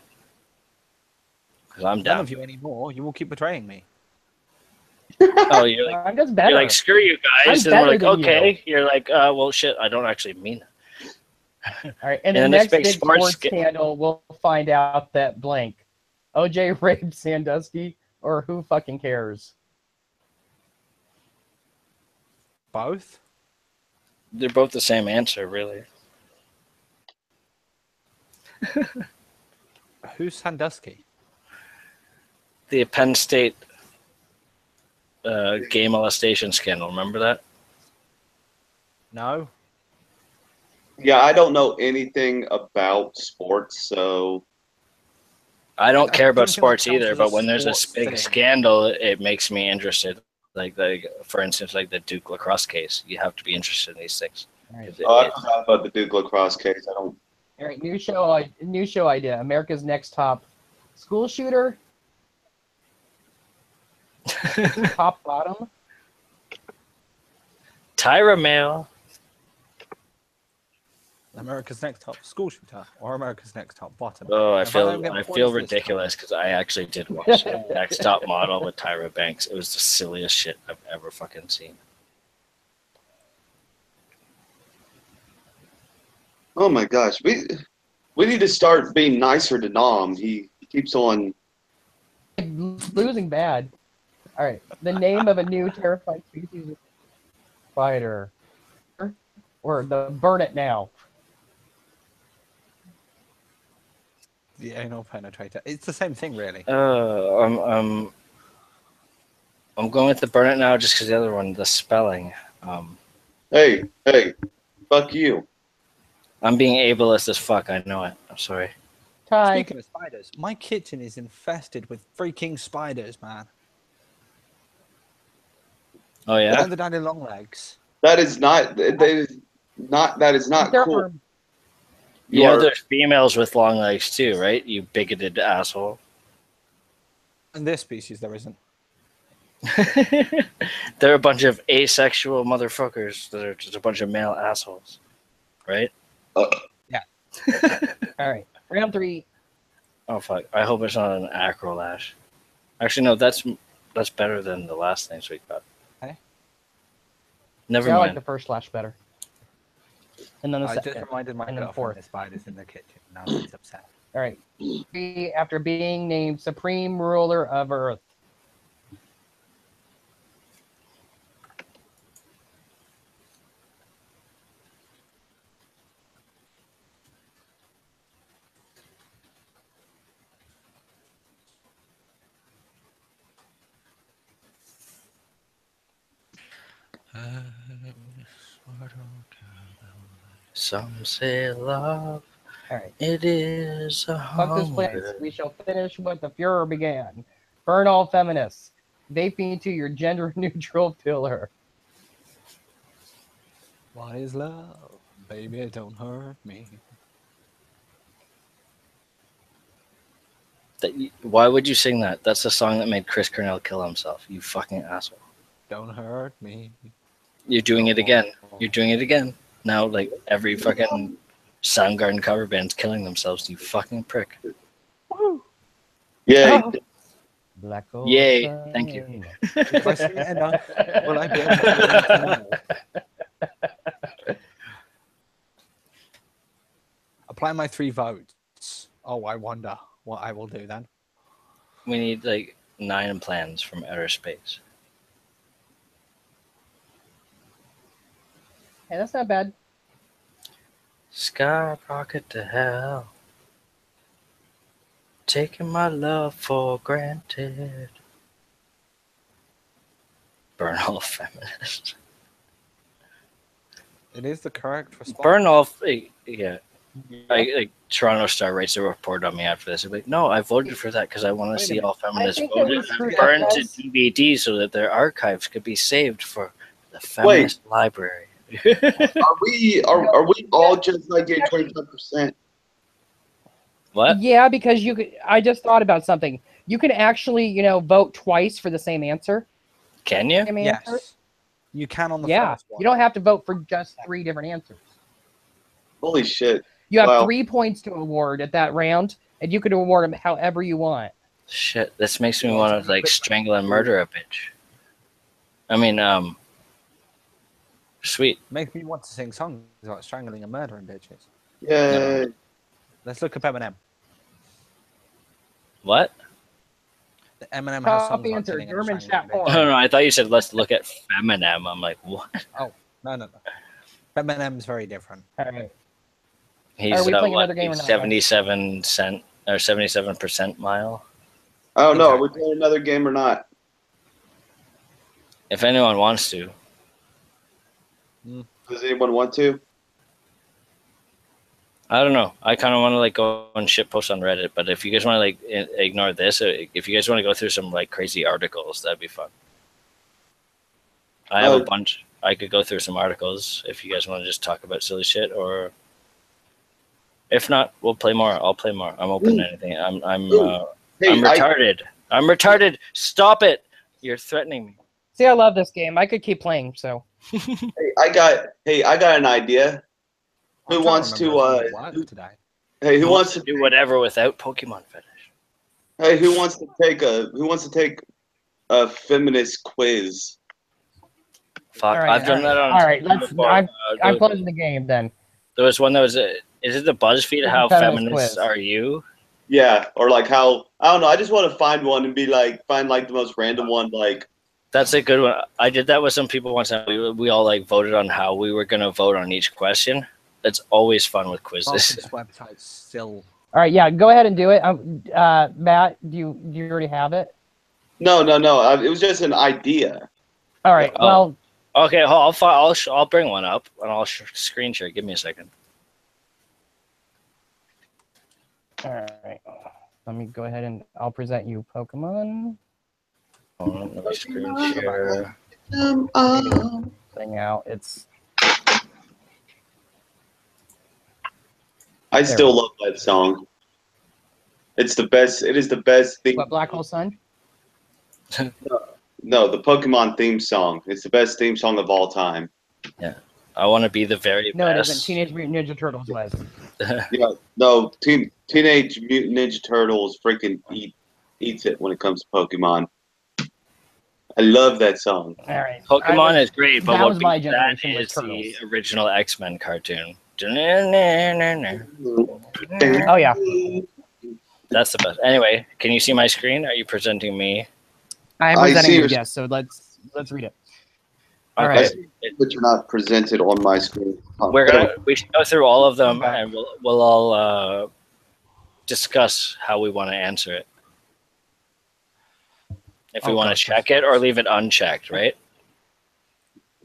S4: Because I'm
S5: None
S4: down.
S5: of you anymore. You will keep betraying me.
S4: Oh, you're like,
S1: I'm just better.
S4: you're like, screw you guys.
S1: I'm
S4: And we're like,
S1: better than
S4: okay. You're like, well, shit, I don't actually mean it.
S1: All right, and
S4: in
S1: the
S4: the next
S1: next
S4: big
S1: big
S4: sports
S1: sports scandal, we'll find out that blank. OJ raped Sandusky, or who fucking cares?
S5: Both?
S4: They're both the same answer, really.
S5: Who's Sandusky?
S4: The Penn State gay molestation scandal. Remember that?
S5: No.
S2: Yeah, I don't know anything about sports, so
S4: I don't
S5: I
S4: care
S5: don't
S4: about
S5: think that
S4: sports
S5: counts
S4: either,
S5: as a
S4: but when there's a
S5: sports
S4: big
S5: thing.
S4: scandal, it makes me interested. Like, for instance, like the Duke lacrosse case. You have to be interested in these things.
S1: All right,
S2: I forgot about the Duke lacrosse case. I don't.
S1: all right, new show idea. America's Next Top School Shooter. Top bottom.
S4: Tyra Mail.
S5: America's Next Top School Shooter or America's Next Top Bottom.
S4: Oh, I
S5: If don't
S4: feel
S5: get
S4: I
S5: points
S4: feel
S5: this
S4: ridiculous because I actually did watch Next Top Model with Tyra Banks. It was the silliest shit I've ever fucking seen.
S2: Oh my gosh, we need to start being nicer to Nom. He keeps on.
S1: Losing bad. All right, the name of a new terrifying species of spider, or the burn it now.
S5: The anal penetrator. It's the same thing, really.
S4: I'm going with the burn it now just because the other one, the spelling.
S2: Hey, fuck you.
S4: I'm being ableist as fuck. I know it. I'm sorry.
S1: Tie.
S5: Speaking of spiders, my kitchen is infested with freaking spiders, man.
S4: Oh yeah.
S5: And the daddy long legs.
S2: That is not. That is not
S1: There
S2: cool.
S1: are
S4: You know there's females with long legs too, right? You bigoted asshole.
S5: In this species, there isn't.
S4: They're a bunch of asexual motherfuckers that are just a bunch of male assholes, right?
S1: All right, round 3.
S4: Oh fuck! I hope it's not an acrolash. Actually, no. That's better than the last things we got.
S5: Okay.
S4: Never
S1: See, I like
S4: mind.
S1: the first slash better. And then the
S5: I just
S1: second.
S5: reminded my
S1: and then
S5: girlfriend
S1: fourth.
S5: the spiders in the kitchen. Now she's upset.
S1: All right. After being named Supreme Ruler of Earth.
S4: Some say love,
S1: All right.
S4: it is a
S1: Fuck this place.
S4: hunger.
S1: We shall finish what the Fuhrer began. Burn all feminists. Vaping to your gender neutral pillar.
S5: What is love? Baby, don't hurt me.
S4: Why would you sing that? That's the song that made Chris Cornell kill himself. You fucking asshole.
S5: Don't hurt me.
S4: You're doing it again. You're doing it again. Now, like, every fucking Soundgarden cover band's killing themselves. You fucking prick.
S2: Yeah.
S1: Oh. Black
S4: Yay.
S1: ocean.
S4: Thank you.
S5: If I sing it enough, will I be able to apply my 3 votes? Oh, I wonder what I will do then.
S4: We need, like, 9 plans from outer space.
S1: Hey, that's not bad.
S4: Skyrocket to hell. Taking my love for granted. Burn all feminists.
S5: It is the correct response.
S4: Burn all. Yeah. Like Toronto Star writes a report on me after this. They're like, no, I voted for that because I want to
S5: Wait a
S4: see
S5: minute.
S4: all feminists
S1: think that we
S4: voted
S1: screwed
S4: burned
S1: up,
S4: to
S1: guys.
S4: DVD so that their archives could be saved for the feminist library.
S2: Are we all just like getting 25%?
S4: What?
S1: Yeah, because you could. I just thought about something. You can actually, vote twice for the same answer.
S4: Can you?
S1: Same answer.
S5: Yes. You can on the
S1: Yeah,
S5: first one.
S1: you don't have to vote for just 3 different answers.
S2: Holy shit.
S1: You have
S2: Wow.
S1: 3 points to award at that round, and you could award them however you want.
S4: Shit, this makes me want to like strangle and murder a bitch. I mean, sweet.
S5: Makes me want to sing songs about strangling and murdering bitches.
S2: Yeah.
S5: Let's look up Eminem.
S4: What?
S5: Eminem has songs
S1: Top
S5: about
S1: answer,
S5: killing and
S1: German
S5: strangling
S1: chat porn.
S4: No, no, I thought you said let's look at Feminem. I'm like, what?
S5: No. Eminem's very different.
S1: All right.
S4: He's
S1: Are we playing another game or not?
S4: 77% mile.
S2: I don't know. Are we
S5: Exactly.
S2: playing another game or not?
S4: If anyone wants to.
S2: Does anyone want to?
S4: I don't know. I kind of want to like go and shit post on Reddit, but if you guys want to like ignore this, if you guys want to go through some like crazy articles, that'd be fun. I have a bunch. I could go through some articles if you guys want to just talk about silly shit, or if not, we'll play more. I'll play more. I'm open to anything. I'm
S2: Hey,
S4: retarded. I'm retarded. Stop it. You're threatening me.
S1: See, I love this game. I could keep playing. So
S2: I got an idea. Who
S5: I'm trying
S2: wants to,
S5: remember if we worked today?
S2: Hey, who wants to
S4: do whatever without Pokemon Fetish?
S2: Hey, who wants to take a feminist quiz?
S4: Fuck,
S1: All right,
S4: I've done that on.
S1: all right, let's-
S4: before.
S1: I'm
S4: there,
S1: closing the game then.
S4: there was one that was. Is it the BuzzFeed? How
S1: Feminist
S4: feminists
S1: quiz.
S4: are you?
S2: Yeah, or like how I don't know. I just want to find one and be like find like the most random one. Like
S4: That's a good one. I did that with some people once. And we all like voted on how we were gonna vote on each question. It's always fun with
S5: Both
S4: quizzes.
S5: this website's still.
S1: All right, yeah, go ahead and do it. Matt, do you already have it?
S2: no. It was just an idea.
S1: All right.
S4: Oh.
S1: Well,
S4: Okay, I'll bring one up and I'll screen share. Give me a second.
S1: all right. Let me go ahead and I'll present you Pokemon
S4: Hold on, let me screen share.
S1: thing out. It's
S2: I still love that song. It's the best. It is the best theme.
S1: What, Black Hole Sun?
S2: No, the Pokemon theme song. It's the best theme song of all time.
S4: I want to be the very
S1: No, it
S4: best.
S1: isn't. Teenage Mutant Ninja Turtles was.
S2: Yeah, no, Teenage Mutant Ninja Turtles freaking eats it when it comes to Pokemon. I love that song.
S1: All right.
S4: Pokemon is great, but
S1: that
S4: what
S1: was my
S4: beats that
S1: generation was
S4: is the
S1: Turtles.
S4: original X-Men cartoon.
S1: Oh yeah.
S4: That's the best. Anyway, can you see my screen? Are you presenting me?
S1: I'm
S2: I
S1: presenting
S2: see
S1: you,
S2: your-
S1: yes, so let's read it. All
S4: Okay.
S1: right.
S2: But you're not presented on my screen.
S4: We should go through all of them,
S1: Okay.
S4: and we'll all discuss how we want to answer it. If we
S5: Oh,
S4: want to
S5: gosh,
S4: check it or leave it unchecked, right?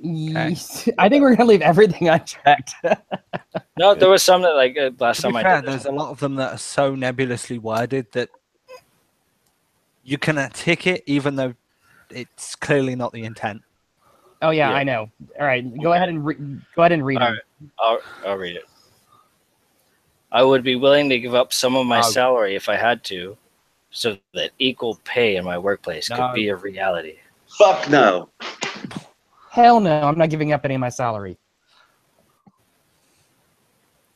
S1: I think we're gonna leave everything unchecked.
S4: No, there was some that like last
S5: To be
S4: time I
S5: fair,
S4: did.
S5: there's a lot of them that are so nebulously worded that you can tick it even though it's clearly not the intent.
S1: Oh yeah,
S4: Yeah.
S1: I know. All right, go ahead and read
S4: All
S1: them.
S4: right. I'll read it. I would be willing to give up some of my
S5: No.
S4: salary if I had to, so that equal pay in my workplace
S5: No.
S4: could be a reality.
S2: Fuck no.
S1: Hell no, I'm not giving up any of my salary.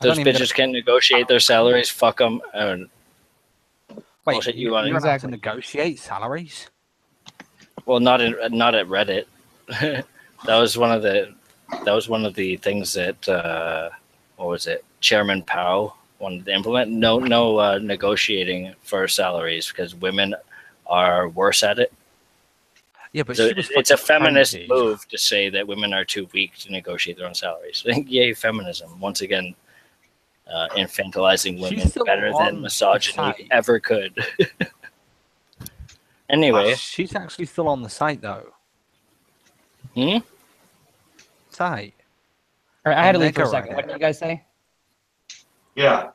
S5: I
S4: Those
S5: don't even
S4: bitches can't negotiate their salaries. Fuck them.
S5: Wait,
S4: bullshit you want
S5: you don't have to
S1: Exactly.
S5: negotiate salaries?
S4: Well, not at Reddit. that was one of the things that what was it? Chairman Powell wanted to implement. No negotiating for salaries because women are worse at it.
S5: Yeah, but
S4: So
S5: she was
S4: it's a
S5: fucking
S4: feminist
S5: crazy.
S4: move to say that women are too weak to negotiate their own salaries. Yay, feminism! Once again, infantilizing
S5: She's
S4: women
S5: still
S4: better
S5: on
S4: than
S5: the
S4: misogyny
S5: site.
S4: ever could. Anyway,
S5: She's actually still on the site though.
S4: Hmm?
S5: Site.
S1: All right, I had to
S5: On
S1: leave for a
S5: Mega
S1: second.
S5: Reddit.
S1: What did you guys say?
S2: Yeah.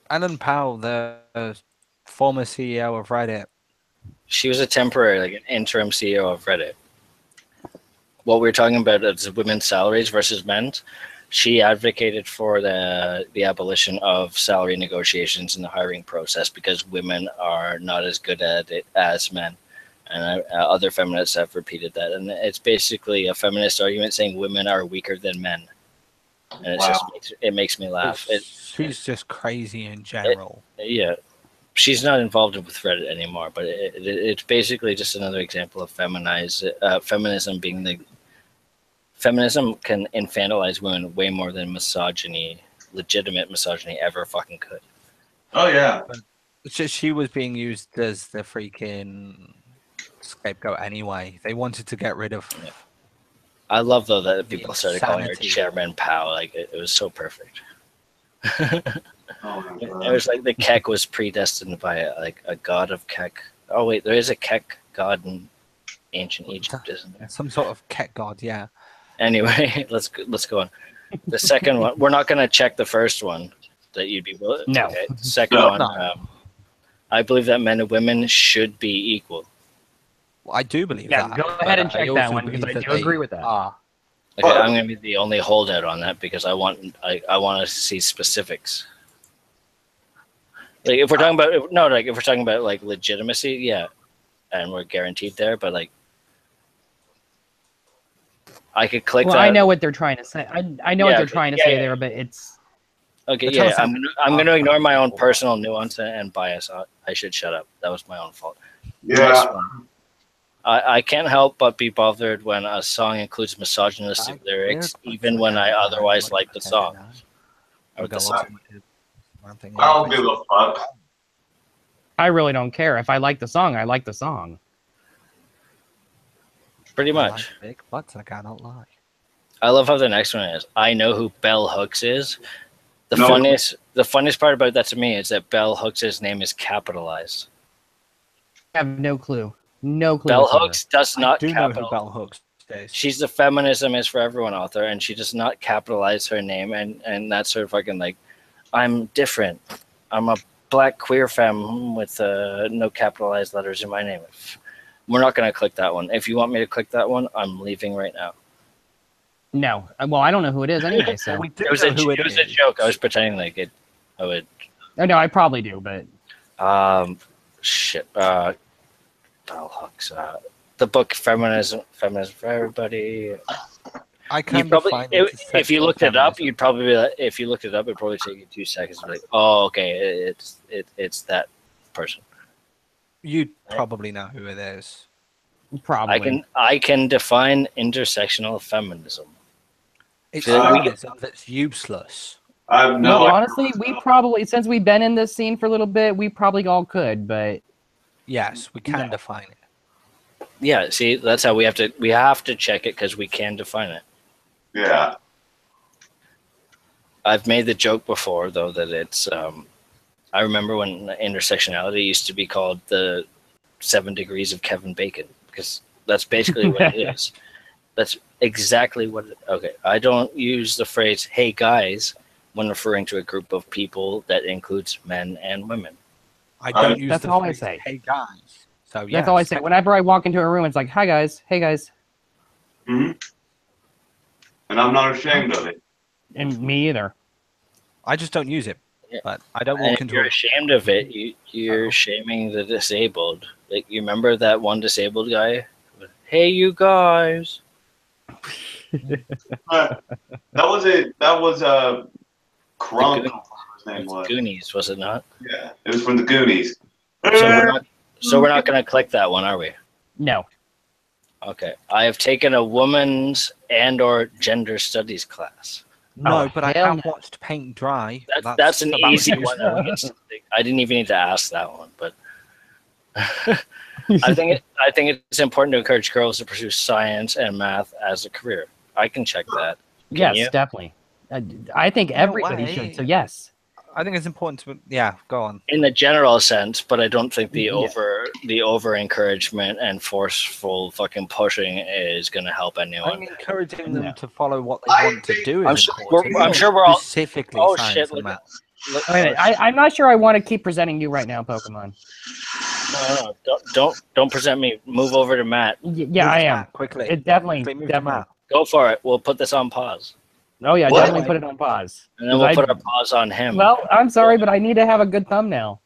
S5: Alan Powell, the former CEO of Reddit.
S4: she was a temporary, like an interim CEO of Reddit. What we were talking about is women's salaries versus men's. She advocated for the abolition of salary negotiations in the hiring process because women are not as good at it as men. And other feminists have repeated that. And it's basically a feminist argument saying women are weaker than men. And it makes me laugh.
S5: She's just crazy in general.
S4: Yeah, she's not involved with Reddit anymore, but it's basically just another example of feminism being the feminism can infantilize women way more than legitimate misogyny ever fucking could.
S2: Oh yeah.
S5: She was being used as the freaking scapegoat anyway. They wanted to get rid of.
S4: I love though that
S5: The
S4: people started calling her
S5: insanity.
S4: Chairman Powell. Like it was so perfect.
S2: Oh my
S4: It
S2: God.
S4: was like the Kek was predestined by a god of Kek. Oh wait, there is a Kek god in ancient Egypt, isn't there?
S5: Some sort of cat god, yeah.
S4: Anyway, let's go on. The second one, we're not going to check the first one that you'd be willing.
S1: No.
S4: Okay. The second
S2: No.
S4: one, I believe that men and women should be equal.
S5: Well, I do believe
S1: Yeah,
S5: that.
S1: go
S5: but
S1: ahead and
S5: I
S1: check
S5: also
S1: that one because
S5: believe
S1: I
S5: that
S1: do
S5: they
S1: agree with that.
S5: are.
S4: Okay, I'm going to be the only holdout on that because I want to see specifics. Like if we're talking about if we're talking about like legitimacy, yeah, and we're guaranteed there, but like I could click
S1: Well,
S4: that.
S1: I know what they're trying to say. I know
S4: Yeah,
S1: what they're trying to
S4: yeah,
S1: say
S4: yeah.
S1: there, but it's
S4: Okay,
S5: But
S4: yeah,
S5: tell us
S4: I'm gonna ignore my own personal nuance and bias. I should shut up. That was my own fault.
S2: Yeah.
S4: Next one. I can't help but be bothered when a song includes misogynistic lyrics, even when I otherwise like the song. Or the song.
S2: I don't give a fuck.
S1: I really don't care. If I like the song, I like the song.
S4: Pretty
S5: I like
S4: much.
S5: big butts, I cannot lie.
S4: I love how the next one is. I know who Bell Hooks is. The
S2: No.
S4: funniest part about that to me is that Bell Hooks' name is capitalized.
S1: I have no clue. No clue.
S4: Bell
S1: whatsoever.
S4: Hooks does
S5: I
S4: not
S5: do know who
S4: capitalize.
S5: Bell Hooks is.
S4: She's the feminism is for everyone author, and she does not capitalize her name, and that's her fucking like, I'm different. I'm a black queer femme with no capitalized letters in my name. We're not gonna click that one. If you want me to click that one, I'm leaving right now.
S1: No. Well, I don't know who it is anyway. So.
S5: We do
S4: It was
S5: know
S4: a,
S5: who
S4: it was a
S5: is.
S4: joke. I was pretending like it. I would.
S1: Oh, no, I probably do, but
S4: Shit. Bell Hooks. The book Feminism for Everybody.
S5: I
S4: You
S5: can
S4: probably,
S5: define
S4: if you looked it up,
S5: feminism.
S4: you'd probably be like, if you looked it up, it'd probably take you 2 seconds to be like, oh, okay, it's that person.
S5: You probably know who it is.
S1: probably.
S4: I can define intersectional feminism.
S5: It's
S4: Yeah, we-
S5: feminism that's useless.
S2: I have
S1: No,
S2: no.
S1: honestly, we probably, since we've been in this scene for a little bit, we probably all could, but
S5: Yes, we can
S1: No.
S5: define it.
S4: Yeah, see, that's how we have to check it because we can define it.
S2: Yeah.
S4: I've made the joke before though that it's I remember when intersectionality used to be called the 7 degrees of Kevin Bacon because that's basically what it is. That's exactly what okay, I don't use the phrase hey guys when referring to a group of people that includes men and women.
S5: I don't use
S1: That's
S5: the
S1: all I
S5: phrase,
S1: say.
S5: hey guys. So
S1: that's all I say. Whenever I walk into a room, it's like, hi guys, hey guys.
S2: hmm And I'm not ashamed of it.
S1: And me either.
S5: I just don't use it.
S4: Yeah.
S5: But I don't
S4: And
S5: walk
S4: if
S5: into
S4: you're
S5: a
S4: ashamed of it, you're shaming the disabled. Like you remember that one disabled guy? Hey you guys.
S2: That was it. That was Crunk.
S4: The
S2: His name was.
S4: Goonies, was it not?
S2: Yeah, it was from the Goonies.
S4: So we're not gonna click that one, are we?
S1: No.
S4: Okay. I have taken a woman's and or gender studies class.
S5: No,
S1: Oh,
S5: but I
S1: hell
S5: have watched paint dry.
S4: That's an
S5: about
S4: easy
S5: it.
S4: one. I didn't even need to ask that one, but I think it's important to encourage girls to pursue science and math as a career. I can check that.
S1: Yes,
S4: you?
S1: definitely. I think everybody
S5: way.
S1: should. So yes.
S5: I think it's important to go on.
S4: In the general sense, but I don't think the
S1: Yeah.
S4: over encouragement and forceful fucking pushing is going to help anyone.
S5: I'm encouraging them
S1: No.
S5: to follow what they
S2: I
S5: want to
S2: think-
S5: do.
S4: I'm
S5: is
S4: sure
S5: important,
S4: I'm sure we're all.
S5: specifically
S4: Oh
S5: science
S4: shit!
S5: and
S4: Look,
S5: math.
S4: look,
S1: I'm not sure I want to keep presenting you right now, Pokemon.
S4: no, don't present me. Move over to Matt.
S1: Yeah,
S5: Move
S1: I
S5: to
S1: am.
S5: Matt, quickly.
S1: It definitely,
S5: Quickly move to
S1: definitely.
S5: Matt.
S4: Go for it. We'll put this on pause,
S1: Oh yeah,
S2: What?
S1: definitely put it on pause.
S4: and then we'll
S1: 'Cause
S4: put a pause on him.
S1: Well, I'm sorry, but I need to have a good thumbnail.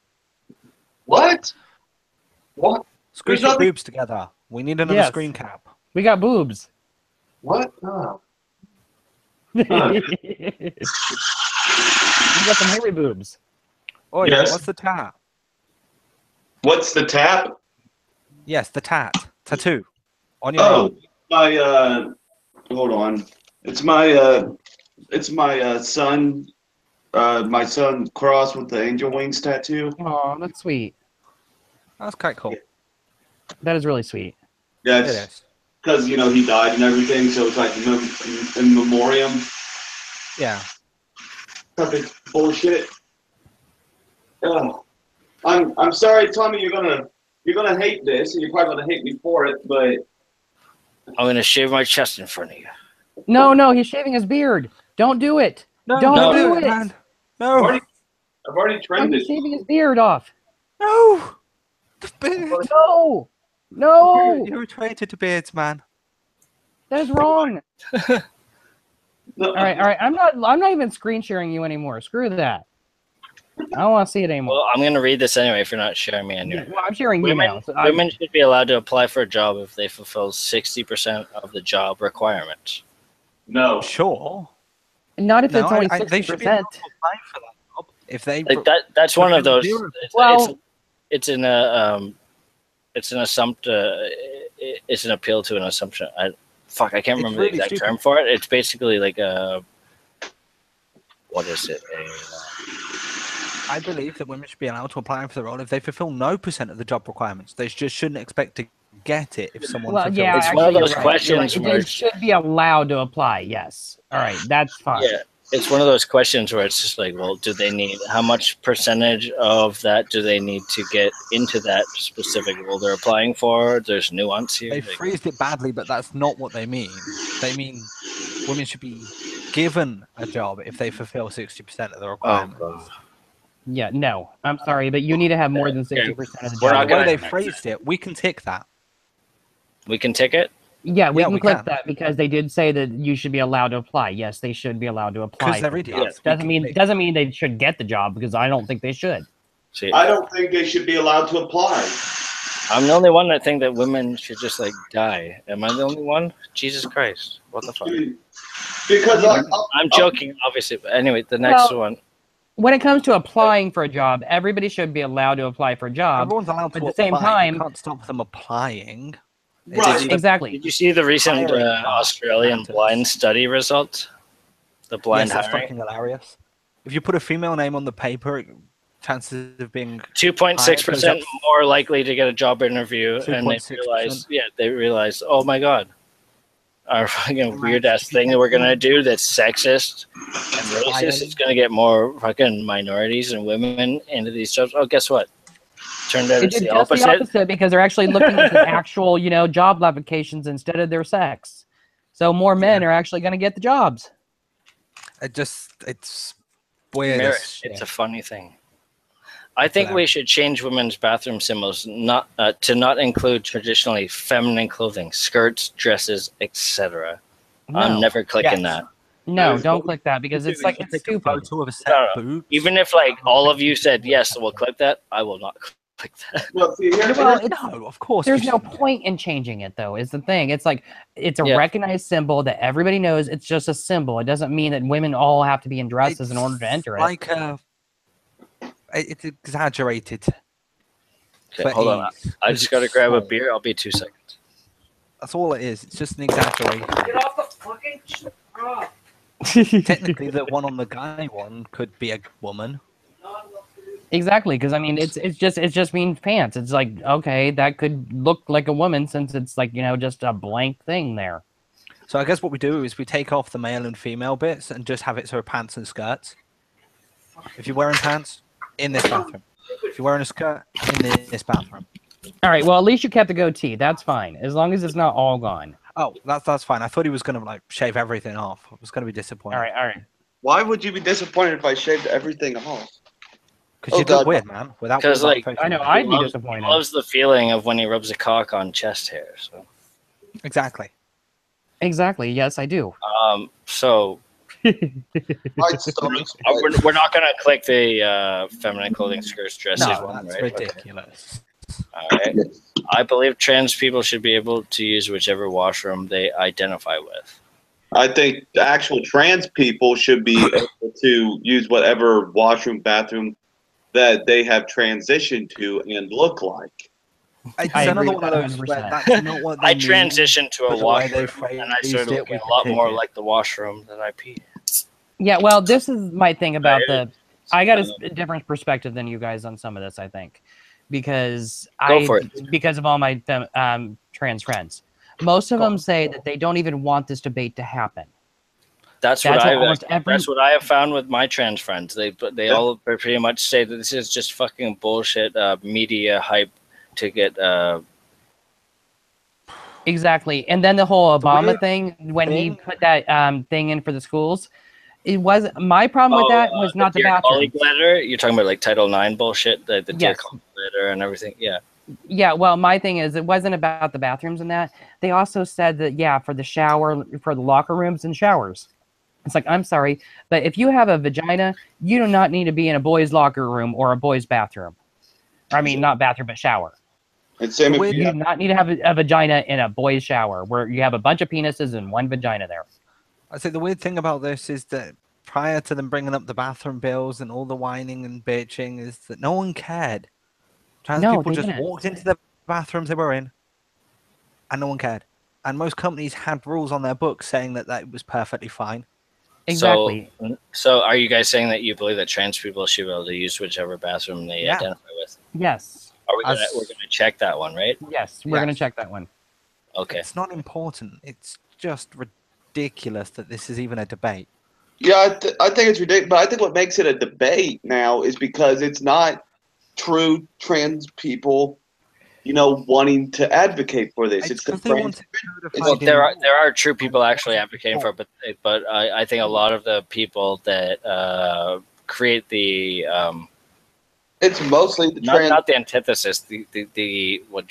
S2: What? What?
S5: Squish
S2: There's
S5: your
S2: nothing-
S5: boobs together. We need another
S1: Yes.
S5: screen cap.
S1: We got boobs.
S2: What? Oh.
S1: We got some hairy boobs.
S5: Oh
S2: Yes.
S5: what's the tat?
S2: What's the tap?
S5: Yes, the tattoo on your
S2: Oh,
S5: arm.
S2: my. Hold on. It's my son. My son Cross with the angel wings tattoo.
S1: Oh, that's sweet.
S5: That's quite cool.
S1: That is really sweet.
S2: Yeah,
S5: It
S2: it's
S5: is.
S2: because he died and everything, so it's like in memoriam.
S5: Yeah.
S2: Fucking bullshit. I'm sorry, Tommy. You're gonna hate this, and you're probably gonna hate me for it. But
S4: I'm gonna shave my chest in front of you.
S1: No, he's shaving his beard. Don't do it.
S5: No,
S1: Don't
S4: do
S1: it.
S5: man.
S2: I've
S5: No.
S2: already
S1: Why
S2: trimmed
S1: is
S2: it.
S1: he shaving his beard off?
S5: No. The beard.
S1: No,
S5: You're a traitor to beards, man.
S1: that is wrong.
S2: No,
S1: All right. I'm not even screen sharing you anymore. Screw that. I don't want to see it anymore.
S4: Well, I'm gonna read this anyway. If you're not sharing me anyway.
S1: Well, I'm sharing you now. So
S4: Women should be allowed to apply for a job if they fulfill 60% of the job requirements.
S2: No.
S5: Sure.
S1: not if it's only
S5: they should be
S1: 60%.
S5: able to apply for that job if they.
S4: Like that's one of those.
S5: Zero.
S4: It's an appeal to an assumption. I can't remember
S5: really
S4: the exact
S5: stupid.
S4: term for it. It's basically like a what is it?
S5: I believe that women should be allowed to apply for the role if they fulfill no % of the job requirements. They just shouldn't expect to get it if someone.
S1: Well,
S5: fulfills
S1: yeah,
S4: It's
S5: it.
S4: one of
S1: actually,
S4: those
S1: you're right.
S4: questions
S1: You're
S4: where
S1: right. It should be allowed to apply. Yes. All right, that's fine.
S4: Yeah, it's one of those questions where it's just like, well, do they need how much percentage of that do they need to get into that specific role they're applying for? There's nuance here.
S5: They
S4: Like,
S5: phrased it badly, but that's not what they mean. They mean women should be given a job if they fulfill 60% of the
S4: oh
S5: requirements.
S4: god.
S1: Yeah. No, I'm sorry, but you need to have more than 60% of the
S4: We're
S1: job.
S4: not
S5: The way
S4: gonna-
S5: they phrased it, we can tick that.
S4: We can tick it.
S1: Yeah, we
S5: Yeah,
S1: can
S5: we
S1: click
S5: can.
S1: that because they did say that you should be allowed to apply. Yes, they should be allowed to apply.
S5: Because they're
S1: for the
S5: idiots.
S1: job. Doesn't mean they should get the job because I don't think they should.
S4: See,
S2: I don't think they should be allowed to apply.
S4: I'm the only one that think that women should just like die. Am I the only one? Jesus Christ! What the fuck?
S2: Because
S4: I'm joking, obviously. But anyway, the next
S1: Well,
S4: one.
S1: When it comes to applying for a job, everybody should be allowed to apply for a job.
S5: Everyone's allowed
S1: At
S5: to
S1: the same
S5: apply.
S1: time-
S5: You can't stop them applying.
S2: Right.
S1: Exactly.
S4: Did you see the recent
S5: Hiring
S4: Australian
S5: matters.
S4: blind study results? The blind
S5: Yes, that's
S4: hiring.
S5: fucking hilarious. If you put a female name on the paper, chances of being
S4: 2.6% more likely to get a job interview, and they
S5: 2.6%.
S4: realize, oh my god, our fucking weird ass thing that we're gonna do that's sexist and racist is gonna get more fucking minorities and women into these jobs. Oh, guess what? Turned out
S1: They
S4: it's
S1: did
S4: the
S1: just the
S4: opposite.
S1: opposite because they're actually looking at the actual, job applications instead of their sex. So more men are actually going to get the jobs.
S5: It's weird.
S4: Merit.
S5: as shit.
S4: It's a funny thing. I think we should change women's bathroom symbols to not include traditionally feminine clothing, skirts, dresses, etc. I'm
S1: No.
S4: never clicking
S5: Yes.
S4: that.
S1: No, don't click that because it's like it's
S5: Take a
S1: stupid.
S5: photo of a set
S4: No, no.
S5: boob.
S4: Even if like all of you said yes, we'll click that. I will not click that.
S2: well, see,
S1: Well, it's,
S5: No, of course.
S1: there's
S5: you
S1: no
S5: shouldn't.
S1: point in changing it though. Is the thing? It's like it's a
S4: Yeah.
S1: recognized symbol that everybody knows. It's just a symbol. It doesn't mean that women all have to be in dresses in order to enter it.
S5: Like it's exaggerated.
S4: Okay,
S5: for
S4: hold on.
S5: ease,
S4: I
S5: 'cause
S4: just got to
S5: it's
S4: grab a
S5: small.
S4: beer. I'll be 2 seconds.
S5: That's all it is. It's just an exaggeration.
S1: off the fucking.
S5: Technically, the one on the guy one could be a woman.
S1: Exactly, because I mean, it's just means pants. It's like okay, that could look like a woman since it's like just a blank thing there.
S5: So I guess what we do is we take off the male and female bits and just have it so pants and skirts. If you're wearing pants, in this bathroom. If you're wearing a skirt, in this bathroom.
S1: All right, well at least you kept the goatee. That's fine, as long as it's not all gone.
S5: Oh, that's fine. I thought he was gonna like shave everything off. I was gonna be disappointed.
S1: All right.
S2: why would you be disappointed if I shaved everything off?
S5: Because
S2: Oh,
S5: you
S2: God.
S5: look weird, man. Without
S4: 'Cause,
S5: without
S4: like,
S5: facial
S1: I know
S5: hair.
S1: I'd be
S4: He
S1: disappointed.
S4: loves the feeling of when he rubs a cock on chest hair. So,
S5: Exactly.
S1: Exactly. Yes, I do.
S4: so
S2: My stomach's
S4: we're not gonna click the feminine clothing, skirts, dresses
S5: No,
S4: one,
S5: that's
S4: right? Okay.
S5: ridiculous.
S4: All right. I believe trans people should be able to use whichever washroom they identify with.
S2: I think the actual trans people should be able to use whatever washroom, bathroom that they have transitioned to and look like.
S5: It's
S1: I
S5: another
S1: agree
S5: one of
S1: with
S5: those
S1: that
S5: where
S1: 100%.
S5: that's not what they
S4: I
S5: mean,
S4: transitioned to
S5: but
S4: a
S5: the way they
S4: washroom, and I
S5: phrased
S4: started
S5: it,
S4: looking
S5: we
S4: a
S5: can
S4: lot
S5: take
S4: more
S5: it.
S4: like the washroom that I pee.
S1: Yeah. Well, this is my thing about
S4: Right.
S1: I got a different perspective than you guys on some of this. I think because
S4: Go for it.
S1: because of all my trans friends, most of
S5: Go
S1: them
S5: on.
S1: say that they don't even want this debate to happen.
S4: That's
S1: That's
S4: what
S1: what almost every-
S4: That's what I have found with my trans friends. They all pretty much say that this is just fucking bullshit media hype to get.
S1: Exactly. And then the whole Obama
S5: weird
S1: thing, when he
S5: thing-
S1: put that thing in for the schools, it was my problem with that was not the
S4: Dear
S1: bathroom.
S4: colleague letter. You're talking about like Title IX bullshit, the dear
S1: Yes.
S4: colleague letter and everything. Yeah.
S1: Yeah, well, my thing is it wasn't about the bathrooms and that. They also said that, yeah, for the shower, for the locker rooms and showers. It's like, I'm sorry, but if you have a vagina, you do not need to be in a boys' locker room or a boys' bathroom. I mean, not bathroom, but shower.
S2: And same if
S5: Weird-
S1: You
S2: you
S1: do not need to have a vagina in a boys' shower where you have a bunch of penises and one vagina there.
S5: I say the weird thing about this is that prior to them bringing up the bathroom bills and all the whining and bitching is that no one cared. Trans
S1: No,
S5: people
S1: they
S5: just
S1: didn't.
S5: walked into the bathrooms they were in and no one cared. And most companies had rules on their books saying that that was perfectly fine.
S1: Exactly.
S4: So are you guys saying that you believe that trans people should be able to use whichever bathroom they
S5: Yeah.
S4: identify with?
S1: Yes.
S4: Are we gonna
S5: As-
S4: we're gonna check that one, right?
S1: Yes. We're going to
S5: Yes.
S1: check that one.
S4: Okay.
S5: It's not important. It's just ridiculous that this is even a debate.
S2: Yeah, I think it's ridiculous. But I think what makes it a debate now is because it's not true trans people, wanting to advocate for this. It's the
S5: because they
S2: trans.
S5: want to codify
S4: Well,
S5: it in
S4: there are true people actually advocating for it, but I think a lot of the people that create the
S2: It's mostly the trans.
S4: not the antithesis, the what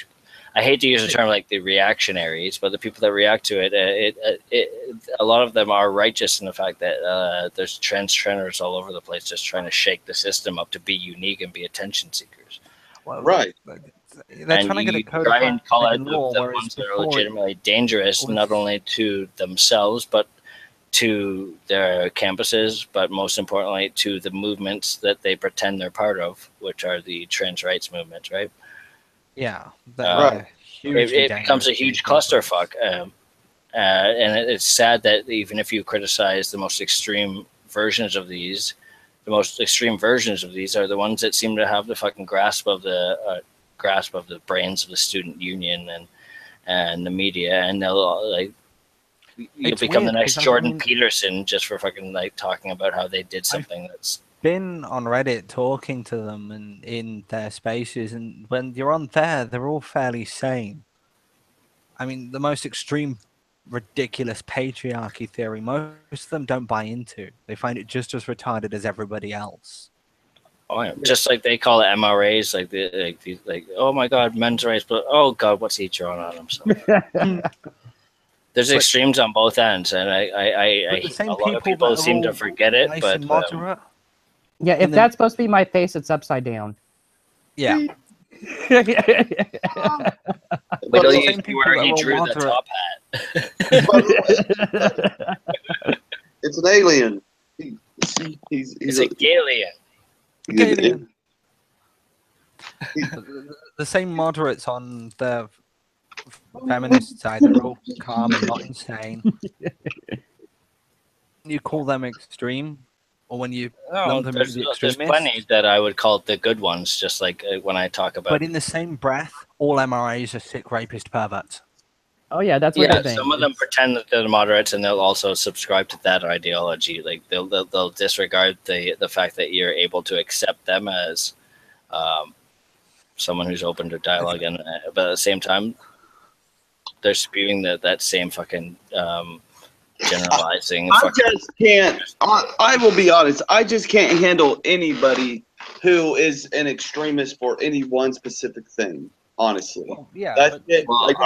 S4: I hate to use the term like the reactionaries, but the people that react to it, a lot of them are righteous in the fact that there's trenders all over the place just trying to shake the system up to be unique and be attention seekers.
S5: Well,
S2: Right.
S5: They're trying to get a code
S4: try and call out
S5: law,
S4: the
S5: whereas
S4: ones that are
S5: before
S4: legitimately dangerous,
S5: was-
S4: not only to themselves, but to their campuses, but most importantly to the movements that they pretend they're part of, which are the trans rights movements, right?
S5: yeah,
S2: Right.
S4: It becomes a huge clusterfuck. And it's sad that even if you criticize the most extreme versions of these, the most extreme versions of these are the ones that seem to have the fucking grasp of the brains of the student union and the media, and they'll like you'll
S5: It's
S4: become the
S5: weird,
S4: next
S5: because
S4: Jordan
S5: I mean-
S4: Peterson just for fucking like talking about how they did something that's
S5: Been on Reddit talking to them and in their spaces, and when you're on there, they're all fairly sane. I mean, the most extreme, ridiculous patriarchy theory, most of them don't buy into. They find it just as retarded as everybody else.
S4: oh, yeah. Just like they call it MRAs, like oh my god, men's rights, but oh god, what's he drawing on himself? There's
S5: But-
S4: extremes on both ends, and
S5: But the same
S4: a lot of
S5: people
S4: people
S5: that are
S4: seem to
S5: all
S4: forget it,
S5: Nice
S4: but
S5: and moderate.
S1: Yeah, if
S5: And then-
S1: that's supposed to be my face, it's upside down.
S5: Yeah.
S4: wait till
S5: the
S4: you
S5: same
S4: see
S5: people
S4: where
S5: that
S4: he
S5: are all
S4: drew the
S5: moderate.
S4: top hat.
S2: It's an alien. He's
S4: It's a Galian.
S5: Alien. The same moderates on the feminist side are all calm and not insane. You call them extreme, or when you
S4: No,
S5: lump them
S4: there's
S5: with the
S4: plenty
S5: extremists.
S4: that I would call the good ones, just like when I talk about.
S5: But in the same breath, all MRAs are sick rapist perverts.
S1: Oh yeah, that's what
S4: Yeah,
S1: I think.
S4: some of them pretend that they're moderates, and they'll also subscribe to that ideology. Like they'll disregard the fact that you're able to accept them as someone who's open to dialogue, and but at the same time, they're spewing that same fucking generalizing.
S2: I
S4: fucking,
S2: just can't. I will be honest. I just can't handle anybody who is an extremist for any one specific thing. Honestly,
S5: Yeah,
S2: that's it.
S4: well,
S2: Like,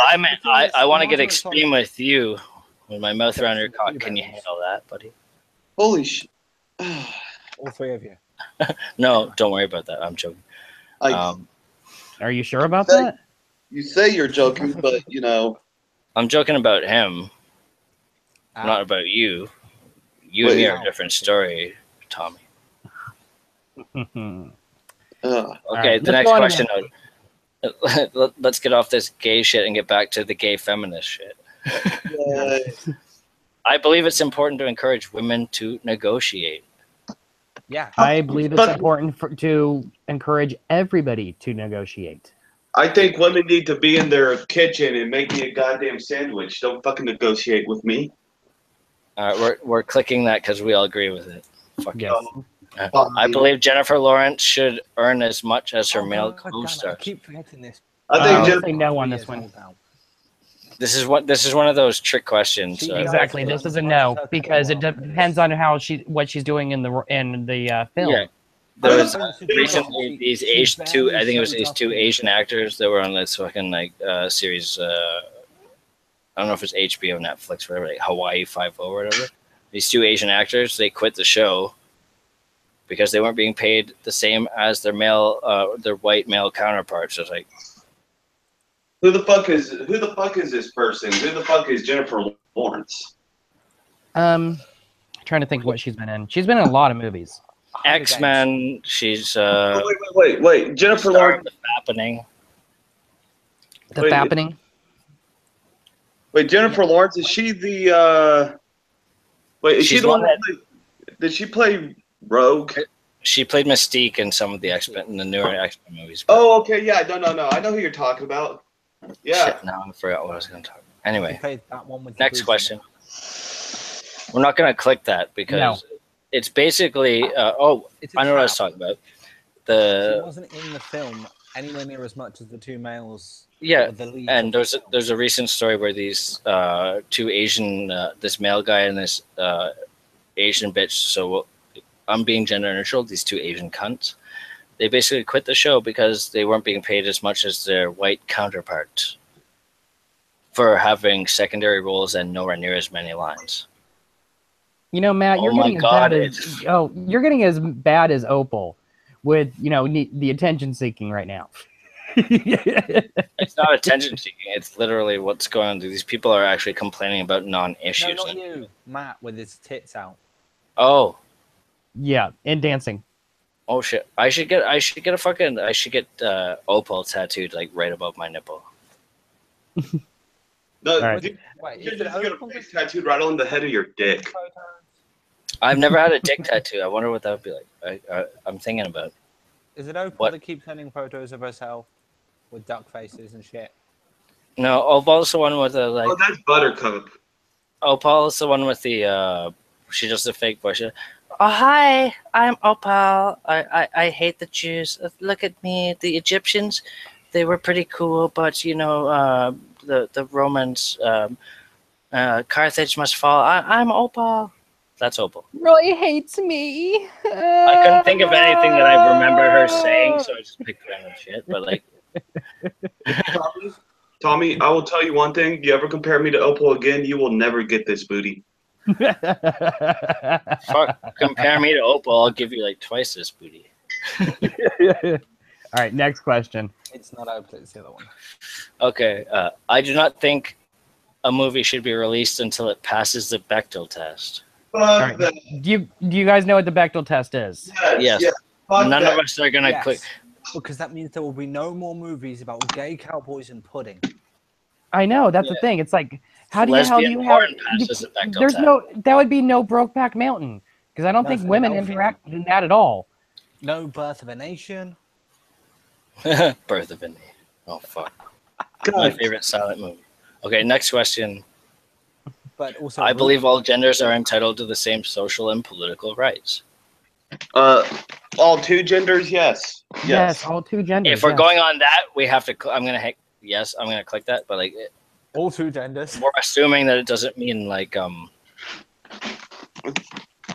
S4: I want to get extreme with you. With my mouth around your cock, can you handle that, buddy?
S2: holy shit.
S5: all three of you.
S4: No, don't worry about that. I'm joking.
S1: Are you sure about
S2: Say-
S1: that?
S2: You say you're joking, but you know.
S4: I'm joking about him, not about you. You and me are a different story, Tommy.
S1: Mhm.
S2: Uh,
S4: Okay,
S1: right,
S4: the
S1: let's
S4: next
S1: go on to
S4: question. Let's get off this gay shit and get back to the gay feminist shit. I believe it's important to encourage women to negotiate.
S5: Yeah.
S1: I believe it's important to encourage everybody to negotiate.
S2: I think women need to be in their kitchen and make me a goddamn sandwich. Don't fucking negotiate with me.
S4: All right, we're clicking that because we all agree with it. Fuck
S1: Yes.
S4: I believe Jennifer Lawrence should earn as much as her male
S5: God damn it, I
S4: co-stars.
S5: keep forgetting this.
S2: I
S1: I'll
S2: think
S1: say
S2: Jennifer,
S1: no on this one.
S4: This is one of those trick questions.
S5: She-
S1: Exactly. This is a no because it depends on what she's doing in the film.
S4: Yeah. There was recently these Asian two. I think it was these two Asian actors that were on this fucking like series. I don't know if it's HBO, Netflix, whatever, like Hawaii Five-0 or whatever. These two Asian actors, they quit the show because they weren't being paid the same as their white male counterparts. It's like,
S2: who the fuck is this person? Who the fuck is Jennifer Lawrence?
S1: Trying to think what she's been in. She's been in a lot of movies.
S4: X-Men. She's
S2: Wait. Jennifer
S4: star
S2: Lawrence.
S4: of The Fappening.
S1: The
S2: Wait,
S1: Fappening.
S2: Wait, Jennifer Lawrence, is she the wait, is she
S4: She's
S2: the one
S4: one
S2: did she play Rogue?
S4: She played Mystique in some of the X-Men, in the newer X-Men movies.
S2: Oh, okay, yeah, no. I know who you're talking about. Yeah.
S4: Shit, now I forgot what I was going to talk about. Anyway,
S5: That one with the
S4: next
S5: boobs in
S4: question. We're not going to click that because it's basically.
S5: It's a
S4: I know what I was
S5: trap.
S4: talking about.
S5: She wasn't in the film anywhere near as much as the two males.
S4: Yeah,
S5: were the leads
S4: and
S5: of the
S4: there's a recent story where these two Asian, this male guy and this Asian bitch. So I'm being gender neutral. These two Asian cunts. They basically quit the show because they weren't being paid as much as their white counterparts. for having secondary roles and nowhere near as many lines.
S1: You know, Matt,
S4: Oh
S1: you're
S4: my
S1: getting as
S4: God,
S1: bad as you're getting as bad as Opal with the attention seeking right now.
S4: It's not attention seeking. It's literally what's going on. These people are actually complaining about
S5: No,
S4: non-issues.
S5: not you, Matt, with his tits out.
S4: Oh,
S1: Yeah, and dancing.
S4: oh shit! I should get Opal tattooed like right above my nipple.
S2: No,
S1: right.
S2: dude,
S5: Wait,
S2: you're
S5: is it
S2: just gonna
S5: Opal?
S2: face tattooed right on the head of your dick.
S4: I've never had a dick tattoo. I wonder what that would be like. I'm thinking about it.
S5: Is it Opal
S4: What?
S5: that keeps sending photos of herself with duck faces and shit?
S4: No, Opal's the one with the like.
S2: Oh, that's Buttercup.
S4: Opal's the one with the. She does the fake voice. Oh hi, I'm Opal. I hate the Jews. Look at me. The Egyptians, they were pretty cool, but the Romans, Carthage must fall. I'm Opal. That's Opal.
S1: Really hates me.
S4: I couldn't think of anything that I remember her saying, so I just picked random shit. But like,
S2: Tommy, I will tell you one thing. You ever compare me to Opal again, you will never get this booty.
S4: fuck, compare me to Opal, I'll give you like twice this booty.
S1: All right, next question.
S5: It's not Opal, it's the other one.
S4: Okay, I do not think a movie should be released until it passes the Bechdel test.
S2: Fuck that.
S1: Do you guys know what the Bechdel test is?
S4: Yes.
S2: Fuck
S4: None
S2: that.
S4: of us are gonna
S5: Yes,
S4: click.
S5: because that means there will be no more movies about gay cowboys and pudding.
S1: I know that's the
S4: Yeah.
S1: thing. It's like, how do
S4: Lesbian
S1: you have?
S4: porn passes the Bechdel
S1: There's
S4: test.
S1: no. That would be no Brokeback Mountain because I don't
S5: No
S1: think women
S5: Philadelphia.
S1: interact in that at all.
S5: No Birth of a Nation.
S4: Birth of a Nation. Oh fuck. My favorite silent movie. Okay, next question.
S5: But also,
S4: I believe all genders are entitled to the same social and political rights.
S2: All two genders, yes.
S1: Yes, all two genders.
S4: If we're
S1: yes.
S4: going on that, we have to. I'm gonna hit yes. I'm gonna click that, but like
S5: all two genders.
S4: we're assuming that it doesn't mean like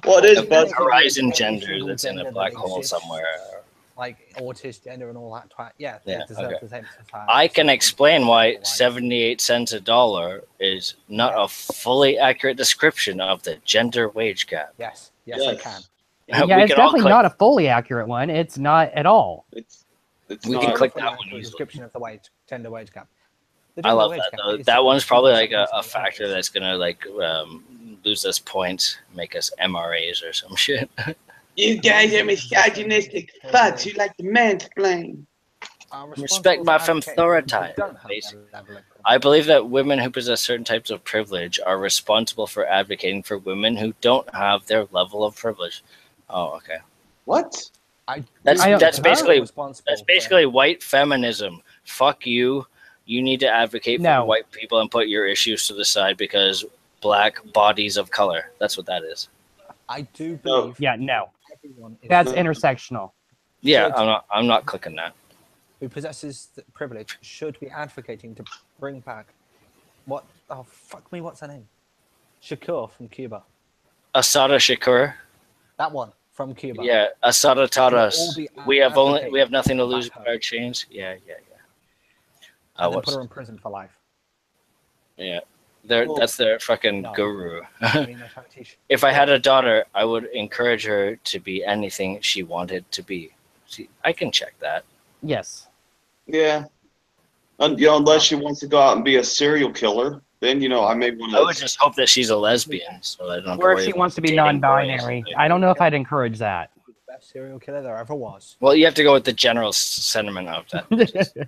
S2: Well, it is,
S4: a
S2: but
S4: horizon gender that's in a black hole somewhere.
S5: Like autist gender and all that. Yeah,
S4: Yeah,
S5: they deserve
S4: okay.
S5: the same society.
S4: I can explain why
S5: Like-
S4: 78 cents a dollar is not a fully accurate description of the gender wage gap.
S5: Yes, I
S2: Yes.
S5: can.
S1: Yeah,
S4: We
S1: it's
S4: can all
S1: definitely
S4: click-
S1: not a fully accurate one. It's not at all.
S2: it's
S4: We
S2: not.
S4: can click
S5: Fully
S4: that one
S5: accurate
S4: easily.
S5: description of the gender wage gap. The
S4: I
S5: gender
S4: love
S5: wage
S4: that
S5: gap
S4: though.
S5: is
S4: That one's probably like a
S5: something
S4: factor that's gonna like lose us points, make us MRAs or some shit.
S2: You guys are misogynistic fucks. You like to mansplain.
S5: are
S4: Respect
S5: responsible
S4: my
S5: for advocating for people who
S4: femthoratype,
S5: don't have that
S4: basically.
S5: level of
S4: I believe that women who possess certain types of privilege are responsible for advocating for women who don't have their level of privilege. Oh, okay.
S2: What?
S4: That's
S1: I don't-
S4: that's basically
S5: responsible
S4: that's
S5: for-
S4: basically white feminism. Fuck you. You need to advocate
S1: No.
S4: for white people and put your issues to the side because black bodies of color. That's what that is.
S5: I do
S2: No.
S5: believe
S1: Yeah, no,
S5: everyone is
S1: that's intersectional.
S4: Yeah,
S5: Should-
S4: I'm not clicking that.
S5: who possesses the privilege should be advocating to bring back what? Oh fuck me! What's her name? Shakur from Cuba.
S4: Asada Shakur.
S5: That one from Cuba.
S4: Yeah, Asada taught
S5: Should
S4: us
S5: all be
S4: we have nothing to
S5: advocating
S4: lose
S5: back
S4: but our chains. Yeah.
S5: And then
S4: What's-
S5: put her in prison for life.
S4: yeah.
S5: Well,
S4: That's their fucking
S5: no.
S4: guru.
S5: I mean, that's like teach-
S4: If I had a daughter, I would encourage her to be anything she wanted to be. See, I can check that.
S1: Yes.
S2: Yeah. Unless she wants to go out and be a serial killer, then I may want
S4: I would
S2: to.
S4: just hope that she's a lesbian, so I don't have to
S1: Or if
S4: worry
S1: she
S4: about
S1: wants to be
S4: dating
S1: non-binary.
S4: boys.
S1: I don't know if I'd encourage that.
S5: the best serial killer there ever was.
S4: Well, you have to go with the general sentiment of that.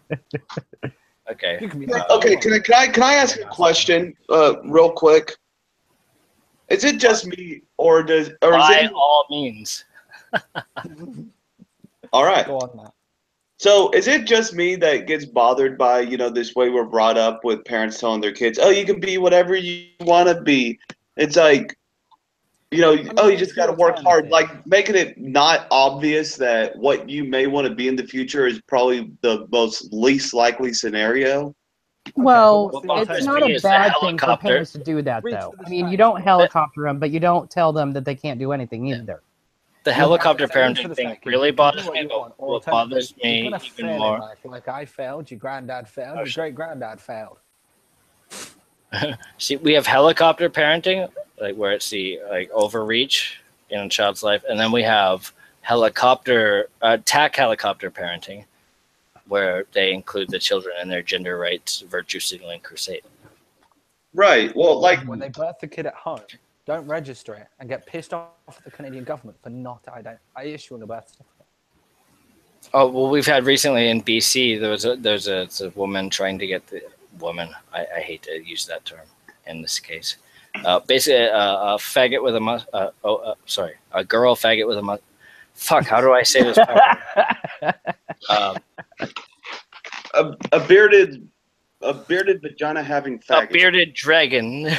S4: Okay.
S5: You can be
S2: Okay, can I ask a question, real quick? Is it just me, or is
S4: By
S2: it
S4: all means.
S2: all right?
S5: Go on, Matt.
S2: So is it just me that gets bothered by this way we're brought up with parents telling their kids, "Oh, you can be whatever you want to be." It's like, oh, you just got to work hard. Like making it not obvious that what you may want to be in the future is probably the most least likely scenario.
S1: Well,
S5: what's the
S1: it's
S4: alternative?
S1: not a
S4: Is the
S1: bad thing for
S4: helicopter.
S1: parents to do that,
S5: Reach
S1: though.
S5: for the
S1: I mean, you
S5: sky.
S1: don't helicopter them, but you don't tell them that they can't do anything
S4: Yeah.
S1: either.
S4: The helicopter parenting thing really bothers me, but what bothers me even more.
S5: Like I failed, your granddad failed, your great granddad failed.
S4: See, we have helicopter parenting, like where it's the like overreach in a child's life, and then we have TAC helicopter parenting, where they include the children in their gender rights virtue signaling crusade.
S2: Right. Well, like
S5: When they birth the kid at home, don't register it and get pissed off at the Canadian government for not issuing a birth certificate.
S4: Oh well, we've had recently in BC. There's a woman trying to get the woman. I hate to use that term in this case. Basically, a faggot with a sorry, a girl faggot with a fuck. How do I say this?
S2: a bearded vagina having faggot.
S4: A bearded dragon.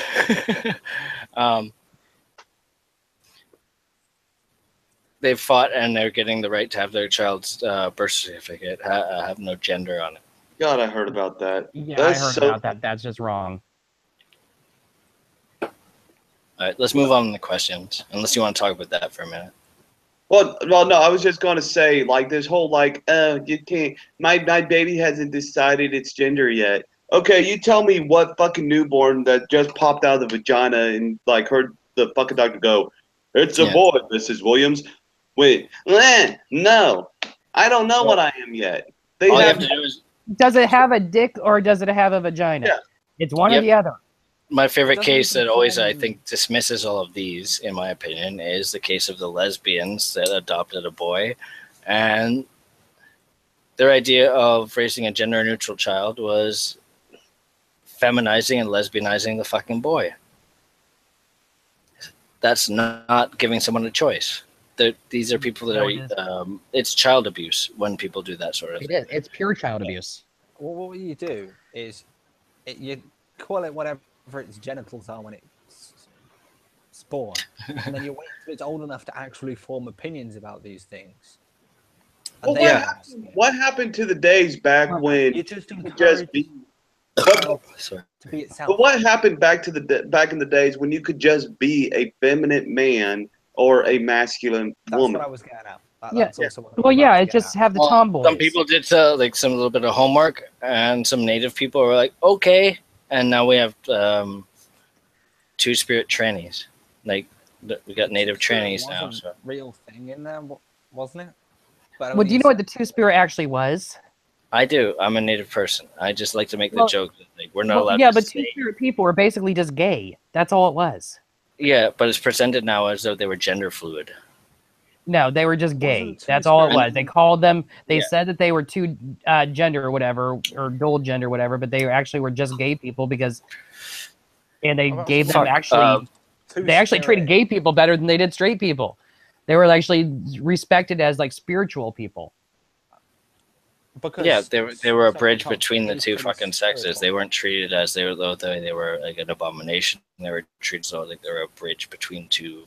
S4: They've fought and they're getting the right to have their child's birth certificate have no gender on it.
S2: God, I heard about that.
S1: Yeah,
S2: That's
S1: I heard about that. That's just wrong.
S4: All right, let's move on to the questions. Unless you want to talk about that for a minute.
S2: Well, no, I was just going to say, like, this whole, like, you can't, my baby hasn't decided its gender yet. Okay, you tell me what fucking newborn that just popped out of the vagina and, like, heard the fucking doctor go, it's a boy, Mrs. Williams. Wait, no, I don't know what I am yet.
S4: All you have to do is,
S1: Does it have a dick or does it have a vagina?
S2: Yeah.
S1: It's one or the other.
S4: my favorite case that always, I think, dismisses all of these, in my opinion, is the case of the lesbians that adopted a boy. And their idea of raising a gender-neutral child was feminizing and lesbianizing the fucking boy. That's not giving someone a choice. These are people that are, it's child abuse when people do that sort of thing.
S1: It is. It's pure child abuse.
S5: Well, what you do is you call it whatever its genitals are when it's spawned, and then you wait until it's old enough to actually form opinions about these things.
S2: Well, what happened to the days back when
S5: you just
S2: just be?
S4: Sorry.
S5: to be itself.
S2: But what happened back in the days when you could just be a feminine man or a masculine
S5: That's
S2: woman?
S5: what I was getting at.
S1: Yeah.
S5: That's also what I was
S1: Well, yeah,
S5: about to
S1: it
S5: get
S1: just
S5: at.
S1: have the
S4: Well,
S1: tomboys.
S4: some people did like some little bit of homework, and some native people were like, okay. And now we have two-spirit trannies. Like, we got native trannies now.
S5: Wasn't
S4: So.
S5: real thing in there, wasn't it? But
S1: Well, do you know what the two-spirit actually was?
S4: I do. I'm a native person. I just like to make the joke that like, we're not
S1: Well,
S4: allowed
S1: yeah,
S4: to
S1: but
S4: say.
S1: two-spirit people were basically just gay. That's all it was.
S4: Yeah, but it's presented now as though they were gender fluid.
S1: No, they were just gay.
S5: Wasn't
S1: That's all it
S5: two-spirit-
S1: was. They called them. They
S4: Yeah.
S1: said that they were two gender or whatever, or dual gender, whatever. But they actually were just gay people because, and they
S5: Oh,
S1: gave them
S4: fuck,
S1: actually. They actually treated gay people better than they did straight people. They were actually respected as like spiritual people.
S5: Because
S4: Yeah, they were a
S5: some
S4: bridge
S5: countries
S4: between the
S5: are
S4: two
S5: pretty
S4: fucking sexes.
S5: spiritual.
S4: They weren't treated as they were like an abomination. They were treated as though like they were a bridge between two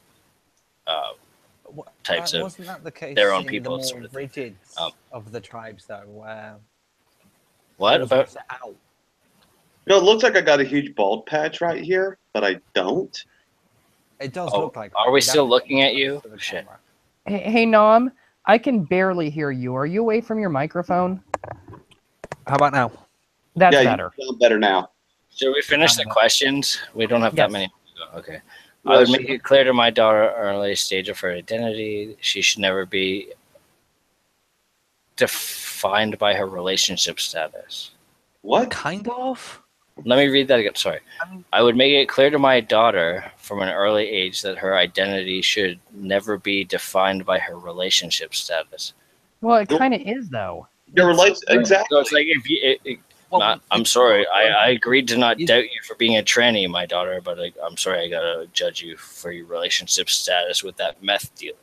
S4: types of
S5: wasn't that the case
S4: their own
S5: in
S4: people,
S5: the more
S4: sort of thing.
S5: rigid
S4: Um,
S5: of the tribes, though, where
S4: what
S5: it was
S4: about?
S5: set out.
S2: You know, it looks like I got a huge bald patch right here, but I don't.
S5: It does
S4: Oh,
S5: look like.
S4: are
S5: that.
S4: we
S5: You'd
S4: still
S5: have to
S4: looking
S5: look
S4: at you?
S5: to the
S4: Shit.
S5: camera.
S1: Hey, Nom, I can barely hear you. Are you away from your microphone?
S5: How about now?
S1: That's
S2: yeah,
S1: better.
S2: You sound better now.
S4: Should we finish the questions? We don't have
S1: Yes.
S4: that many. Okay. I would make it clear to my daughter at an early stage of her identity, she should never be defined by her relationship status.
S2: What?
S5: Kind of.
S4: Let me read that again. Sorry. I would make it clear to my daughter from an early age that her identity should never be defined by her relationship status.
S1: Well, it kind of is though.
S2: Your relation exactly.
S4: So it's like if you, I'm sorry. I agreed to not doubt you for being a tranny, my daughter, but like, I'm sorry. I gotta judge you for your relationship status with that meth dealer.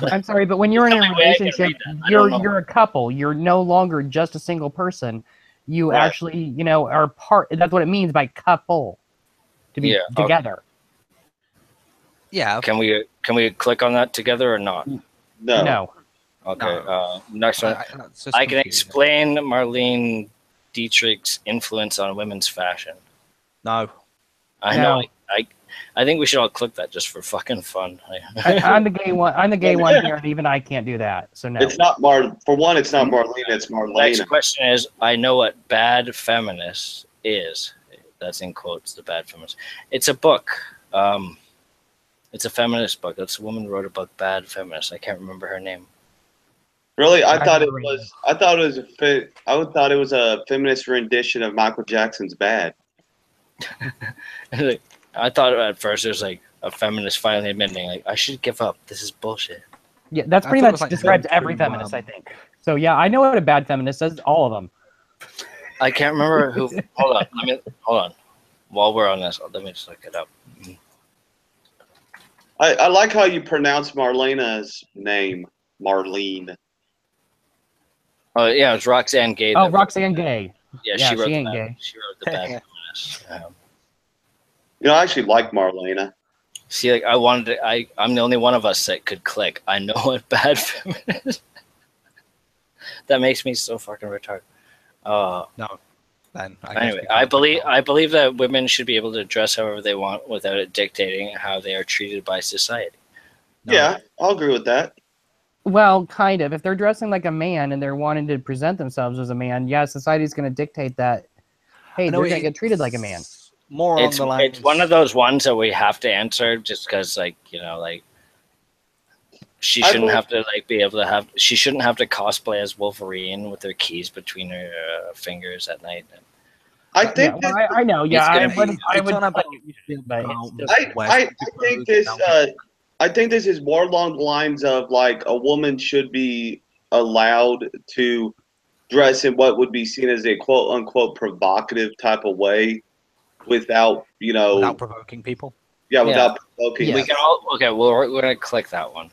S1: I'm sorry, but when you're in a
S4: There's no way I can
S1: relationship,
S4: read that. I don't know.
S1: you're a couple. You're no longer just a single person. You
S2: Right.
S1: actually, are part. That's what it means by couple. To be
S4: Yeah, okay.
S1: together.
S5: Yeah.
S4: Can we click on that together or not?
S2: No.
S1: No.
S4: Okay. Next one.
S5: that's just
S4: I can
S5: confusing.
S4: explain Marlene Dietrich's influence on women's fashion.
S5: No.
S4: I
S1: No.
S4: know. I think we should all click that just for fucking fun.
S1: I'm the gay one. I'm the gay one here, and even I can't do that. So no.
S2: It's not for one, it's not Marlene, it's
S4: Next
S2: Marlena.
S4: question is: I know what bad feminists is, that's in quotes, the bad feminist. It's a book. It's a feminist book. That's a woman who wrote a book, Bad Feminist. I can't remember her name.
S2: Really, I
S1: I've
S2: thought it
S1: never read
S2: was. I thought it was a feminist rendition of Michael Jackson's "Bad."
S4: I thought at first it was like a feminist finally admitting, like, I should give up. This is bullshit.
S1: Yeah, that's
S5: I
S1: pretty
S5: thought it
S1: much
S5: was like
S1: describes
S5: going
S1: every
S5: through,
S1: feminist, I think. So yeah, I know what a bad feminist is. All of them.
S4: I can't remember who. Hold on. While we're on this, let me just look it up.
S2: I like how you pronounce Marlena's name, Marlene.
S4: Oh yeah, it's Roxane Gay.
S1: Oh, Roxane Gay.
S4: Yeah,
S1: yeah,
S4: she wrote
S1: she
S4: the
S1: ain't
S4: bad,
S1: gay.
S4: She wrote the bad feminist.
S2: You know, I actually like Marlena.
S4: See, like I'm the only one of us that could click. I know what bad feminist. That makes me so fucking retarded.
S5: No. Then
S4: Anyway, I believe that women should be able to dress however they want without it dictating how they are treated by society.
S5: No.
S2: Yeah, I'll agree with that.
S1: Well, kind of. If they're dressing like a man and they're wanting to present themselves as a man, yeah, society's going to dictate that. Hey, they're going to get treated like a man.
S5: More along the lines.
S4: It's one of those ones that we have to answer just because, like, you know, like she shouldn't have to she shouldn't have to cosplay as Wolverine with her keys between her fingers at night.
S2: I think.
S1: Yeah, well, I know. Yeah, I would.
S2: I think this is more along the lines of like a woman should be allowed to dress in what would be seen as a quote unquote provocative type of way without,
S5: without provoking people.
S2: Yeah, without provoking.
S1: Yes.
S4: We can all we're gonna click that one.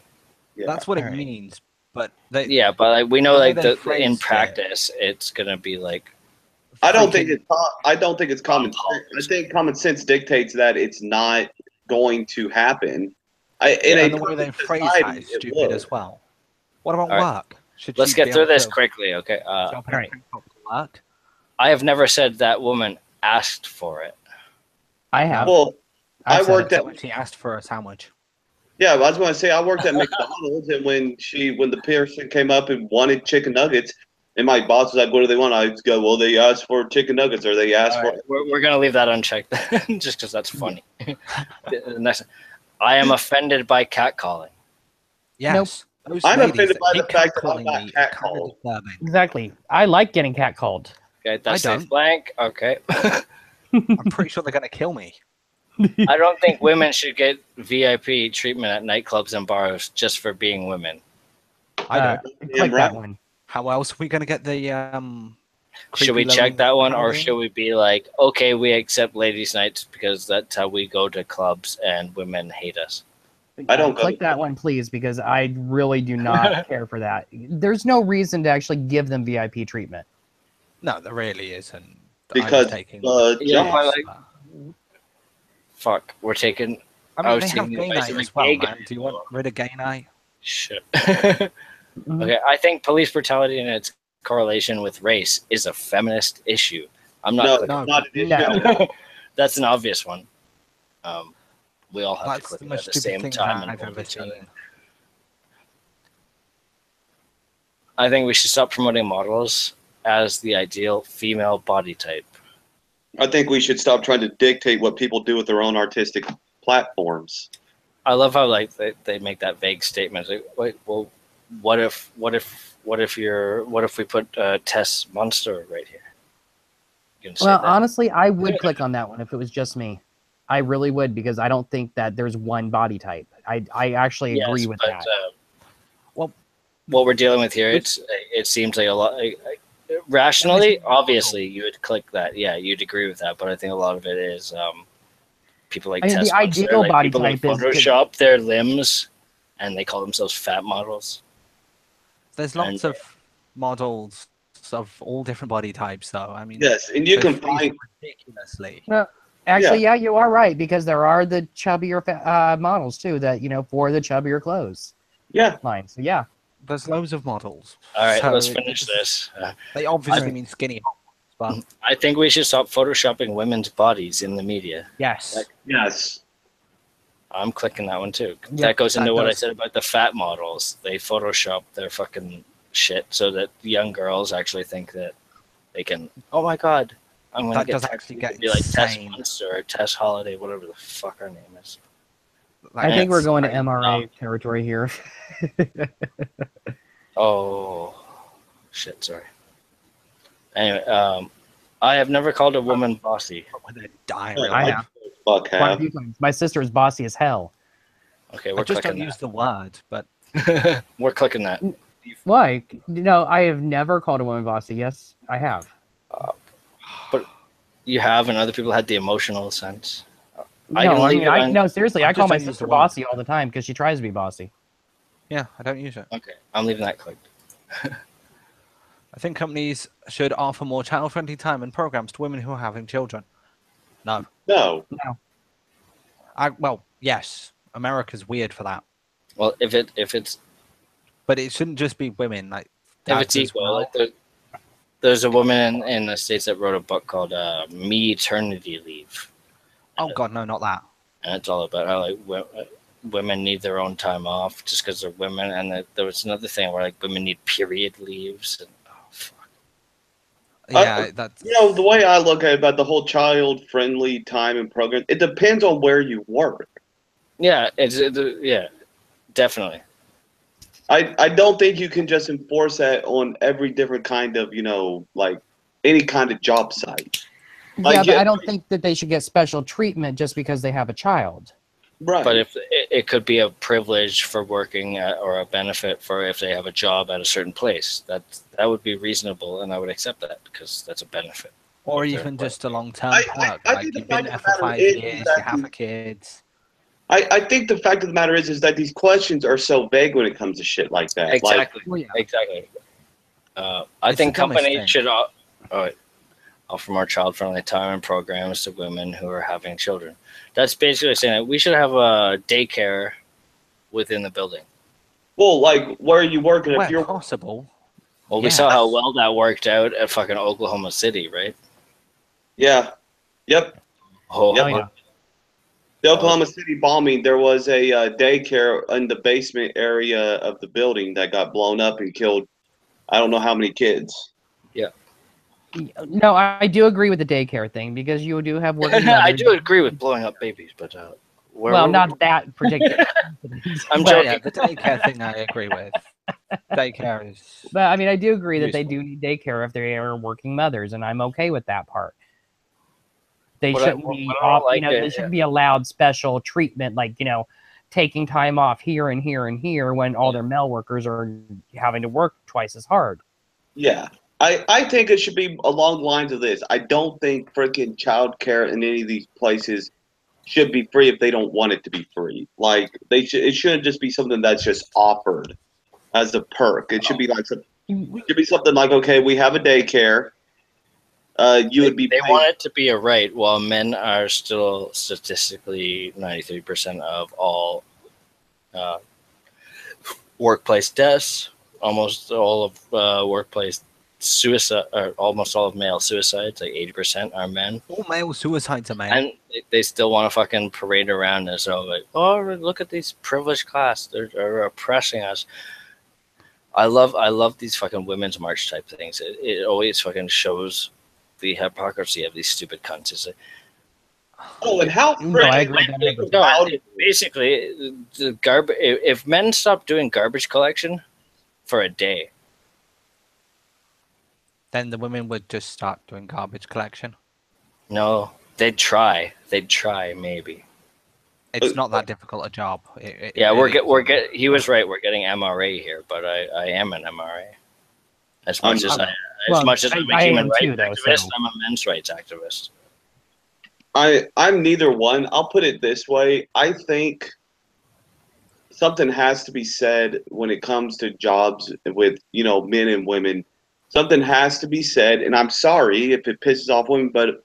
S2: Yeah.
S5: That's what it
S1: Alright.
S5: means. But
S4: But like, we know,
S5: the way
S4: like,
S5: they
S4: in
S5: phrased it-
S4: practice, it's gonna be like.
S2: I don't think it's common sense. I think common sense dictates that it's not going to happen.
S5: and the way they phrase that is stupid as well. What about
S4: Alright.
S5: work? Should
S4: Let's
S5: she
S4: get
S5: be
S4: through
S5: able
S4: this
S5: to
S4: quickly, okay?
S5: shop in a
S1: Alright.
S5: tank top to work?
S4: I have never said that woman asked for it.
S1: I have.
S2: Well,
S1: I've
S2: I
S1: said
S2: worked
S1: it.
S2: at.
S5: So when she asked for a sandwich.
S2: Yeah, I was going to say I worked at McDonald's, and when the person came up and wanted chicken nuggets, and my boss was like, "What do they want?" I would go, "Well, they asked for chicken nuggets, or they asked
S4: All
S2: for."
S4: right, we're gonna leave that unchecked just because that's funny. The next, I am offended by catcalling.
S5: Yes. Those
S2: I'm
S5: ladies
S2: offended
S5: that
S2: by the
S5: keep
S2: fact that I
S5: catcalling
S2: got
S5: me are kind
S2: catcalled.
S5: of disturbing.
S1: Exactly. I like getting catcalled.
S4: Okay, that's
S5: I
S4: safe
S5: don't.
S4: blank. Okay.
S5: I'm pretty sure they're going to kill me.
S4: I don't think women should get VIP treatment at nightclubs and bars just for being women.
S5: I do.
S1: Click
S2: right.
S1: that one.
S5: How else are we going to get the
S4: Should we
S5: creepy
S4: check
S5: little
S4: that one, or
S5: Halloween?
S4: should we be like, okay, we accept ladies' nights because that's how we go to clubs and women hate us?
S2: I don't go
S1: click
S2: to-
S1: that one, please, because I really do not care for that. There's no reason to actually give them VIP treatment.
S5: No, there really isn't.
S2: Because
S5: taking.
S4: Yeah,
S2: John-
S4: but, like, fuck, we're taking.
S5: I
S4: I
S5: mean,
S4: was
S5: they have
S4: thinking
S5: gay
S4: advice
S5: night
S4: of a
S5: as well,
S4: gay
S5: man.
S4: guy.
S5: Do you want rid of gay night?
S4: Shit.
S1: Mhm.
S4: Okay, I think police brutality and its correlation with race is a feminist issue. I'm not.
S2: No,
S4: clicking.
S5: No.
S2: not an issue.
S1: No.
S4: That's an obvious one. We all have to
S5: That's
S4: click
S5: the
S4: it
S5: most
S4: at the
S5: stupid
S4: same
S5: thing
S4: time.
S5: that
S4: and
S5: I've
S4: hold
S5: ever
S4: each other.
S5: seen.
S4: I think we should stop promoting models as the ideal female body type.
S2: I think we should stop trying to dictate what people do with their own artistic platforms.
S4: I love how like they make that vague statement. Like, wait, well, what if we put Tess Munster right here? You can say
S1: Well,
S4: that.
S1: honestly, I would click on that one if it was just me. I really would, because I don't think that there's one body type. I actually agree with that.
S5: Well,
S4: what we're dealing with here, it seems like a lot. Rationally, obviously, you would click that. Yeah, you'd agree with that. But I think a lot of it is people like
S1: I mean, the
S4: Tess Munster,
S1: ideal
S4: like,
S1: body
S4: people like
S1: type is-
S4: Photoshop their limbs, and they call themselves fat models.
S5: there's lots of models of all different body types, though. I mean,
S2: Yes, and you
S5: they
S2: can
S5: phrase
S2: find.
S5: it ridiculously.
S1: Actually, yeah, you are right, because there are the chubbier models too that for the chubbier clothes
S2: Yeah,
S1: line. So yeah,
S5: There's loads of models.
S4: All right,
S5: So
S4: let's finish this.
S5: They obviously mean skinny models, but
S4: I think we should stop photoshopping women's bodies in the media.
S1: yes,
S2: yes.
S4: I'm clicking that one too.
S1: Yep,
S4: that goes into
S5: that
S4: what I
S5: does.
S4: said about the fat models. They Photoshop their fucking shit so that young girls actually think that they can. Oh my god, I'm gonna
S5: That
S4: get
S5: does
S4: Tess-
S5: actually get
S4: be like Tess
S5: insane.
S4: Monster or Tess Holiday, whatever the fuck her name is.
S1: I think we're
S5: That's
S1: going to
S5: crazy.
S1: MRA territory here.
S4: Oh, shit! Sorry. Anyway, I have never called a woman bossy.
S5: When they die,
S2: Yeah,
S5: really.
S1: I have.
S2: Fuck
S1: Quite a
S2: have.
S1: few times. My sister is bossy as hell.
S4: Okay,
S5: I
S4: we're
S5: just don't
S4: clicking
S5: use the word, but
S4: that. We're clicking that.
S1: Why? No, I have never called a woman bossy. Yes, I have.
S4: You have, and other people had the emotional sense. I
S1: No,
S4: can
S1: I
S4: leave
S1: mean,
S4: it on-
S1: no, seriously,
S5: I
S1: I call
S5: just
S1: my
S5: don't use the
S1: sister
S5: word.
S1: bossy all the time because she tries to be bossy.
S5: yeah, I don't use it.
S4: Okay, I'm leaving that clicked.
S5: I think companies should offer more child-friendly time and programs to women who are having children. No.
S2: No.
S5: Well, yes. America's weird for that.
S4: Well, if it's
S5: But it shouldn't just be women. Like
S4: if
S5: dads
S4: it's
S5: as
S4: equal,
S5: well.
S4: like there's a woman in the States that wrote a book called Me Eternity Leave.
S5: Oh God, no, not that.
S4: And it's all about how like women need their own time off just because they're women. And there was another thing where like women need period leaves. And, oh, fuck.
S5: Yeah, that's
S2: You know, the way I look at it about the whole child-friendly time and program, it depends on where you work.
S4: Yeah, yeah, definitely.
S2: I don't think you can just enforce that on every different kind of, you know, like any kind of job site. Like,
S1: Yeah, but
S2: yeah,
S1: I don't think that they should get special treatment just because they have a child.
S2: Right.
S4: But if it could be a privilege for working or a benefit for if they have a job at a certain place, that would be reasonable, and I would accept that because that's a benefit.
S5: or
S4: Okay.
S5: even just a long-term
S2: I
S5: perk.
S2: think
S5: Like
S2: the
S5: you've been
S2: fact
S5: there
S2: of
S5: for
S2: the matter
S5: 5
S2: is
S5: years,
S2: that
S5: you have a kids.
S2: I think the fact of the matter is that these questions are so vague when it comes to shit like that. Like,
S4: Exactly.
S1: Well, yeah.
S4: Exactly. I
S5: It's
S4: think
S5: the dumbest
S4: companies
S5: thing.
S4: should offer more child-friendly time and programs to women who are having children. That's basically saying that we should have a daycare within the building.
S2: well, like where are you working? If
S5: Where
S2: you're
S5: possible.
S4: Well, we saw how
S5: Yes.
S4: well that worked out at fucking Oklahoma City, right?
S2: yeah, yep.
S4: Oh,
S2: Yep.
S1: Oh, yeah.
S2: The Oklahoma City bombing, there was a daycare in the basement area of the building that got blown up and killed I don't know how many kids.
S1: No, I do agree with the daycare thing because you do have working
S4: I
S1: mothers.
S4: do agree with blowing up babies, but
S1: Well, not that particular.
S4: I'm
S1: But-
S4: joking.
S5: Yeah, the daycare thing I agree with. Daycare is.
S1: But I mean, I do agree that they
S5: Useful.
S1: do need daycare if they are working mothers, and I'm okay with that part. They
S4: What I-
S1: shouldn't
S4: what
S1: be,
S4: I don't like
S1: they
S4: it-
S1: shouldn't be allowed special treatment, like taking time off here and here and here when all their male workers are having to work twice as hard.
S2: Yeah. I think it should be along the lines of this. I don't think freaking childcare in any of these places should be free if they don't want it to be free. Like it shouldn't just be something that's just offered as a perk. It should be like something like, okay, we have a daycare. You would be
S4: They
S2: paid-
S4: want it to be a right, while men are still statistically 93% of all workplace deaths, almost all of workplace suicide, or almost all of male suicides, like 80% are men,
S5: All male suicides are male.
S4: and they still want to fucking parade around as though like, oh, look at these privileged class, they're oppressing us. I love these fucking women's march type things. It always fucking shows the hypocrisy of these stupid cunts. It's like,
S2: Oh, and how
S1: No, I agree
S2: freaking
S1: with that.
S4: no, basically, the garbage. If men stop doing garbage collection for a day,
S5: Then the women would just start doing garbage collection.
S4: no, they'd try. They'd try maybe.
S5: It's not that difficult a job.
S4: Yeah, he was right. We're getting MRA here, but I am an MRA. As much as
S1: Well,
S4: I'm a
S1: I
S4: human
S1: am
S4: rights
S1: too, though,
S4: activist,
S1: so-
S4: I'm a men's rights activist.
S2: I'm neither one. I'll put it this way. I think something has to be said when it comes to jobs with, men and women. Something has to be said, and I'm sorry if it pisses off women, but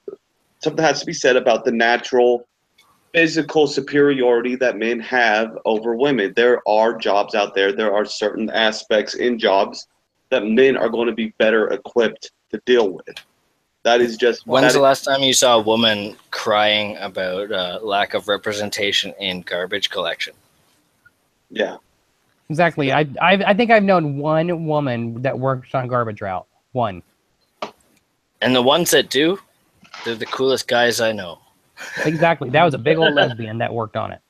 S2: something has to be said about the natural physical superiority that men have over women. There are jobs out there. There are certain aspects in jobs that men are going to be better equipped to deal with. That is just
S4: When's
S2: that
S4: the
S2: is-
S4: last time you saw a woman crying about lack of representation in garbage collection?
S2: yeah.
S1: Exactly. I think I've known one woman that works on garbage route. One.
S4: And the ones that do, They're the coolest guys I know.
S1: Exactly. That was a big old lesbian that worked on it.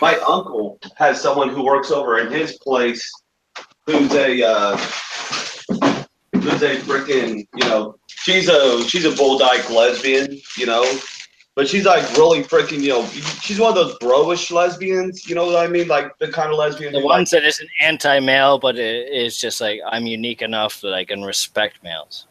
S2: My uncle has someone who works over in his place who's a freaking, she's a bull dyke lesbian, but she's like really freaking, she's one of those bro-ish lesbians, you know what I mean? Like the kind of lesbian.
S4: The ones that isn't anti-male, but it is just like, I'm unique enough that I can respect males.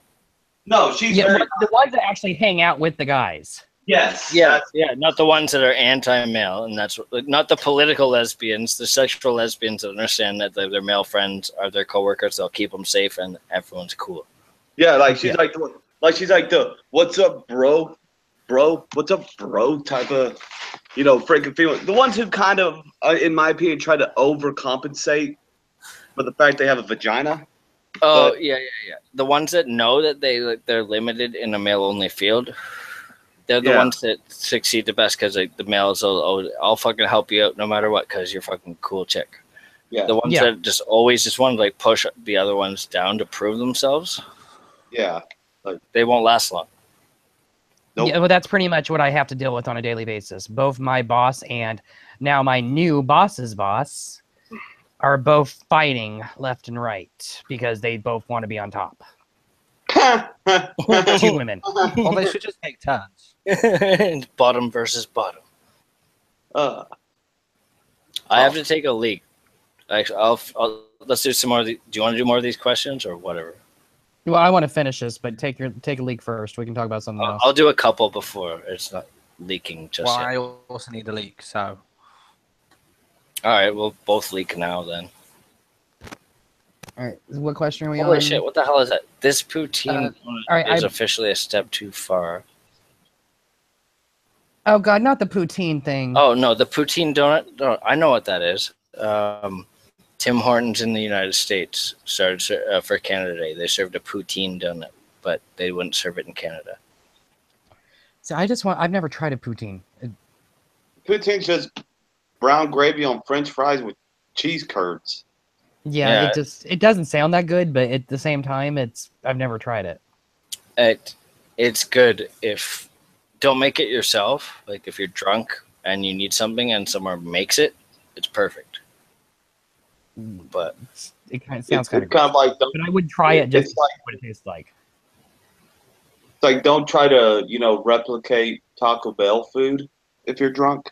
S2: No, she's
S1: the ones that actually hang out with the guys.
S2: Yes.
S4: Yeah, not the ones that are anti-male, and that's not the political lesbians, the sexual lesbians that understand that their male friends are their coworkers, they'll keep them safe, and everyone's cool.
S2: Yeah, like she's like the what's up, bro, what's up, bro type of, freaking feeling. The ones who kind of, in my opinion, try to overcompensate for the fact they have a vagina.
S4: Oh, yeah. The ones that know that they're limited in a male-only field. They're the ones that succeed the best because the males will, I'll fucking help you out no matter what because you're fucking cool chick. Yeah. The ones that just always just want to like push the other ones down to prove themselves.
S2: Yeah.
S4: They won't last long.
S1: Nope. Yeah, well, that's pretty much what I have to deal with on a daily basis. Both my boss and now my new boss's boss are both fighting left and right because they both want to be on top. 2 women.
S5: Well, they should just take turns.
S4: Bottom versus bottom. I have to take a leak. Actually, let's do some more. Do you want to do more of these questions or whatever?
S1: Well, I want to finish this, but take a leak first. We can talk about something else.
S4: I'll do a couple before it's not leaking just yet.
S5: I also need a leak, so.
S4: All right, we'll both leak now then.
S1: All right, what question are we on?
S4: Holy shit, what the hell is that? This poutine is officially a step too far.
S1: Oh, God, not the poutine thing.
S4: Oh, no, the poutine donut. I know what that is. Tim Hortons in the United States started for Canada Day. They served a poutine donut, but they wouldn't serve it in Canada.
S1: So I've never tried a poutine.
S2: Poutine's just brown gravy on French fries with cheese curds.
S1: Yeah, it doesn't sound that good, but at the same time, I've never tried it.
S4: It's good if don't make it yourself. Like if you're drunk and you need something and someone makes it, it's perfect. But
S1: it kind of sounds kind of
S2: like,
S1: but I would try it just to see what it tastes like.
S2: It's like don't try to replicate Taco Bell food if you're drunk.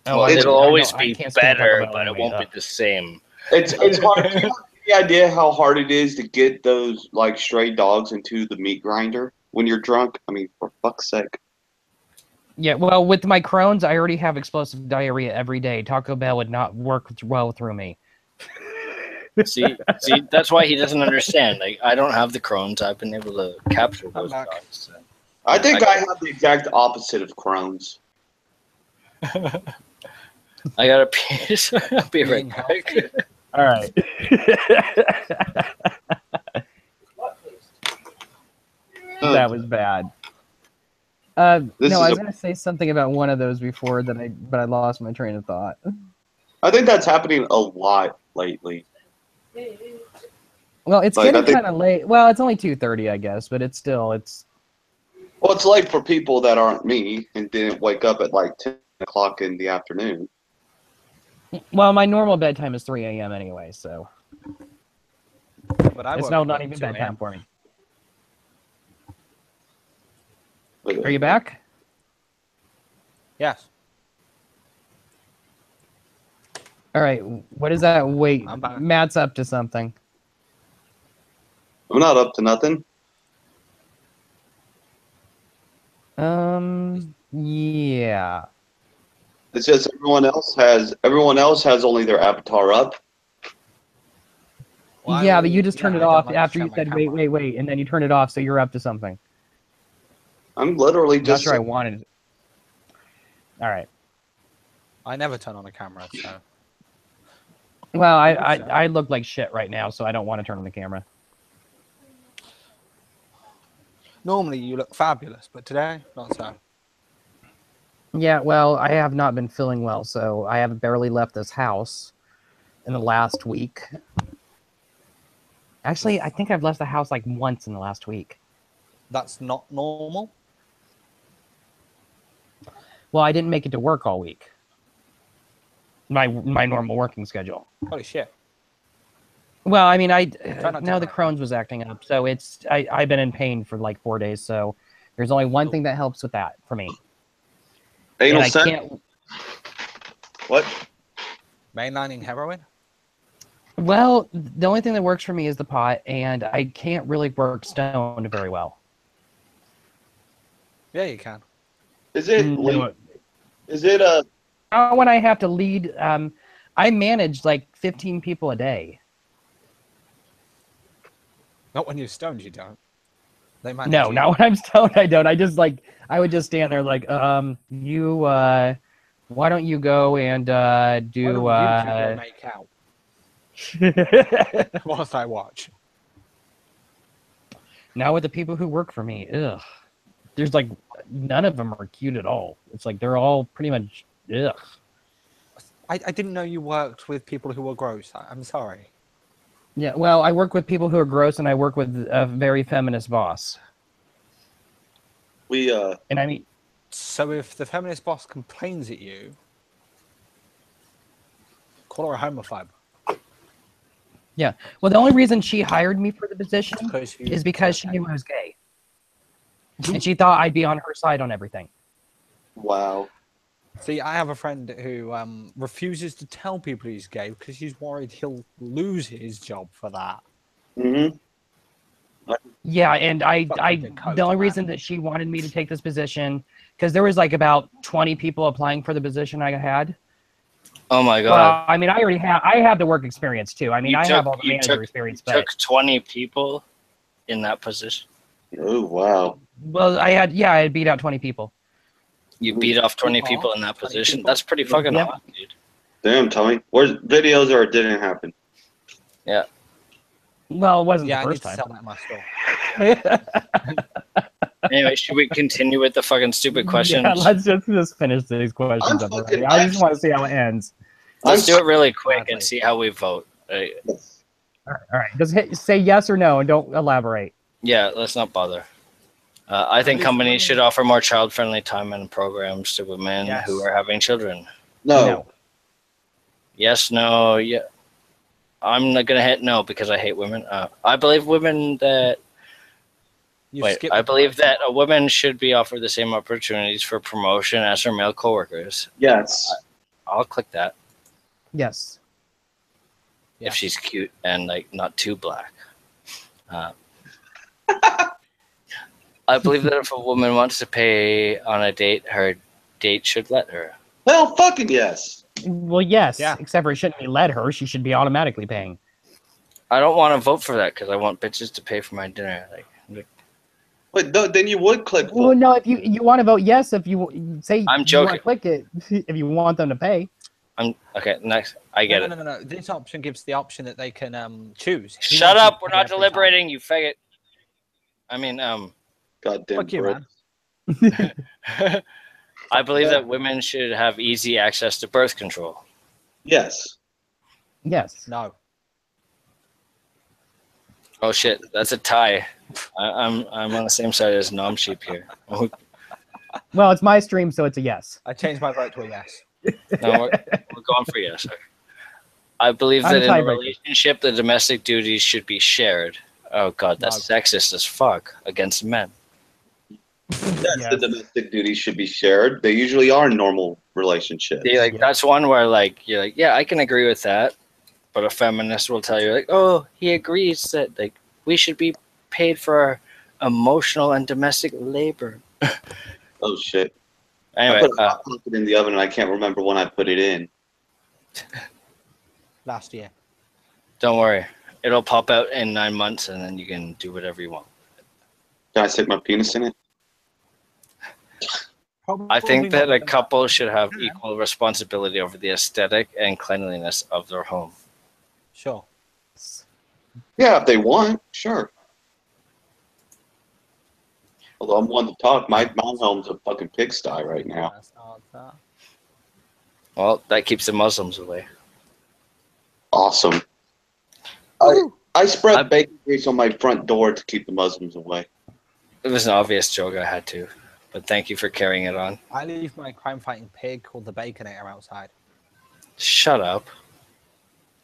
S4: Oh, it'll always be better, but it won't be the same.
S2: It's hard. Do you have any idea how hard it is to get those like stray dogs into the meat grinder when you're drunk? I mean, for fuck's sake.
S1: Yeah, well, with my Crohn's, I already have explosive diarrhea every day. Taco Bell would not work well through me.
S4: See, that's why he doesn't understand. Like, I don't have the Crohn's. I've been able to capture those dogs. So.
S2: I think I have the exact opposite of Crohn's.
S4: I got a piece. I'll be right back.
S1: All right. That was bad. No, I was going to say something about one of those before but I lost my train of thought.
S2: I think that's happening a lot lately.
S1: Well, it's getting kind of late. Well, it's only 2:30, I guess, but it's still
S2: Well, it's late for people that aren't me and didn't wake up at like 10 o'clock in the afternoon.
S1: Well, my normal bedtime is 3 a.m. anyway, so
S5: but
S1: it's not even bedtime for me. Are you back?
S5: Yes.
S1: All right. What is that? Wait,
S5: I'm back.
S1: Matt's up to something.
S2: I'm not up to nothing.
S1: Yeah.
S2: It's just everyone else has only their avatar up.
S1: Well, yeah, but you just turned it off after you said wait, and then you turned it off, so you're up to something.
S2: I'm literally just.
S1: Not sure I wanted it. All right.
S5: I never turn on a camera, so.
S1: Well, I look like shit right now, so I don't want to turn on the camera.
S5: Normally you look fabulous, but today, not so.
S1: Yeah, well, I have not been feeling well, so I have barely left this house in the last week. Actually, I think I've left the house like once in the last week.
S5: That's not normal.
S1: Well, I didn't make it to work all week. My normal working schedule.
S5: Holy shit.
S1: Well, I mean,
S5: not to
S1: now the
S5: cry.
S1: Crohn's was acting up, so I've been in pain for like 4 days. So there's only one thing that helps with that for me.
S2: Anal
S1: And I
S2: sex?
S1: can't.
S2: What?
S5: Mainlining heroin?
S1: Well, the only thing that works for me is the pot, and I can't really work stoned very well.
S5: Yeah, you can.
S2: Is it?
S1: No.
S2: Is it
S1: When I have to lead, I manage like 15 people a day.
S5: Not when you're stoned, you don't. They manage
S1: No,
S5: you.
S1: not when I'm stoned. I don't. I would just stand there like, you, why don't you go and
S5: Why
S1: do,
S5: don't you two go make out whilst I watch?
S1: Now with the people who work for me, ugh, there's like none of them are cute at all. It's like they're all pretty much, ugh.
S5: I didn't know you worked with people who were gross. I'm sorry.
S1: Yeah, well, I work with people who are gross, and I work with a very feminist boss.
S2: we
S1: And I mean,
S5: So if the feminist boss complains at you, call her a homophobe.
S1: yeah. Well, the only reason she hired me for the position
S5: Because you-
S1: is because she knew I was gay, and she thought I'd be on her side on everything.
S2: wow.
S5: See, I have a friend who refuses to tell people he's gay because he's worried he'll lose his job for that.
S2: Mm-hmm.
S1: Yeah, and
S5: Fucking coach,
S1: the only
S5: man.
S1: reason that she wanted me to take this position, because there was like about 20 people applying for the position I had.
S4: Oh my god.
S1: Well, I mean, I have the work experience too. I mean, I have all the manager experience, but
S4: Took 20 people in that position.
S2: Oh wow.
S1: well, I had beat out 20 people.
S4: You beat off 20
S5: Oh,
S4: people in that
S5: 20
S4: position.
S5: people?
S4: That's pretty fucking
S1: Yep.
S4: hot, dude.
S2: Damn, Tommy. Where's videos or it didn't happen?
S1: Well, it wasn't
S5: Yeah, I
S1: the
S5: need
S1: first
S5: to
S1: time.
S5: sell that in my store.
S4: Anyway, should we continue with the fucking stupid questions?
S1: Yeah, let's just finish these questions up already. I just want to see how it ends.
S4: Let's do it really quick
S5: Gladly.
S4: and see how we vote.
S1: All right. Just say yes or no and don't elaborate.
S4: Yeah, let's not bother. I think
S5: least
S4: companies
S5: women-
S4: should offer more child-friendly time and programs to women
S5: Yes.
S4: who are having children.
S2: No.
S4: Yes, no, yeah. I'm not gonna hit no because I hate women. I believe women that
S5: You
S4: wait.
S5: skipped
S4: I
S5: the
S4: believe
S5: part.
S4: that a woman should be offered the same opportunities for promotion as her male coworkers.
S2: Yes.
S4: I'll click that
S1: Yes.
S5: Yeah.
S4: if she's cute and like not too black. I believe that if a woman wants to pay on a date, her date should let her.
S2: Hell, fucking yes.
S1: Well, yes.
S5: Yeah.
S1: Except for it shouldn't be let her. She should be automatically paying.
S4: I don't want to vote for that because I want bitches to pay for my dinner.
S2: But then you would click.
S1: Well, no. If you want to vote yes, if you say
S4: I'm
S1: you
S4: joking.
S1: want to click it, if you want them to pay.
S4: I'm okay. Next, I get it.
S5: No. This option gives the option that they can choose. He
S4: Shut
S5: wants you
S4: up!
S5: to
S4: We're
S5: pay
S4: not
S5: every time.
S4: deliberating, you faggot. I mean,
S2: Goddamn.
S5: Fuck you,
S2: Brit.
S5: man.
S4: I believe that women should have easy access to birth control.
S2: Yes.
S1: Yes.
S5: No.
S4: Oh shit, that's a tie. I'm on the same side as Nom Sheep here. No,
S1: Well, it's my stream, so it's a yes.
S5: I changed my vote to a yes.
S4: we're going for yes. Okay. I believe
S1: I'm
S4: that in a
S1: tiebreaker.
S4: relationship, the domestic duties should be shared. Oh god, that's sexist as fuck against men.
S2: Yes,
S1: Yes.
S2: the domestic duties should be shared. They usually are in normal relationships.
S4: See, like that's one where like you're like, yeah, I can agree with that, but a feminist will tell you like, oh, he agrees that like we should be paid for our emotional and domestic labor.
S2: Oh shit.
S4: Anyway,
S2: I put a hot pocket in the oven and I can't remember when I put it in.
S5: Last year.
S4: don't worry, it'll pop out in 9 months, and then you can do whatever you want.
S2: Can I stick my penis in it?
S4: I think
S5: Probably
S4: that
S5: not
S4: a
S5: gonna-
S4: couple should have equal responsibility over the aesthetic and cleanliness of their home.
S5: Sure.
S2: Yeah, if they want, sure. Although I'm one to talk, my home's a fucking pigsty right now.
S5: That's not that.
S4: Well, that keeps the Muslims away.
S2: Awesome. I spread bacon grease on my front door to keep the Muslims away.
S4: It was an obvious joke. I had to, but thank you for carrying it on.
S5: I leave my crime-fighting pig called the Baconator outside.
S4: Shut up.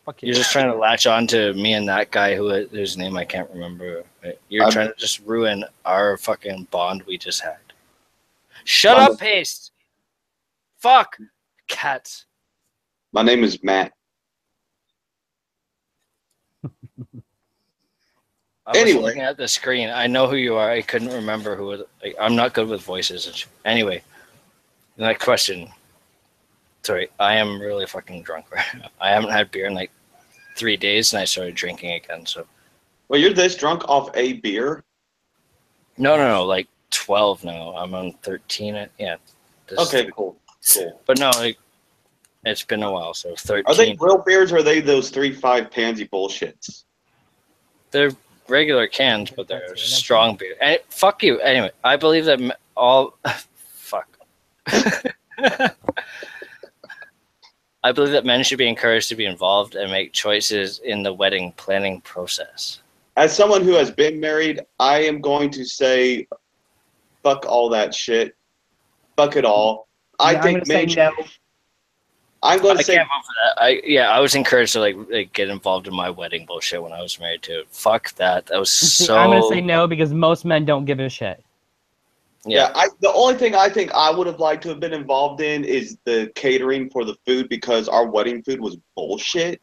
S5: Fuck you.
S4: You're just trying to latch on to me and that guy whose name I can't remember. You're trying to just ruin our fucking bond we just had. Shut up, Paste. Fuck. Cats.
S2: My name is Matt.
S4: I was looking at the screen. I know who you are. I couldn't remember who it. Like, I'm not good with voices. Anyway, the next question. Sorry, I am really fucking drunk right now. I haven't had beer in like 3 days, and I started drinking again. So.
S2: Well, you're this drunk off a beer?
S4: No. Like 12 now. I'm on 13. Yeah.
S2: Okay, cool.
S4: But no, like, it's been a while. So 13.
S2: Are they real beers or are they those 3.5 pansy bullshits?
S4: They're regular cans, but they're strong beer. And fuck you. Anyway, I believe that all. Fuck. I believe that men should be encouraged to be involved and make choices in the wedding planning process.
S2: As someone who has been married, I am going to say, fuck all that shit. Fuck it all. I think men should. I'm going to say.
S4: I can't vote for that. I was encouraged to like get involved in my wedding bullshit when I was married too. Fuck that. That was so.
S1: I'm going to say no because most men don't give a shit.
S2: Yeah, the only thing I think I would have liked to have been involved in is the catering for the food because our wedding food was bullshit.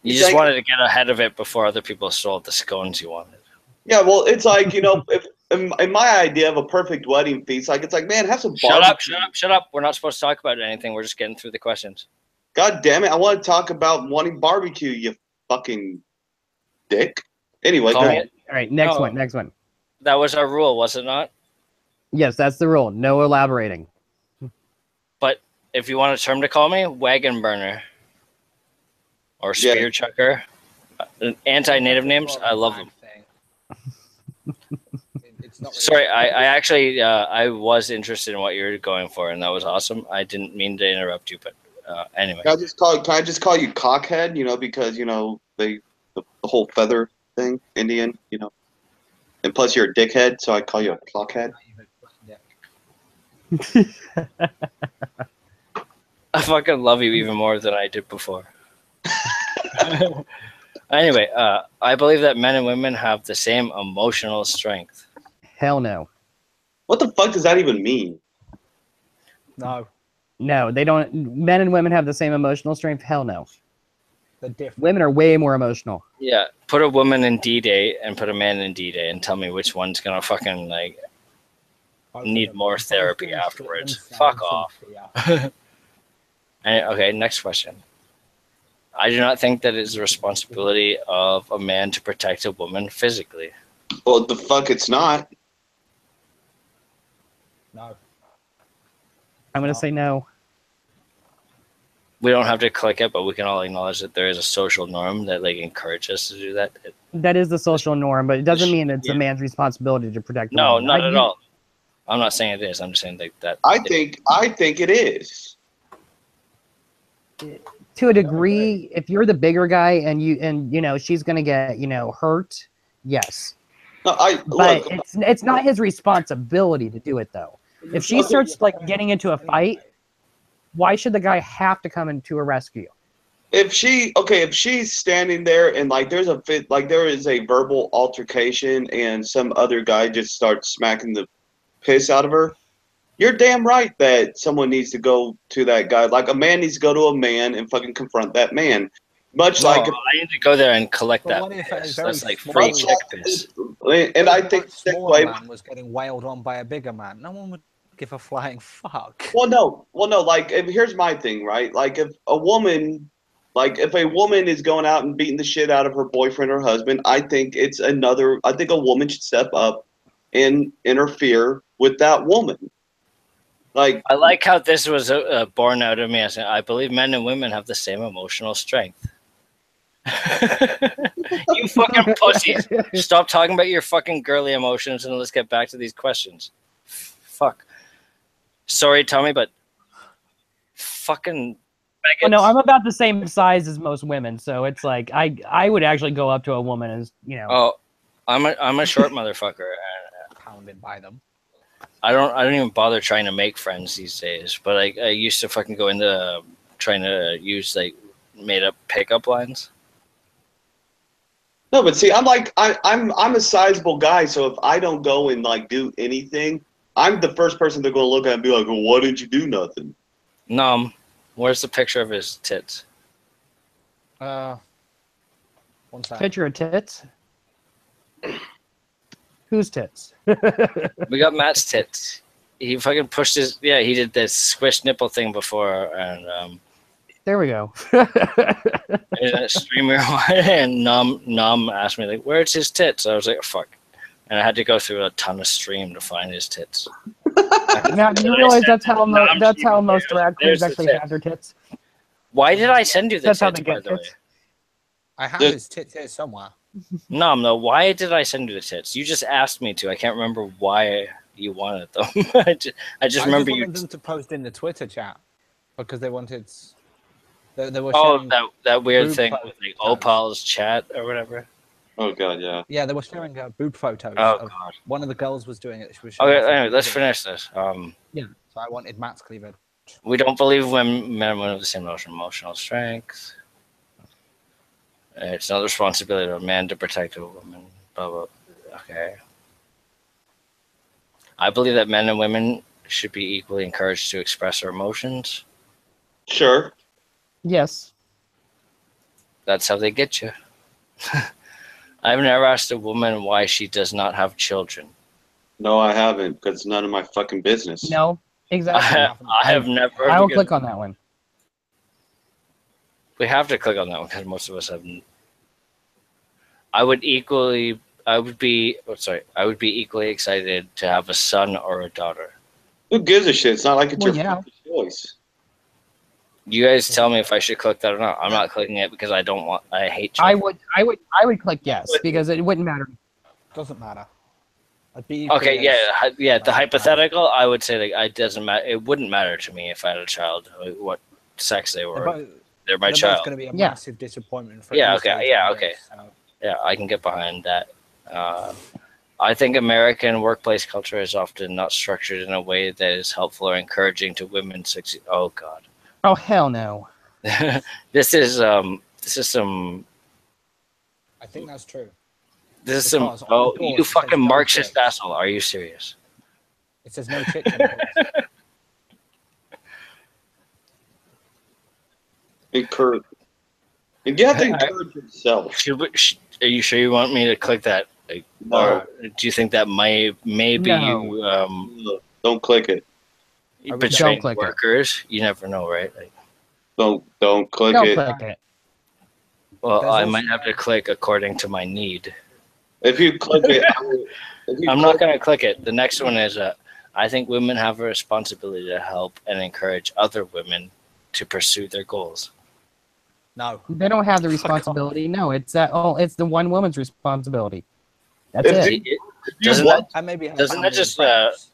S4: You just wanted to get ahead of it before other people stole the scones you wanted.
S2: Yeah, well, it's like, you know, if, in my idea of a perfect wedding feast, like it's like, man, have some barbecue.
S4: Shut up. We're not supposed to talk about anything. We're just getting through the questions.
S2: God damn it. I want to talk about wanting barbecue, you fucking dick. Anyway, go ahead.
S1: All right, next one.
S4: That was our rule, was it not?
S1: Yes, that's the rule. No elaborating.
S4: But if you want a term to call me, wagon burner or spear chucker, anti-native names, I love them. Sorry, I actually I was interested in what you were going for, and that was awesome. I didn't mean to interrupt you, but anyway.
S2: Can I just call you cockhead? You know, because you know the whole feather thing, Indian. You know, and plus you're a dickhead, so I call you a cockhead.
S4: I fucking love you even more than I did before. Anyway, I believe that men and women have the same emotional strength.
S1: Hell no.
S2: What the fuck does that even mean?
S5: No.
S1: No, they don't. Men and women have the same emotional strength. Hell no.
S5: They're different.
S1: Women are way more emotional.
S4: Yeah, put a woman in D-Day and put a man in D-Day and tell me which one's gonna fucking like need more therapy afterwards. Fuck off. Okay, next question. I do not think that it is the responsibility of a man to protect a woman physically.
S2: Well, the fuck it's not.
S5: No.
S1: I'm going to say no.
S4: We don't have to click it, but we can all acknowledge that there is a social norm that like encourages us to do that.
S1: That is the social norm, but it doesn't mean it's a man's responsibility to protect the woman.
S4: Not at all. I'm not saying it is. I'm just saying that.
S2: I think it is.
S1: To a degree, if you're the bigger guy and you know she's gonna get hurt, yes.
S2: No,
S1: but it's not his responsibility to do it though. If she starts like getting into a fight, why should the guy have to come into a rescue?
S2: If she's standing there and like there is a verbal altercation and some other guy just starts smacking the piss out of her, you're damn right that someone needs to go to that guy. Like a man needs to go to a man and fucking confront that man. I
S4: need to go there and collect that piss. That's like free chick piss.
S2: And I think
S5: a smaller man was getting wailed on by a bigger man. No one would give a flying fuck.
S2: Well, no. Like, here's my thing, right? Like, if a woman is going out and beating the shit out of her boyfriend or husband, I think a woman should step up and interfere with that woman. Like,
S4: I like how this was born out of me. I believe men and women have the same emotional strength. You fucking pussies. Stop talking about your fucking girly emotions and let's get back to these questions. Fuck. Sorry, Tommy, but fucking
S1: Well, no, I'm about the same size as most women, so it's like I would actually go up to a woman as
S4: Oh, I'm a short motherfucker.
S5: Pounded by them.
S4: I don't even bother trying to make friends these days. But I used to fucking go into trying to use like made up pickup lines.
S2: No, but see, I'm a sizable guy, so if I don't go and like do anything, I'm the first person they're gonna look at and be like, well, why didn't you do nothing?
S4: Where's the picture of his tits?
S5: One sec.
S1: picture of tits. Whose tits?
S4: We got Matt's tits. He fucking pushed his he did this squish nipple thing before, and
S1: There we go.
S4: a streamer and Nom asked me like, where's his tits? I was like, oh, fuck, and I had to go through a ton of stream to find his tits.
S1: Now, do you realize that's how most drag queens actually have their tits?
S4: Why did I send you this?
S1: That's how they
S4: by
S1: get
S4: the way?
S1: tits.
S5: I have his tits here somewhere.
S4: No, why did I send you the tits? You just asked me to. I can't remember why you wanted them. I just remember you.
S5: wanted them to post in the Twitter chat because they wanted. They were
S4: Oh,
S5: sharing
S4: that weird
S5: boob
S4: thing with like Opal's chat or whatever.
S2: Oh god, yeah.
S5: Yeah, they were sharing boob photos.
S4: Oh
S5: of
S4: god.
S5: one of the girls was doing it. She was showing
S4: Okay,
S5: off
S4: anyway,
S5: her
S4: let's
S5: cleavage.
S4: finish this.
S5: Yeah, so I wanted Matt's cleavage.
S4: We don't believe when men and women have the same emotional strength. It's not the responsibility of a man to protect a woman. Blah blah. Okay. I believe that men and women should be equally encouraged to express their emotions.
S2: Sure.
S1: Yes.
S4: That's how they get you. I've never asked a woman why she does not have children.
S2: No, I haven't, because it's none of my fucking business.
S1: No. Exactly.
S4: I have never.
S1: I will click on that one.
S4: We have to click on that one because most of us haven't. I would be equally excited to have a son or a daughter.
S2: Who gives a shit? It's not like it's
S1: Well,
S2: your
S1: yeah.
S2: fucking choice.
S4: You guys tell me if I should click that or not. I'm not clicking it because I don't want. I hate children.
S1: I would click yes because it wouldn't matter.
S5: Doesn't matter. I'd be
S4: Okay,
S5: equally
S4: yeah. The hypothetical, I would say like it doesn't matter. It wouldn't matter to me if I had a child, like, what sex they were. They're my child.
S5: It's going to be a
S1: Yeah.
S5: massive disappointment for.
S4: Yeah,
S5: at least
S4: okay,
S5: 18
S4: yeah,
S5: years,
S4: okay.
S5: so.
S4: Yeah, I can get behind that. I think American workplace culture is often not structured in a way that is helpful or encouraging to women succeed. Oh God.
S1: Oh hell no.
S4: This is some.
S5: I think that's true.
S4: This is some.
S5: Because on
S4: Oh,
S5: the door
S4: you
S5: it says
S4: fucking
S5: no
S4: Marxist
S5: chicks.
S4: asshole! Are you serious?
S5: It says no chicks on the door.
S2: Encourage. And you have to encourage yourself.
S4: Are you sure you want me to click that? Like,
S2: No.
S4: or do you think that maybe
S1: No.
S4: you
S2: Don't click it.
S4: betraying
S1: Don't click it.
S4: workers? You never know, right? Like,
S2: Don't click
S1: Don't
S2: it.
S1: click it.
S4: well,
S5: There's
S4: I
S5: also-
S4: might have to click according to my need.
S2: If you click it,
S4: I'm not going to click it. The next one is I think women have a responsibility to help and encourage other women to pursue their goals.
S5: No.
S1: They don't have the
S5: Fuck off.
S1: responsibility. No, it's it's the one woman's responsibility. That's
S2: If
S1: it.
S4: Doesn't
S2: what?
S4: that,
S5: And maybe have
S4: Doesn't that
S5: family and
S4: just,
S5: friends.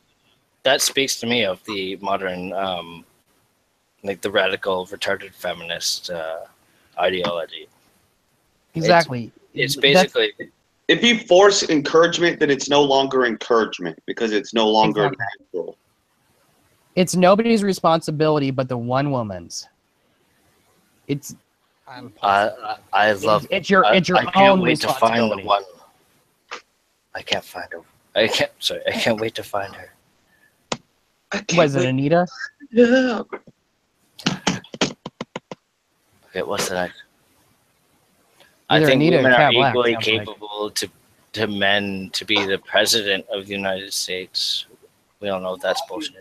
S4: that speaks to me of the modern, like the radical retarded feminist ideology.
S1: Exactly.
S4: It's
S1: That's-
S4: basically
S2: If you force encouragement, then it's no longer encouragement because it's no longer
S1: Exactly.
S2: natural.
S1: it's nobody's responsibility but the one woman's. It's
S5: And possible.
S4: I love.
S1: it's your
S4: I
S1: own
S4: can't wait to find the
S1: responsibility.
S4: one. I can't find her. I can't wait to find her.
S1: Was it Anita?
S2: Yeah.
S4: Okay, what's the next? I
S1: Either
S4: think
S1: Anita or
S4: women are
S1: Cat Black,
S4: equally
S1: sounds like.
S4: capable to men to be the president of the United States. We don't know if that's bullshit.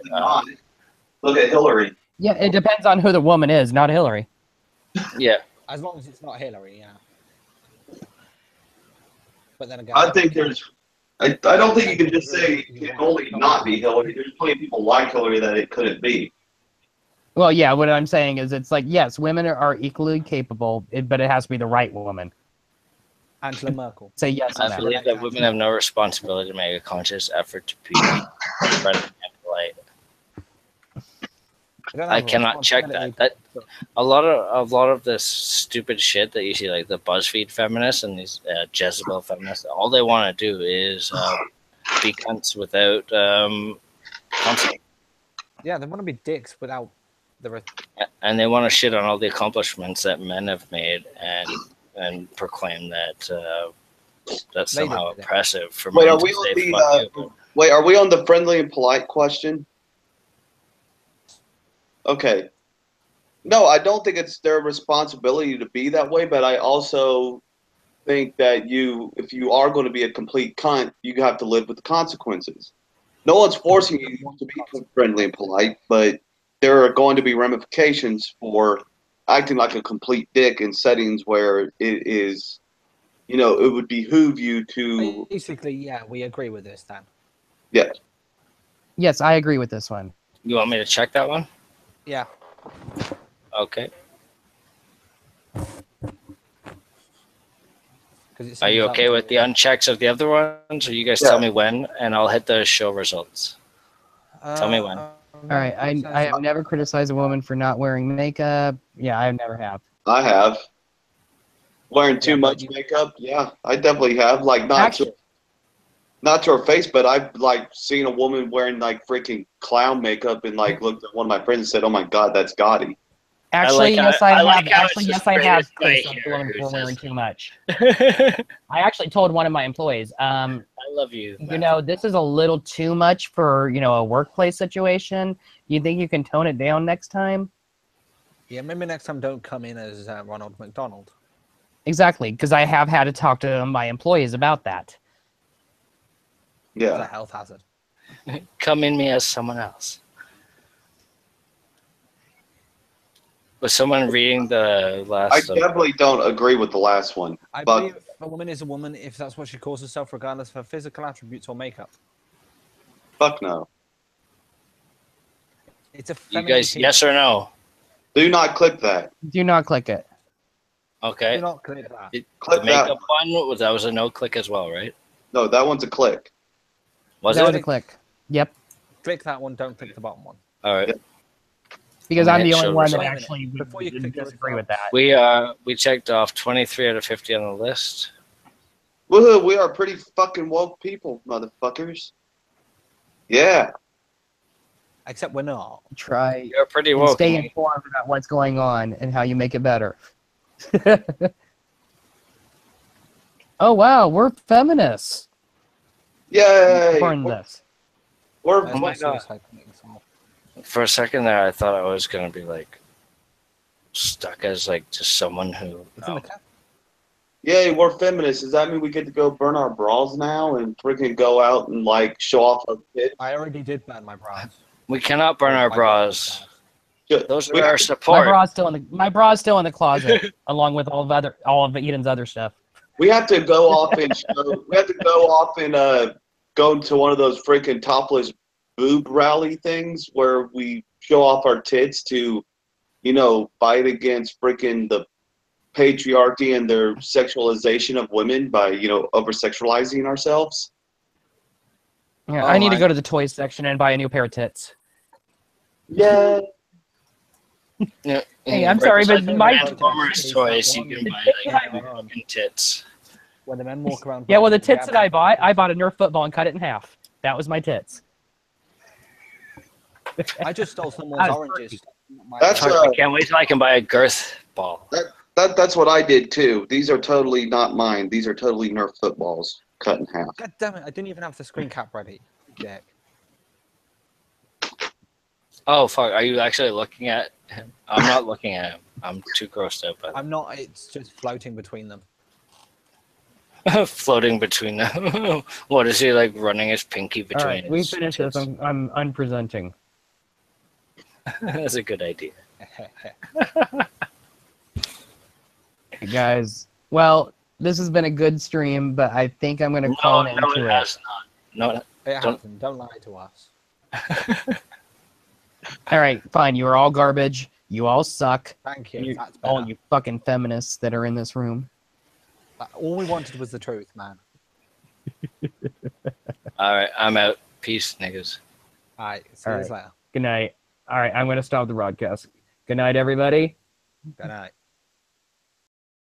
S2: Look at Hillary.
S1: Yeah, it depends on who the woman is, not Hillary.
S4: Yeah,
S5: As long as it's not Hillary, yeah. But then again,
S2: I think there's. I don't think you can just say it can only not be Hillary. There's plenty of people like Hillary that it couldn't be.
S1: Well, yeah, what I'm saying is it's like, yes, women are equally capable, but it has to be the right woman.
S5: Angela Merkel.
S1: Say yes on
S4: I
S1: that.
S4: believe that women have no responsibility to make a conscious effort to be friendly and polite.
S5: don't
S4: I
S5: have a
S4: cannot check that.
S5: responsibility
S4: That a lot of this stupid shit that you see, like the BuzzFeed feminists and these Jezebel feminists, all they want to do is be cunts without consequence.
S5: Yeah, they want to be dicks without the.
S4: And they want to shit on all the accomplishments that men have made and proclaim that that's
S5: They
S4: somehow
S5: did it.
S4: oppressive for
S2: Wait,
S4: men
S2: are
S4: to
S2: we on
S4: say
S2: the,
S4: fuck you.
S2: Wait, are we on the friendly and polite question? Okay. No, I don't think it's their responsibility to be that way, but I also think that if you are going to be a complete cunt, you have to live with the consequences. No one's forcing you to be friendly and polite, but there are going to be ramifications for acting like a complete dick in settings where it is, it would behoove you to.
S5: Basically, yeah, we agree with this, Dan.
S2: Yeah.
S1: Yes, I agree with this one.
S4: You want me to check that one?
S5: Yeah.
S4: Okay.
S5: 'Cause it
S4: Are you
S5: seems
S4: okay
S5: up
S4: with
S5: to-
S4: the unchecks of the other ones? Or you guys tell me when, and I'll hit the show results. Tell me when.
S1: All right, I have never criticized a woman for not wearing makeup. Yeah, I never have.
S2: I have. Wearing too
S5: Yeah, but
S2: much makeup? Yeah, I definitely have. Like, not to her face, but I've like seen a woman wearing like freaking clown makeup and like looked at one of my friends and said, "Oh my god, that's gaudy."
S1: Actually,
S4: like
S1: yes,
S4: how-
S1: I
S4: I
S1: have.
S4: like how
S1: Actually,
S4: it's
S1: yes,
S4: just
S1: I have
S4: straight right
S1: criticized
S4: here
S1: a woman
S4: who
S1: for
S4: says
S1: wearing
S4: that.
S1: too much.
S4: I
S1: I actually told one of my employees,
S4: love you.
S1: you
S4: man.
S1: know, this is a little too much for, a workplace situation. You think you can tone it down next time?
S5: Yeah, maybe next time don't come in as Ronald McDonald.
S1: Exactly, because I have had to talk to my employees about that.
S5: It's a
S2: Yeah.
S5: health hazard.
S4: Come in me as someone else. Was someone reading the
S2: I
S4: last?
S2: definitely don't agree with the last one.
S5: I
S2: But
S5: believe a woman is a woman if that's what she calls herself, regardless of her physical attributes or makeup.
S2: fuck no.
S5: It's a
S4: You
S5: feminine
S4: guys,
S5: penis.
S4: yes or no?
S2: Do not click that.
S1: Do not click it.
S4: Okay.
S5: Do not click that.
S4: The
S2: Click that.
S4: makeup one, that was a no click as well, right?
S2: No, that one's a click.
S4: Was
S1: That
S4: it?
S1: was a click. Yep.
S5: Click that one. Don't click the bottom one.
S4: All right.
S1: Because
S4: I'm
S1: I'm the
S4: gonna
S1: only
S4: show
S1: one that
S4: results.
S1: actually
S5: Before you
S1: would
S5: click the
S1: disagree with
S5: results.
S1: that.
S4: We checked off 23 out of 50 on the list.
S2: Woohoo, we are pretty fucking woke people, motherfuckers. Yeah.
S5: Except we're not.
S1: Try
S4: You're pretty
S1: and
S4: woke.
S1: stay
S4: and
S1: informed about what's going on and how you make it better. Oh wow, we're feminists.
S2: Yay.
S1: According to this.
S2: We're
S5: That's
S4: my
S5: my
S4: God.
S5: suicide committing someone.
S4: For a second there, I thought I was gonna be like stuck as like just someone who.
S5: It's in the cap.
S2: Yay, we're feminists. Does that mean we get to go burn our bras now and freaking go out and like show off our kids?
S5: I already did burn my bras.
S4: We cannot burn our
S5: My
S4: bras. Those are
S2: We
S4: our
S2: have-
S1: My
S4: support.
S1: bra's still in the closet, along with all of Eden's other stuff.
S2: We have to go off and show, we have to go off and go to one of those freaking topless boob rally things where we show off our tits to, fight against freaking the patriarchy and their sexualization of women by, over sexualizing ourselves.
S1: Yeah,
S4: Oh
S1: I need to
S4: my-
S1: go to the toys section and buy a new pair of tits.
S2: Yeah.
S4: Yeah,
S1: Hey, I'm
S4: right
S1: sorry, but
S4: beside
S1: my-
S4: Transformers toys, you can buy like new fucking tits.
S5: When the men walk around.
S1: Yeah, well, the
S5: wearing
S1: tits that I
S5: gabardines.
S1: bought a Nerf football and cut it in half. That was my tits.
S5: I just stole someone's
S1: That's
S5: oranges.
S2: That's
S4: Fuck, I can't wait till I can buy a girth ball.
S2: That's what I did too. These are totally not mine. These are totally Nerf footballs cut in half.
S5: God damn it! I didn't even have the screen cap ready. Dick.
S4: Oh fuck! Are you actually looking at him? I'm not looking at him. I'm too grossed out by
S5: I'm not. It's just floating between them.
S4: that. Floating between them. What is he like running his pinky
S1: All
S4: between?
S1: right, we
S4: his
S1: finished this.
S4: tits?
S1: I'm unpresenting.
S4: That's a good idea.
S1: Hey, guys, well, this has been a good stream, but I think I'm gonna call it
S4: no,
S1: into
S4: it
S1: it.
S4: has not. No,
S5: It
S4: Don't-
S5: happened. Don't lie to us.
S1: All right, fine. You are all garbage. You all suck.
S5: Thank you.
S1: You,
S5: That's
S1: all
S5: better.
S1: you fucking feminists that are in this room.
S5: All we wanted was the truth, man.
S4: All right, I'm out. Peace, niggas.
S5: All right. See
S1: All
S5: you
S1: right.
S5: later.
S1: Good night. All right, I'm going to stop the broadcast. Good night, everybody.
S5: Good night.